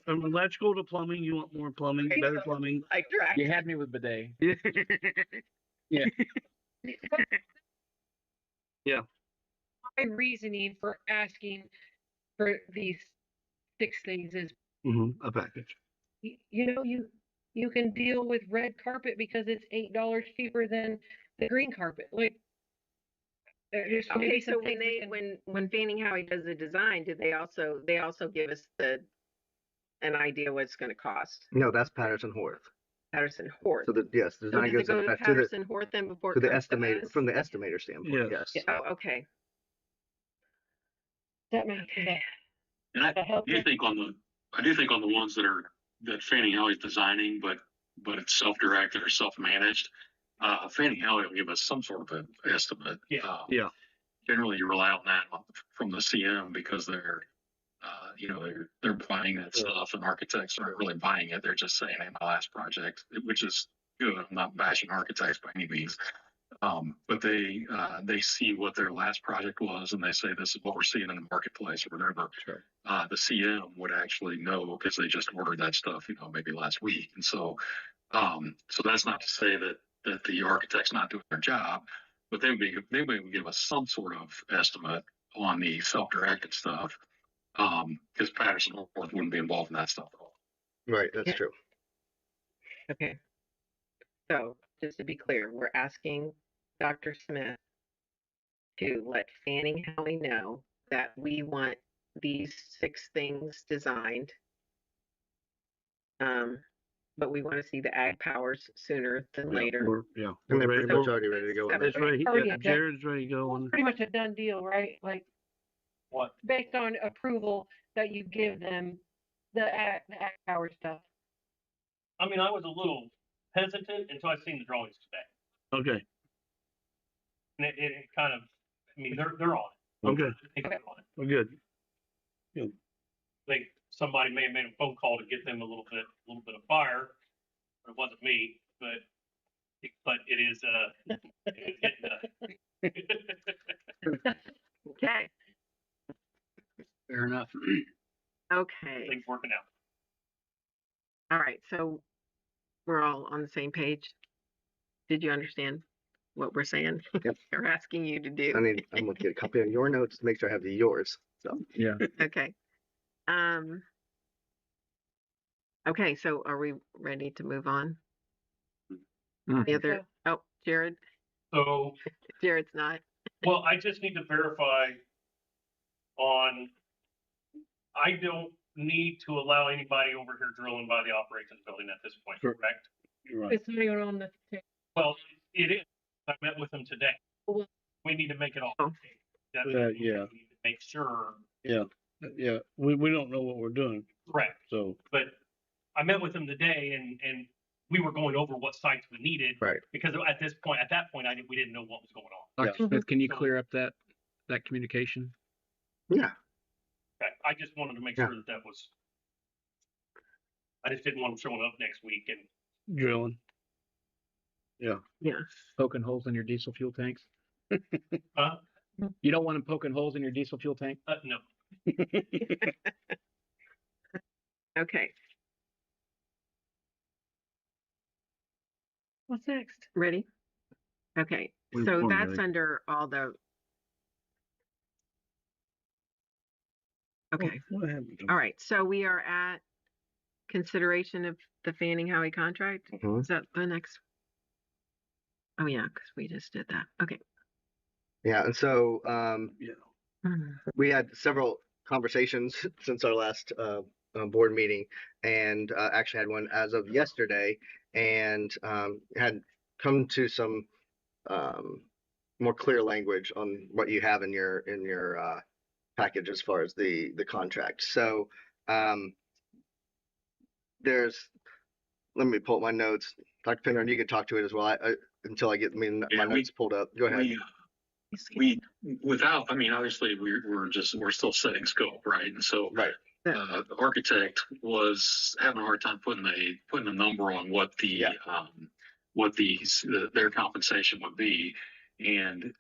from electrical to plumbing, you want more plumbing, better plumbing. Like direct. You had me with bidet. Yeah. Yeah. my reasoning for asking for these 6 things is, A package. you can deal with red carpet because it's $8 cheaper than the green carpet. Like, there's Okay, maybe so some when things we can, when Fanning Howie does the design, did they also give us an idea what it's going to cost? No, that's Patterson Horth. Patterson Horth. So yes, So design does goes it go to to the Patterson Horth then before to it the comes to estimator us? from the estimator standpoint. Yes. Yes. Oh, okay. that makes sense. And I help do you? think on the ones that Fanning Howie's designing, but it's self-directed or self-managed, Fanning Howie will give us some sort of an estimate. Yeah. Generally, you rely on that from the CM because they're buying that stuff, and architects aren't really buying it. They're just saying, "Hey, my last project," which is good. I'm not bashing architects by any means. But they see what their last project was, and they say, "This is what we're seeing in the marketplace," or whatever. Sure. The CM would actually know because they just ordered that stuff, maybe last week. And so that's not to say that the architect's not doing their job, but they would give us some sort of estimate on the self-directed stuff, because Patterson Horth wouldn't be involved in that stuff at all. Right. That's true. Okay. So just to be clear, we're asking Dr. Smith to let Fanning Howie know that we want these 6 things designed. But we want to see the ag powers sooner than later. And they're pretty much already ready to go. On It's that. ready. Already Yeah, Jared's ready to go on. Pretty much a done deal, right? Like, What? based on approval that you give them the act power stuff. I mean, I was a little hesitant until I seen the drawings today. Okay. And it kind of, I mean, they're on it. Okay. I think they're on it. We're good. I think somebody may have made a phone call to get them a little bit of fire. But it wasn't me, but it is Okay. Fair enough. Okay. things working out. All right. So we're all on the same page. Did you understand what we're saying? Yep. We're asking you to do. I'm gonna get a copy of your notes to make sure I have yours. So Yeah. Okay. Okay, so are we ready to move on? The other, oh, Jared? So, Jared's not. well, I just need to verify on, I don't need to allow anybody over here drilling by the operations building at this point, correct? You're right. It's not even on the table. Well, it is. I met with them today. Well, We need to make it all. Oh. That Yeah, means yeah. we need to make sure. Yeah, yeah. We don't know what we're doing, Correct. so. But I met with them today and we were going over what sites we needed. Right. Because at that point, we didn't know what was going on. Dr. Smith, can you clear up that communication? Yeah. Okay. I just wanted to make Yeah. sure that was, I just didn't want them showing up next week and Drilling. Yeah. Yeah. Poking holes in your diesel fuel tanks? Huh? You don't want them poking holes in your diesel fuel tank? No. Okay. what's next? Ready? Okay. So that's under all the. Okay. What happened? All right. So we are at consideration of the Fanning Howie contract. Mhm. Is that the next? Oh yeah, because we just did that. Okay. Yeah. And so Yeah. we had several conversations since our last board meeting, and actually had one as of yesterday, and had come to some more clear language on what you have in your package as far as the contract. So let me pull up my notes. Dr. Penrod, you can talk to it as well. I until I get my notes pulled up. Go ahead. We without, I mean, obviously we're still setting scope, right? And so Right. the architect was having a hard time putting a number on what their compensation would be. And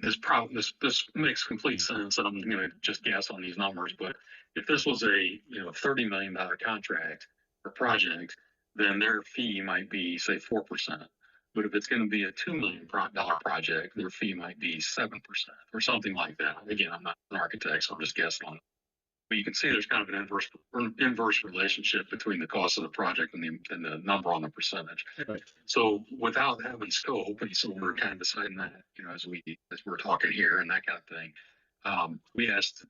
this makes complete sense, and I'm going to just guess on these numbers. But if this was a $30 million contract or project, then their fee might be say 4%. But if it's going to be a $2 million project, their fee might be 7% or something like that. Again, I'm not an architect, so I'm just guessing on it. But you can see there's kind of an inverse relationship between the cost of the project and the number on the percentage. Right. So without having scope, and so we're kind of deciding that, as we're talking here and that kind of thing, we asked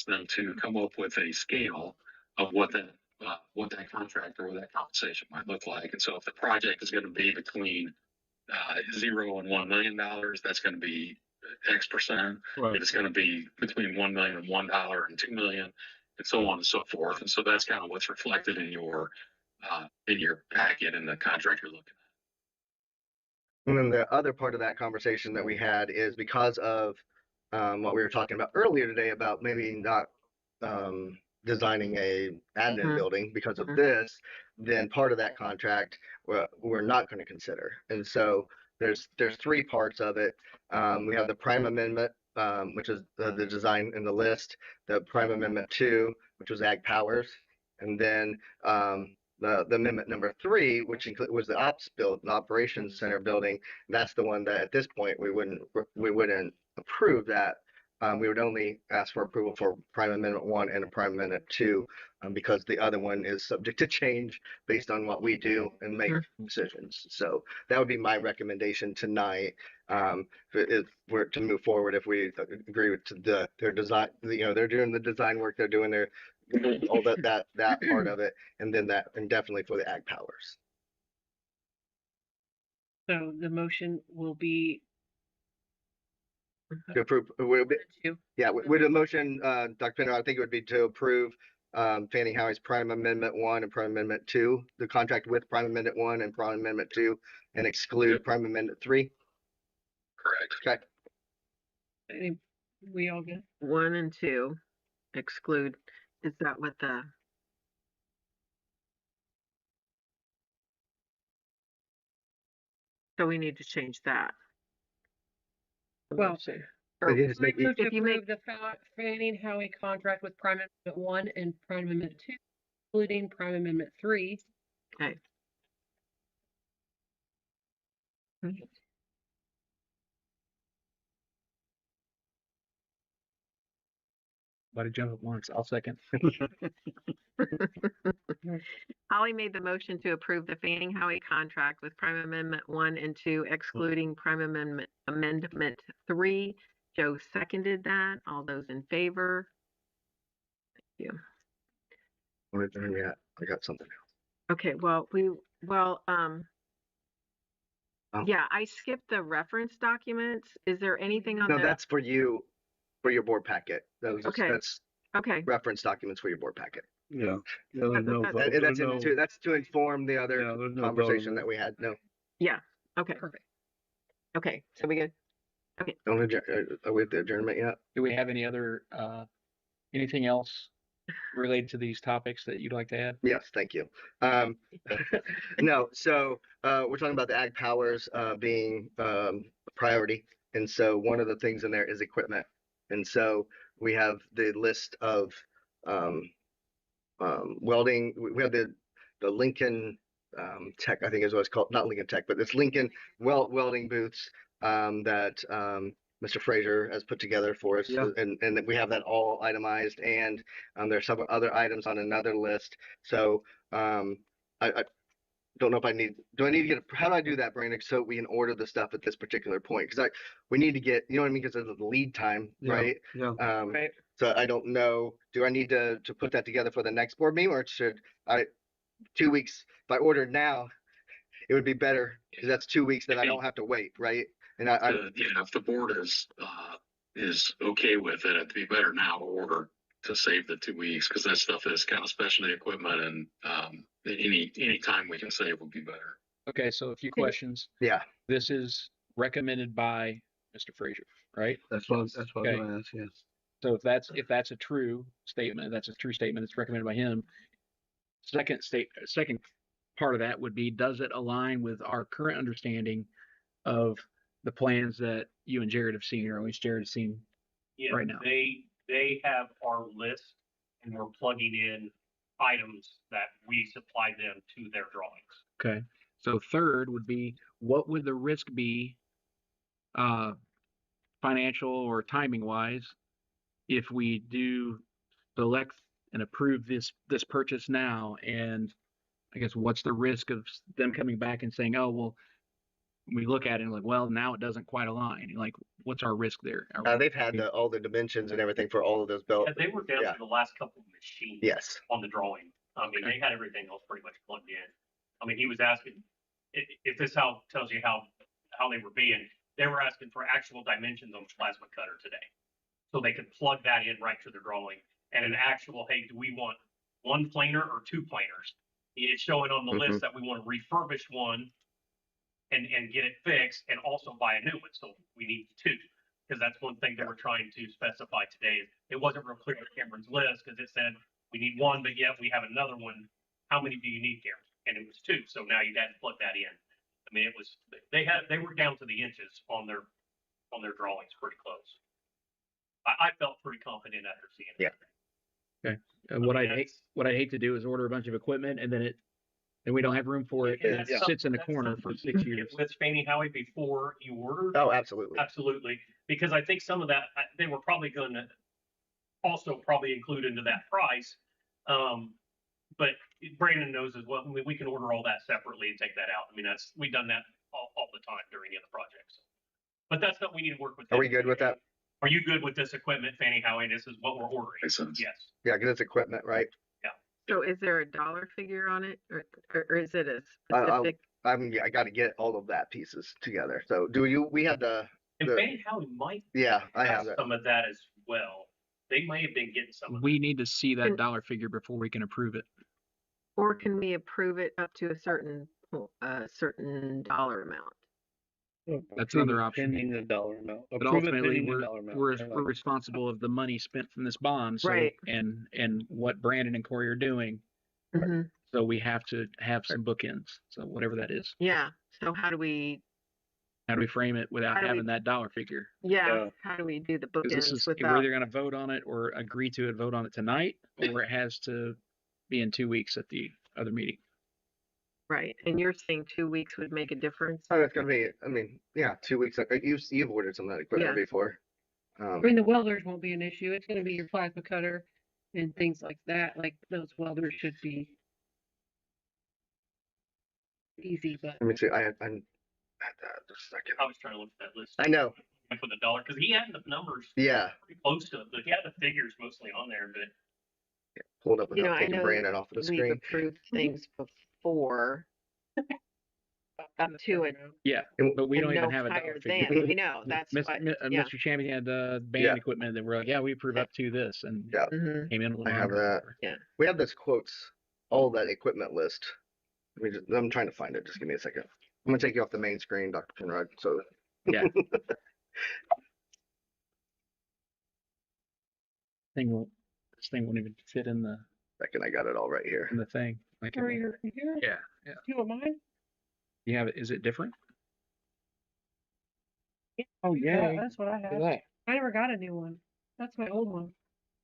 them to come up with a scale of what that contract or what that compensation might look like. And so if the project is going to be between $0 and $1 million, that's going to be X percent. Right. If it's going to be between $1 million and $1 and $2 million, and so on and so forth. And so that's kind of what's reflected in your packet and the contract you're looking at. And then the other part of that conversation that we had is because of what we were talking about earlier today about maybe not designing a admin building because of this, then part of that contract we're not going to consider. And so there's three parts of it. We have the prime amendment, which is the design in the list, the prime amendment 2, which was ag powers, and then the amendment number 3, which was the operations center building. That's the one that at this point we wouldn't approve that. We would only ask for approval for prime amendment 1 and a prime amendment 2, because the other one is subject to change based on what we do and make decisions. So that would be my recommendation tonight. If we're to move forward, if we agree with their design, they're doing the design work, they're doing their all that part of it, and then and definitely for the ag powers. So the motion will be to approve. Yeah, with a motion, Dr. Penrod, I think it would be to approve Fanning Howie's prime amendment 1 and prime amendment 2, the contract with prime amendment 1 and prime amendment 2, and exclude prime amendment 3. Correct. Okay. We all good? 1 and 2 exclude. Is that what the? So we need to change that. Well, But you just we make move to if you approve the Fanning Howie contract with Prime Amendment 1 and Prime Amendment 2, including Prime Amendment 3. Okay. Everybody jump at once. I'll second. Holly made the motion to approve the Fanning Howie contract with Prime Amendment 1 and 2, excluding Prime Amendment 3. Joe seconded that. All those in favor? Thank you. Yeah, I got something else. Okay, well, Yeah, I skipped the reference documents. Is there anything on No, there? that's for you, for your board packet. Okay. That's Okay. reference documents for your board packet. Yeah. Yeah, there's no That's- vote. And There's no, that's to inform the other yeah, there's no vote on conversation that. that we had. No, Yeah. Okay. Perfect. Okay. So we good? don't are we at the adjournment yet? Do we have any other, anything else related to these topics that you'd like to add? Yes, thank you. No, so we're talking about the ag powers being a priority. And so one of the things in there is equipment. And so we have the list of welding. We have the Lincoln Tech, I think is what it's called, not Lincoln Tech, but it's Lincoln welding booths that Mr. Fraser has put together for us. Yeah. And that we have that all itemized, and there's some other items on another list. So I don't know if do I need to get, how do I do that, Brandon? So we can order the stuff at this particular point? Because we need to get, you know what I mean? Because of the lead time, Yeah, right? yeah. Right. So I don't know, do I need to put that together for the next board meeting, or should I, 2 weeks, if I ordered now, it would be better, because that's 2 weeks that I don't have to wait, right? And Yeah, if the board is okay with it, it'd be better now to order to save the 2 weeks, because that stuff is kind of specialty equipment, and any time we can save would be better. Okay, so a few questions. yeah, This is recommended by Mr. Fraser, right? That's what I was Okay. going to ask, yes. So if that's a true statement, that's a true statement. It's recommended by him. Second part of that would be, does it align with our current understanding of the plans that you and Jared have seen, or at least Jared has seen Yeah, right now? they have our list, and we're plugging in items that we supply them to their drawings. Okay. So third would be, what would the risk be, financial or timing wise, if we do select and approve this purchase now? And I guess, what's the risk of them coming back and saying, oh, well, we look at it and like, well, now it doesn't quite align. Like, what's our risk there? they've had all the dimensions and everything for all of those belts. Yeah, they were down Yeah. to the last couple of machines. Yes. On the drawing. I mean, they had everything else pretty much plugged in. I mean, he was asking, if this tells you how they were being, they were asking for actual dimensions on the plasma cutter today. So they could plug that in right to their drawing, and an actual, hey, do we want one planer or two planers? It's showing on the list that we want to refurbish one and get it fixed, and also buy a new one. So we need two, because that's one thing that we're trying to specify today. It wasn't real clear on Cameron's list, because it said we need one, but yet we have another one. How many do you need, Cameron? And it was two. So now you had to plug that in. I mean, it was, they were down to the inches on their drawings, pretty close. I felt pretty confident after seeing it. Yeah. Okay. What I hate to do is order a bunch of equipment, and then we don't have room for it, and it sits in the corner for 6 years. With Fannie Howie before you order. Oh, absolutely. Absolutely. Because I think some of that, they were probably going to also probably include into that price. But Brandon knows as well, we can order all that separately and take that out. I mean, we've done that all the time during the other projects. But that's what we need to work with. Are we good with that? Are you good with this equipment, Fannie Howie? This is what we're ordering. Makes sense. Yes. Yeah, because it's equipment, right? So is there a dollar figure on it, or is it a I'll- specific? I got to get all of that pieces together. So we have And Fannie Howie might. Yeah, I have that. Some of that as well. They may have been getting some of We need to see that dollar figure before we can approve it. Or can we approve it up to a certain dollar amount? That's another option. Pending the dollar amount. But Approve it ultimately, pending the dollar amount. we're responsible of the money spent from this bond. So, Right. and what Brandon and Corey are doing. Mm-hmm. So we have to have some bookends. So whatever that is. Yeah. So how do we frame it without How do we- having that dollar figure? Yeah. How do we do the 'Cause this bookends is, we're without? either going to vote on it or agree to it, vote on it tonight, or it has to be in 2 weeks at the other meeting. Right. And you're saying 2 weeks would make a difference? Oh, it's gonna be. I mean, yeah, 2 weeks. You've ordered some of that equipment Yeah. before. I mean, the welders won't be an issue. It's gonna be your plasma cutter and things like that. Like those welders should be easy, but Let me see. I just a second. I was trying to look at that list. I know. For the dollar, because he had the numbers. Yeah. Pretty close to it. But he had the figures mostly on there, but. Pulled up You know, without I taking know Brandon off of the we've screen. approved things before. up to it Yeah, but we and don't no even have a dollar higher figure. than. I know, that's what, yeah. Mr. Champion had band Yeah. equipment that we're like, yeah, we approve up to this, and Yeah. came in a little I have under. that. Yeah. We have those quotes, all that equipment list. I'm trying to find it. Just give me a second. I'm gonna take you off the main screen, Dr. Penrod. So Yeah. This thing won't even fit in the second, I got it all right here. in the thing. Like, Or your computer? yeah, yeah. Do you want mine? You have it? Is it different? Oh yay. that's what I Look at have. that. I never got a new one. That's my old one.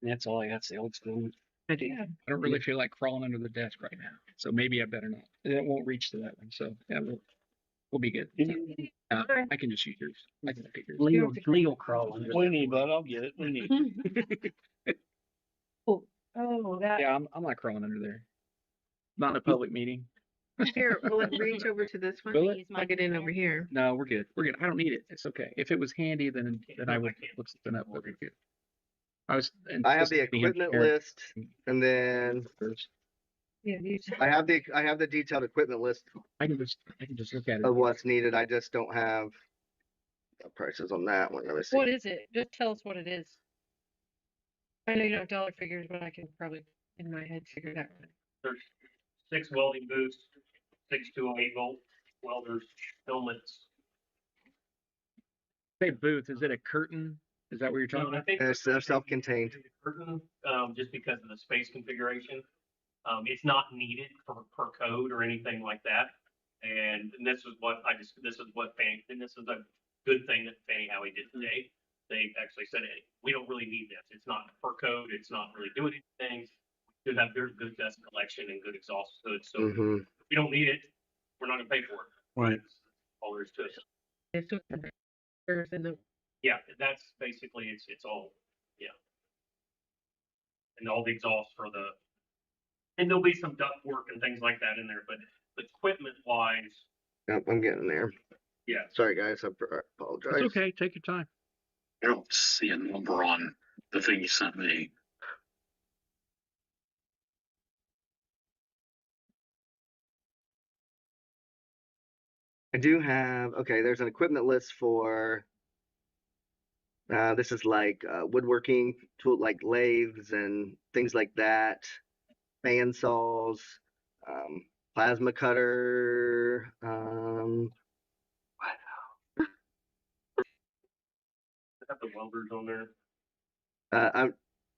That's all I got. The old school. I do. Yeah. I don't really feel like crawling under the desk right now, so maybe I better not. It won't reach to that one, so yeah, we'll be good. I can just use yours. I can pick yours. Legal crawling. We need that. I'll get it. We need. Oh, that. Yeah, I'm not crawling under there. Not in a public meeting. Here, will it reach over to this one? Will it? Plug it in over here. No, we're good. We're good. I don't need it. It's okay. If it was handy, then I would look something up. But we're good. I have the anticipating him equipment sharing list, and then Yeah, I have the detailed equipment list I can just look at it. of what's needed. I just don't have the prices on that one. Let me see. What is it? Just tell us what it is. I know you don't have dollar figures, but I can probably in my head figure it out. There's 6 welding booths, 6 208-volt welders, helmets. Say booth. Is it a curtain? Is that what you're talking I about? think They're self-contained. curtain, just because of the space configuration. It's not needed per code or anything like that. And this is what Fannie, and this is a good thing that Fannie Howie did today. They actually said, hey, we don't really need this. It's not per code. It's not really doing anything. We should have good dust collection and good exhaust goods. So if we don't need it, we're not gonna pay for it. Right. That's all there is to it. It's just in the Yeah, that's basically it's all, yeah. And all the exhaust for and there'll be some duct work and things like that in there, but equipment wise, Yep, I'm getting there. yeah. Sorry, guys. I apologize. It's okay. Take your time. I don't see a number on the thing you sent me. I do have, okay, there's an equipment list for, this is like woodworking tool, like lathes and things like that, fan saws, plasma cutter, Have the welders on there.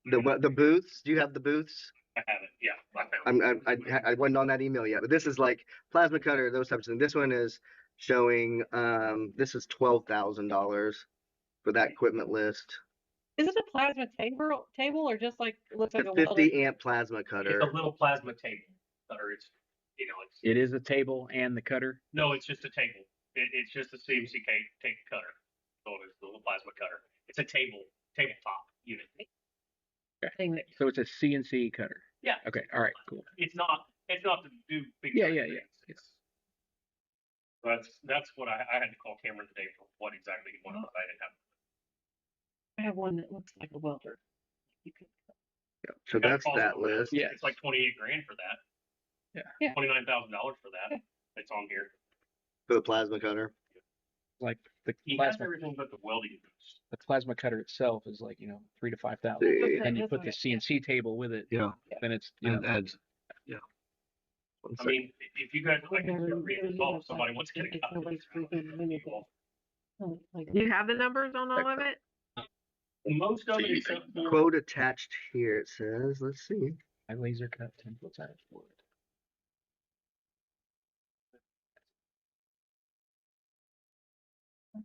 the booths. Do you have the booths? I have it. Yeah, I wasn't on that email yet, but this is like plasma cutter, those types of things. This one is showing, this is $12,000 for that equipment list. Is it a plasma table or just like it looks like The a welder? 50 amp plasma cutter. It's a little plasma table cutter. It's It is a table and the cutter. no, it's just a table. It's just a CNC tape cutter. So it's a little plasma cutter. It's a tabletop unit. Okay. So it's a CNC cutter. Yeah. Okay. All right. Cool. It's not to do big. Yeah. things. That's what I had to call Cameron today for what exactly he wanted. I didn't have. I have one that looks like a welder. You could. Yeah, so that's that list. Yeah, it's like $28,000 for that. Yeah. $29,000 for that. It's on here. For the plasma cutter. Like the He has plasma. everything but the welding boots. The plasma cutter itself is like, $3,000 to $5,000. See. And you put the CNC table with it. Yeah. Then it's It adds. Yeah. I mean, if you guys, I can read this off, somebody wants to get a copy. Do you have the numbers on all of it? Most of it except for Quote attached here, it says. Let's see. I laser cut templates out for it.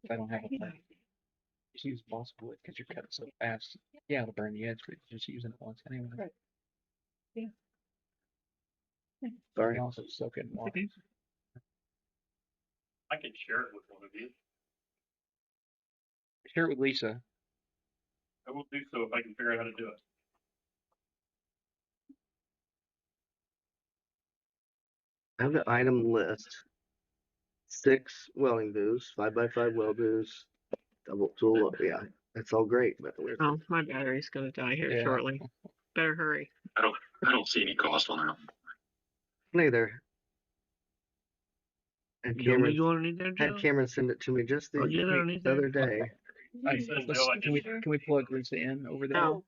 If I don't have a plan, just use boss wood because you're cutting so fast. Yeah, it'll burn the edge, but you're just using it once anyway. Right. Yeah. Sorry. You also soak it in water. I can share it with one of you. Share it with Lisa. I will do so if I can figure out how to do it. I have the item list. 6 welding booths, 5x5 weld booths, double tool. Yeah, that's all great. But Oh, my battery's gonna die here shortly. Better hurry. I don't see any cost on that. neither. Had You want me Cameron, to go underneath there, Joe? had Cameron send it to me just I'll get underneath the there. other day. Can we plug Lisa in over there? Oh.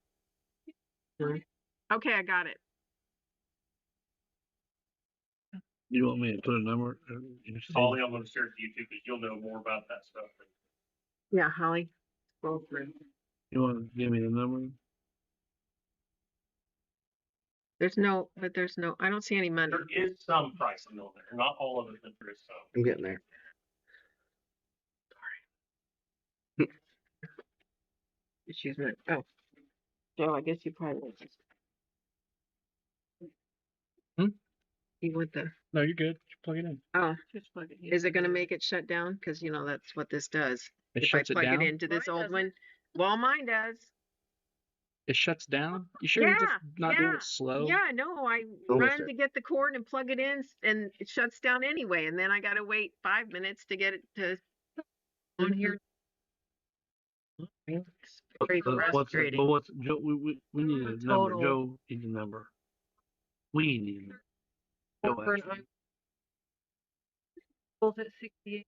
Okay, I got it. You want me to put a number? Holly, I'm gonna share it to you too, because you'll know more about that stuff. Yeah, Holly. Scroll through. You want to give me the number? There's no, I don't see any money. There is some pricing on there, not all of it, but there is some. I'm getting there. Excuse me. Oh. Joe, I guess you probably want this. You want the, No, you're good. Just plug it in. oh, Just plug it in. is it gonna make it shut down? Cause you know, that's what this does. It If I shuts it plug down? it into this Mine old doesn't. one, well, mine does. It shuts down? You sure you're just not doing it slow? Yeah, no, I Almost run there. to get the cord and plug it in and it shuts down anyway. And then I gotta wait 5 minutes to get it to on here. It's very frustrating. What's Joe? We need a number. Total. Joe needs a number. We need a number. Joe For an actually. both at 68.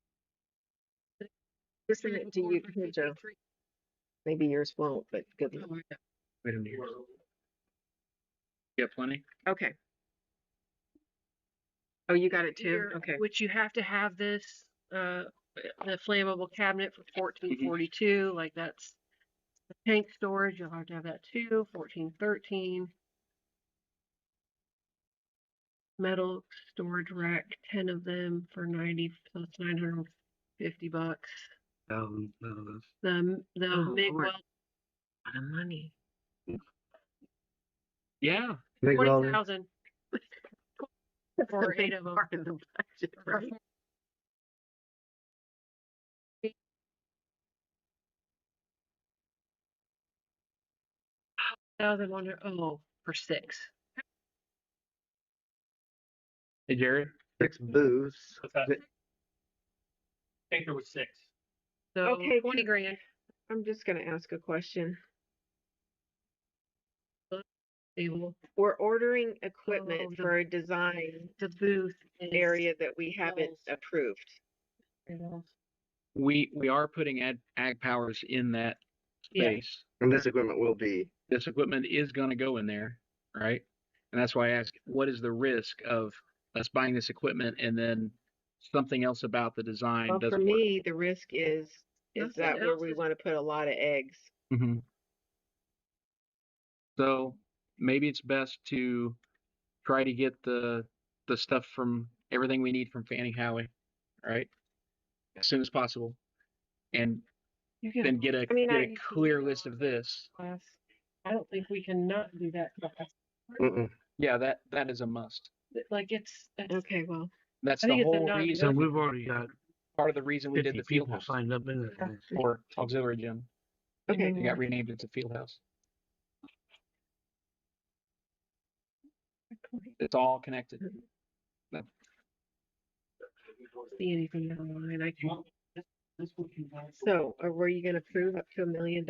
Listen it to you, here, Joe. Maybe yours won't, but good luck. Wait a minute. You got plenty? Okay. Oh, you got it too? Here, Okay. Which you have to have this, the flammable cabinet for 1442. Like that's the tank storage. You'll have to have that too. 1413. Metal storage rack, 10 of them for 90. So it's $950. No, The Oh, MIG Lord. weld, A lot of money. Yeah. Big welder. 20,000 for 8 of them. Part of the budget, right? For 6. Hey, Jared? 6 booths. What's that? I think there was 6. So Okay, 20 grand. I'm just gonna ask a question. Table. We're ordering equipment Oh, for a design The booth is area that we haven't approved. We are putting ag powers in that Yeah. space. And this equipment will be. This equipment is going to go in there, right? And that's why I ask, what is the risk of us buying this equipment and then something else about the design Well, doesn't for me, the risk is Nothing that where else we is- want to put a lot of eggs. work? Mm-hmm. So maybe it's best to try to get the stuff from everything we need from Fanning Howie, right? As soon as possible. And You can, then get a clear list of this. class. I don't think we can not do that class. Mm-mm. Yeah, that is a must. Like it's Okay, well, That's I the think it's a whole not- So reason. we've already got Part of the reason we 50 did the field people house signed up in it. or auxiliary gym. okay. It got renamed into field house. It's all connected. see anything online. I can. So, were you gonna approve up to $1 million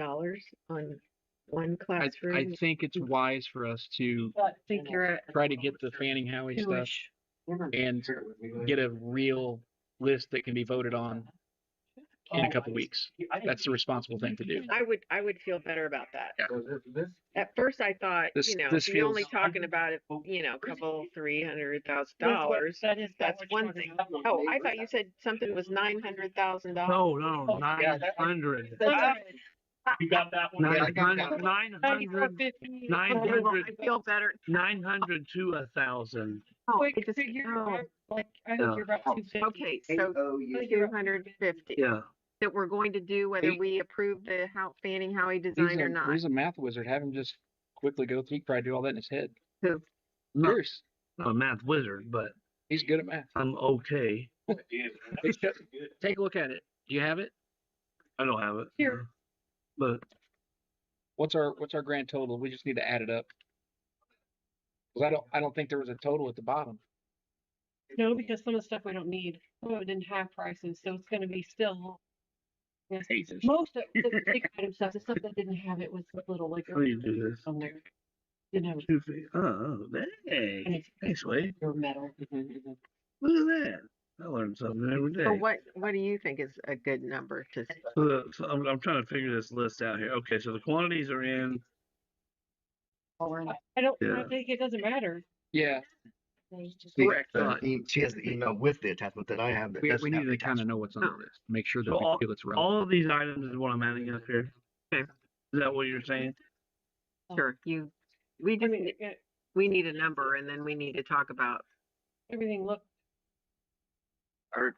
on one classroom? I think it's wise for us to I think you're at try to get the Fanning Howie stuff two-ish. and get a real list that can be voted on in a couple weeks. That's the responsible thing to do. I would feel better about that. Yeah. At first, I thought, This if you're only feels- talking about it, a couple $300,000, That is that's one thing. Oh, I thought you said something was $900,000. No, 900. You got that one? Yeah, I got that. 900 I feel better. 900 to 1,000. Oh, Quick it just, figure, oh, like I think you're about 250. okay, so 250 Yeah. that we're going to do whether we approve the Fanning Howie design or not. He's a math wizard. Have him just quickly go through. He could probably do all that in his head. Who? Not Serious. a math wizard, but He's good at math. I'm okay. Take a look at it. Do you have it? I don't have it. Here. But What's our grand total? We just need to add it up. 'Cause I don't think there was a total at the bottom. No, because some of the stuff we don't need. Some of it didn't have prices, so it's going to be still. Yes. Jesus. Most of the big item stuff, the stuff that didn't have it was little like how do you do this? on there. Didn't have 250. Oh, hey. Thanks, Wade. your metal. Look at that. I learn something every So day. what do you think is a good number to? So I'm trying to figure this list out here. Okay, so the quantities are in. I don't Yeah. think it doesn't matter. Yeah, Correct. but She has the email with the attachment that I have that we doesn't need have the to kind of attachment. know what's on the Oh. list. Make sure that So we feel it's relevant. all of these items is what I'm adding up here. Okay. Is that what you're saying? Sure. We I just mean, we need a number, and then we need to talk about. everything looked. Or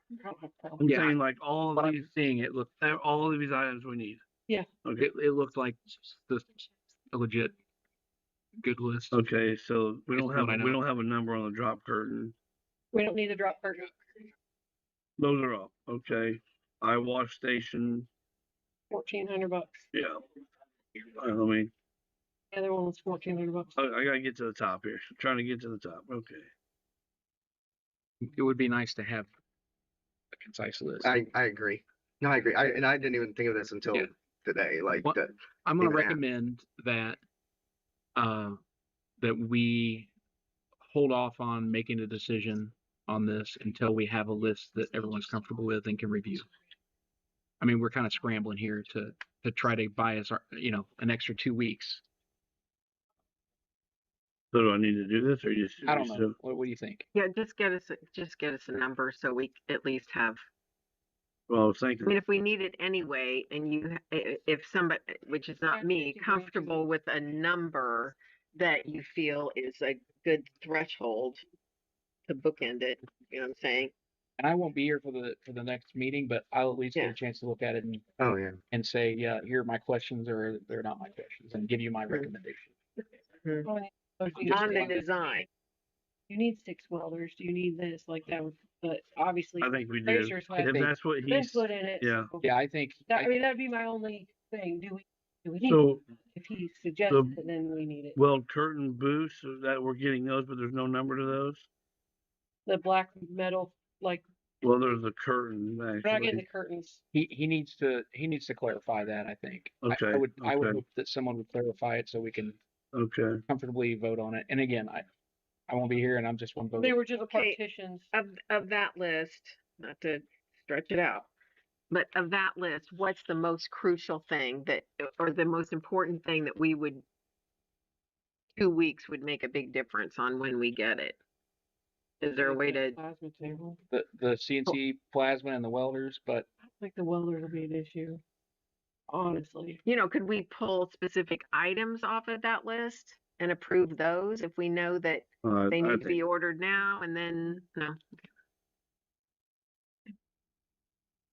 I'm Yeah, saying like all But of I'm these, seeing it look. all of these items we need. Yeah. Okay. It looked like a legit good list. Okay, so we Based don't on have what I we know. don't have a number on the drop curtain. We don't need the drop curtain. Those are up. Okay. Eye wash station. $1,400. Yeah. I mean, The other one was $1,400. I gotta get to the top here. I'm trying to get to the top. Okay. It would be nice to have a concise list. I agree. No, I agree. I didn't even think of this until Yeah. today. Like Well, the I'm going to even half. recommend that that we hold off on making a decision on this until we have a list that everyone's comfortable with and can review. I mean, we're kind of scrambling here to try to buy us, an extra 2 weeks. So do I need to do this or just? I don't know. What do you think? yeah, just get us a number so we at least have. Well, I was thinking. I mean, if we need it anyway, and if somebody, which is not me, comfortable with a number that you feel is a good threshold to bookend it, you know what I'm saying? And I won't be here for the next meeting, but I'll at least get Yeah. a chance to look at it Oh yeah. and say, yeah, here are my questions or they're not my questions, and give you my recommendation. On the design. You need 6 welders. Do you need this? Like that was, but obviously, I think we do. Fraser's had If that's what he's. input in it. Yeah. So Yeah, I think. I mean, that'd be my only thing. Do we need So it? If he suggests it, then we need it. well, curtain booths that we're getting those, but there's no number to those. The black metal, like, Well, there's a curtain we're not getting actually. the curtains. He needs to clarify that, I think. Okay, I would okay. hope that someone would clarify it so we can Okay. comfortably vote on it. And again, I won't be here and I'm just one vote. They were just Okay. partitions. Of that list, not to stretch it out, but of that list, what's the most crucial thing or the most important thing that 2 weeks would make a big difference on when we get it? Is there a way to? Plasma table. The CNC plasma and the welders, but I don't think the welders will be an issue. Honestly. Could we pull specific items off of that list and approve those if we know that they need to be ordered now and then, no?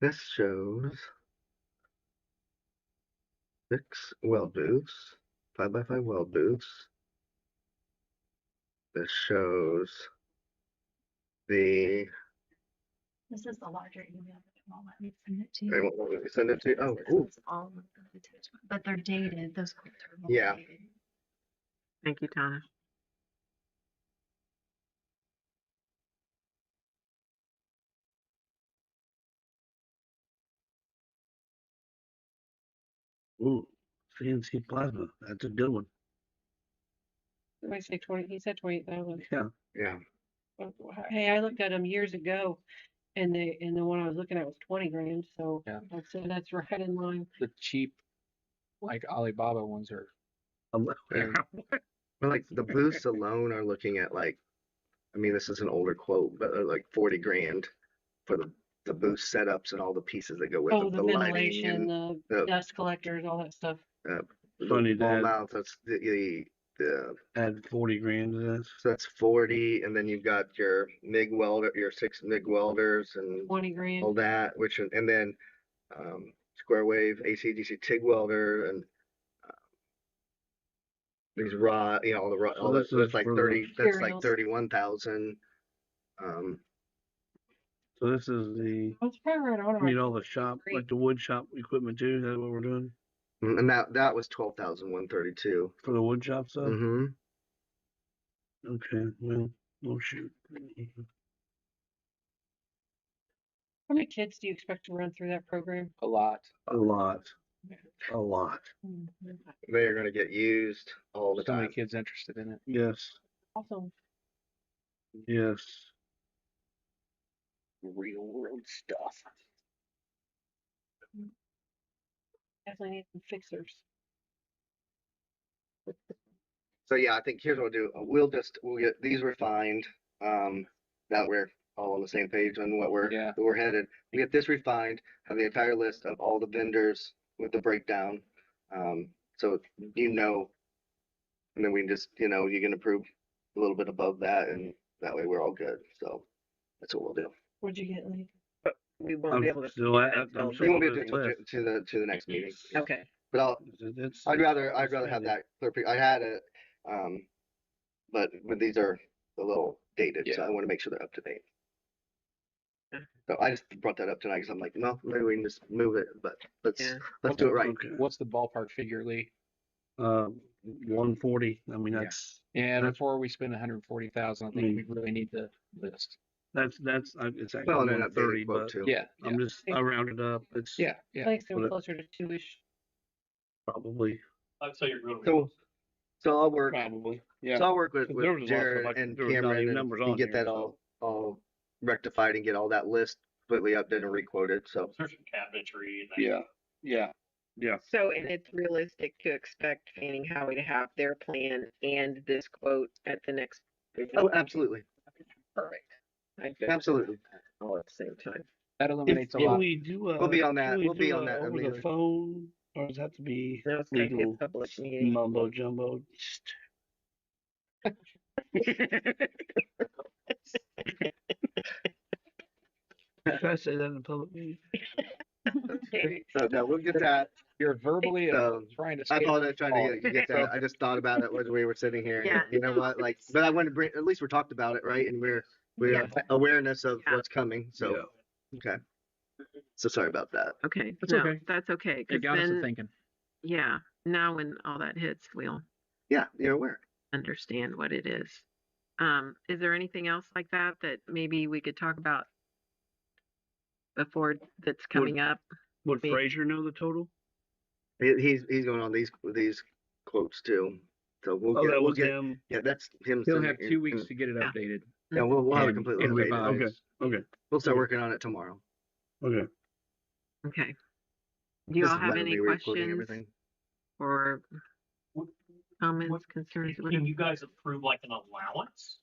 This shows 6 weld booths, 5x5 weld booths. This shows the. This is the larger email that you won't let me send it to They you. won't let me send it to you. Oh, This ooh. is all of the attachments, but they're dated. Those quotes are both Yeah. dated. Thank you, Tana. Ooh, CNC plasma. That's a good one. I say 20. He said 28,000. Yeah. Yeah. Hey, I looked at them years ago, and the one I was looking at was 20 grand. So Yeah. I'd say that's right in line. the cheap, like Alibaba ones are. But like the booths alone are looking at like, I mean, this is an older quote, but like 40 grand for the booth setups and all the pieces that go with Oh, it, the the lighting ventilation, and the dust collectors, all that stuff. So I need to wall add- mounts. That's the Add 40 grand to this. so that's 40, and then you've got your MIG welder, your 6 MIG welders, and 20 grand. all that, and then square wave AC DC TIG welder and these rod, all the rod, So all that. this So that's is like for 30. That's like materials. 31,000. So this is the That's probably right on. need all the shop, like the wood shop equipment too. Is that what we're doing And that was 12,132. for the wood shop stuff? Mm-hmm. Okay. Well, oh shoot. How many kids do you expect to run through that program? A lot. A lot. A lot. They are going to get used all the So many time. kids interested in it. Yes. Awesome. Yes. real world stuff. Definitely need some fixers. So yeah, I think here's what we'll do. We'll get these refined. Now that we're all on the same page on where we're headed. We get this refined, have the entire list of all the vendors with the breakdown. So and then we can just, you can approve a little bit above that, and that way we're all good. So that's what we'll do. What'd you get, Lee? But we won't be able to. still do at- that I'm till still We the- won't be on able this to list. to the next meeting. Okay. But I'd rather have that clear. I had it, but these are a little dated, so I want to make sure they're up to date. So I just brought that up tonight because I'm like, no, maybe we can just move it, but let's do it right. Okay. What's the ballpark figure, Lee? 140. I mean, Yeah. that's And that's- before we spend 140,000, I think we really need the list. it's actually Well, and an 130, updated quote but too. Yeah. I rounded up. It's Yeah. I think something closer to 2-ish. probably. I'd say you're really So I'll work. Probably. Yeah. So I'll work with, 'Cause there was a lot of Jared stuff, like, and there was not Cameron even and, numbers on get here, that so. all rectified and get all that list completely updated and requoted. So There's some cabinetry and that. Yeah. So, and it's realistic to expect Fanning Howie to have their plan and this quote at the next. oh, absolutely, Perfect. absolutely. All at the same time. That eliminates a lot. Can we do We'll be on that. can we We'll be do on that over the immediately. phone, or does it have to be No, it's gotta be a legal public meeting. mumbo jumbo? Should I say that in a public meeting? So no, we'll get that. You're verbally trying to. I apologize, trying to get that. I just thought about it when we were sitting here. Yeah. And you know what? Like, but I wanted to bring. At least we talked about it, right? And we're Yeah. awareness of Yeah. what's coming. So okay. So sorry about that. Okay. That's no, okay. That's okay. It 'Cause got us to then, thinking. yeah, now when all that hits, we'll Yeah, you're aware. understand what it is. Is there anything else like that that maybe we could talk about before that's coming up? Would Frazier know the total? He's going on these quotes too. So we'll get him. Yeah, that's him. He'll sending have it 2 in- weeks to get it Yeah. updated. Yeah, we'll have it and- completely and updated. revised. Okay. We'll start working on it tomorrow. Okay. Okay. Do you This all is have literally any re-quoting questions everything. or What- comments, concerns? Can you guys approve like an allowance?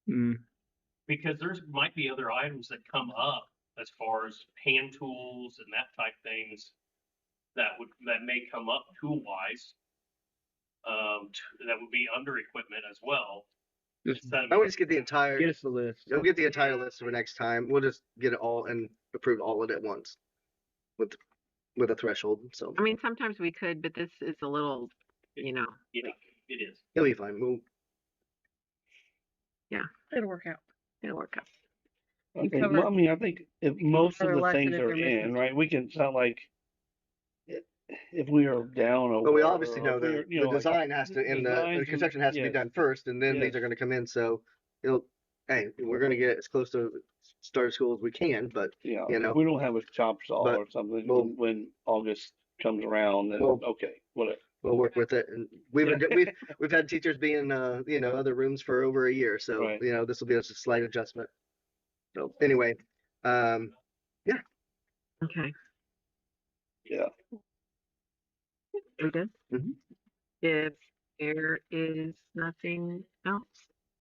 Mm. Because there's might be other items that come up as far as hand tools and that type things that may come up tool wise. That would be under equipment as well. Just I would just get the entire. get us the list. We'll get the entire list for next time. We'll just get it all and approve all of it at once, with a threshold. So I mean, sometimes we could, but this is a little, Yeah, it is. it'll be fine. It'll work out. It'll work out. I You think, cover- I mean, I think if most of cover the less than things if are they're missing in, right? We can, it's not like if we are down over. But we obviously or know if that we're, the design has to, and the designs construction has to be yes. done first, and then these Yes. are going to come in. So hey, we're going to get as close to start of school as we can, but Yeah, you know, if we don't have a chop saw but or something we'll- when August comes around, then Well- okay, whatever. we'll work with it. And we've had teachers be in other rooms for over a year, so Right. this will be just a slight adjustment. So anyway, Okay. Yeah. We good? Mhm. If there is nothing else,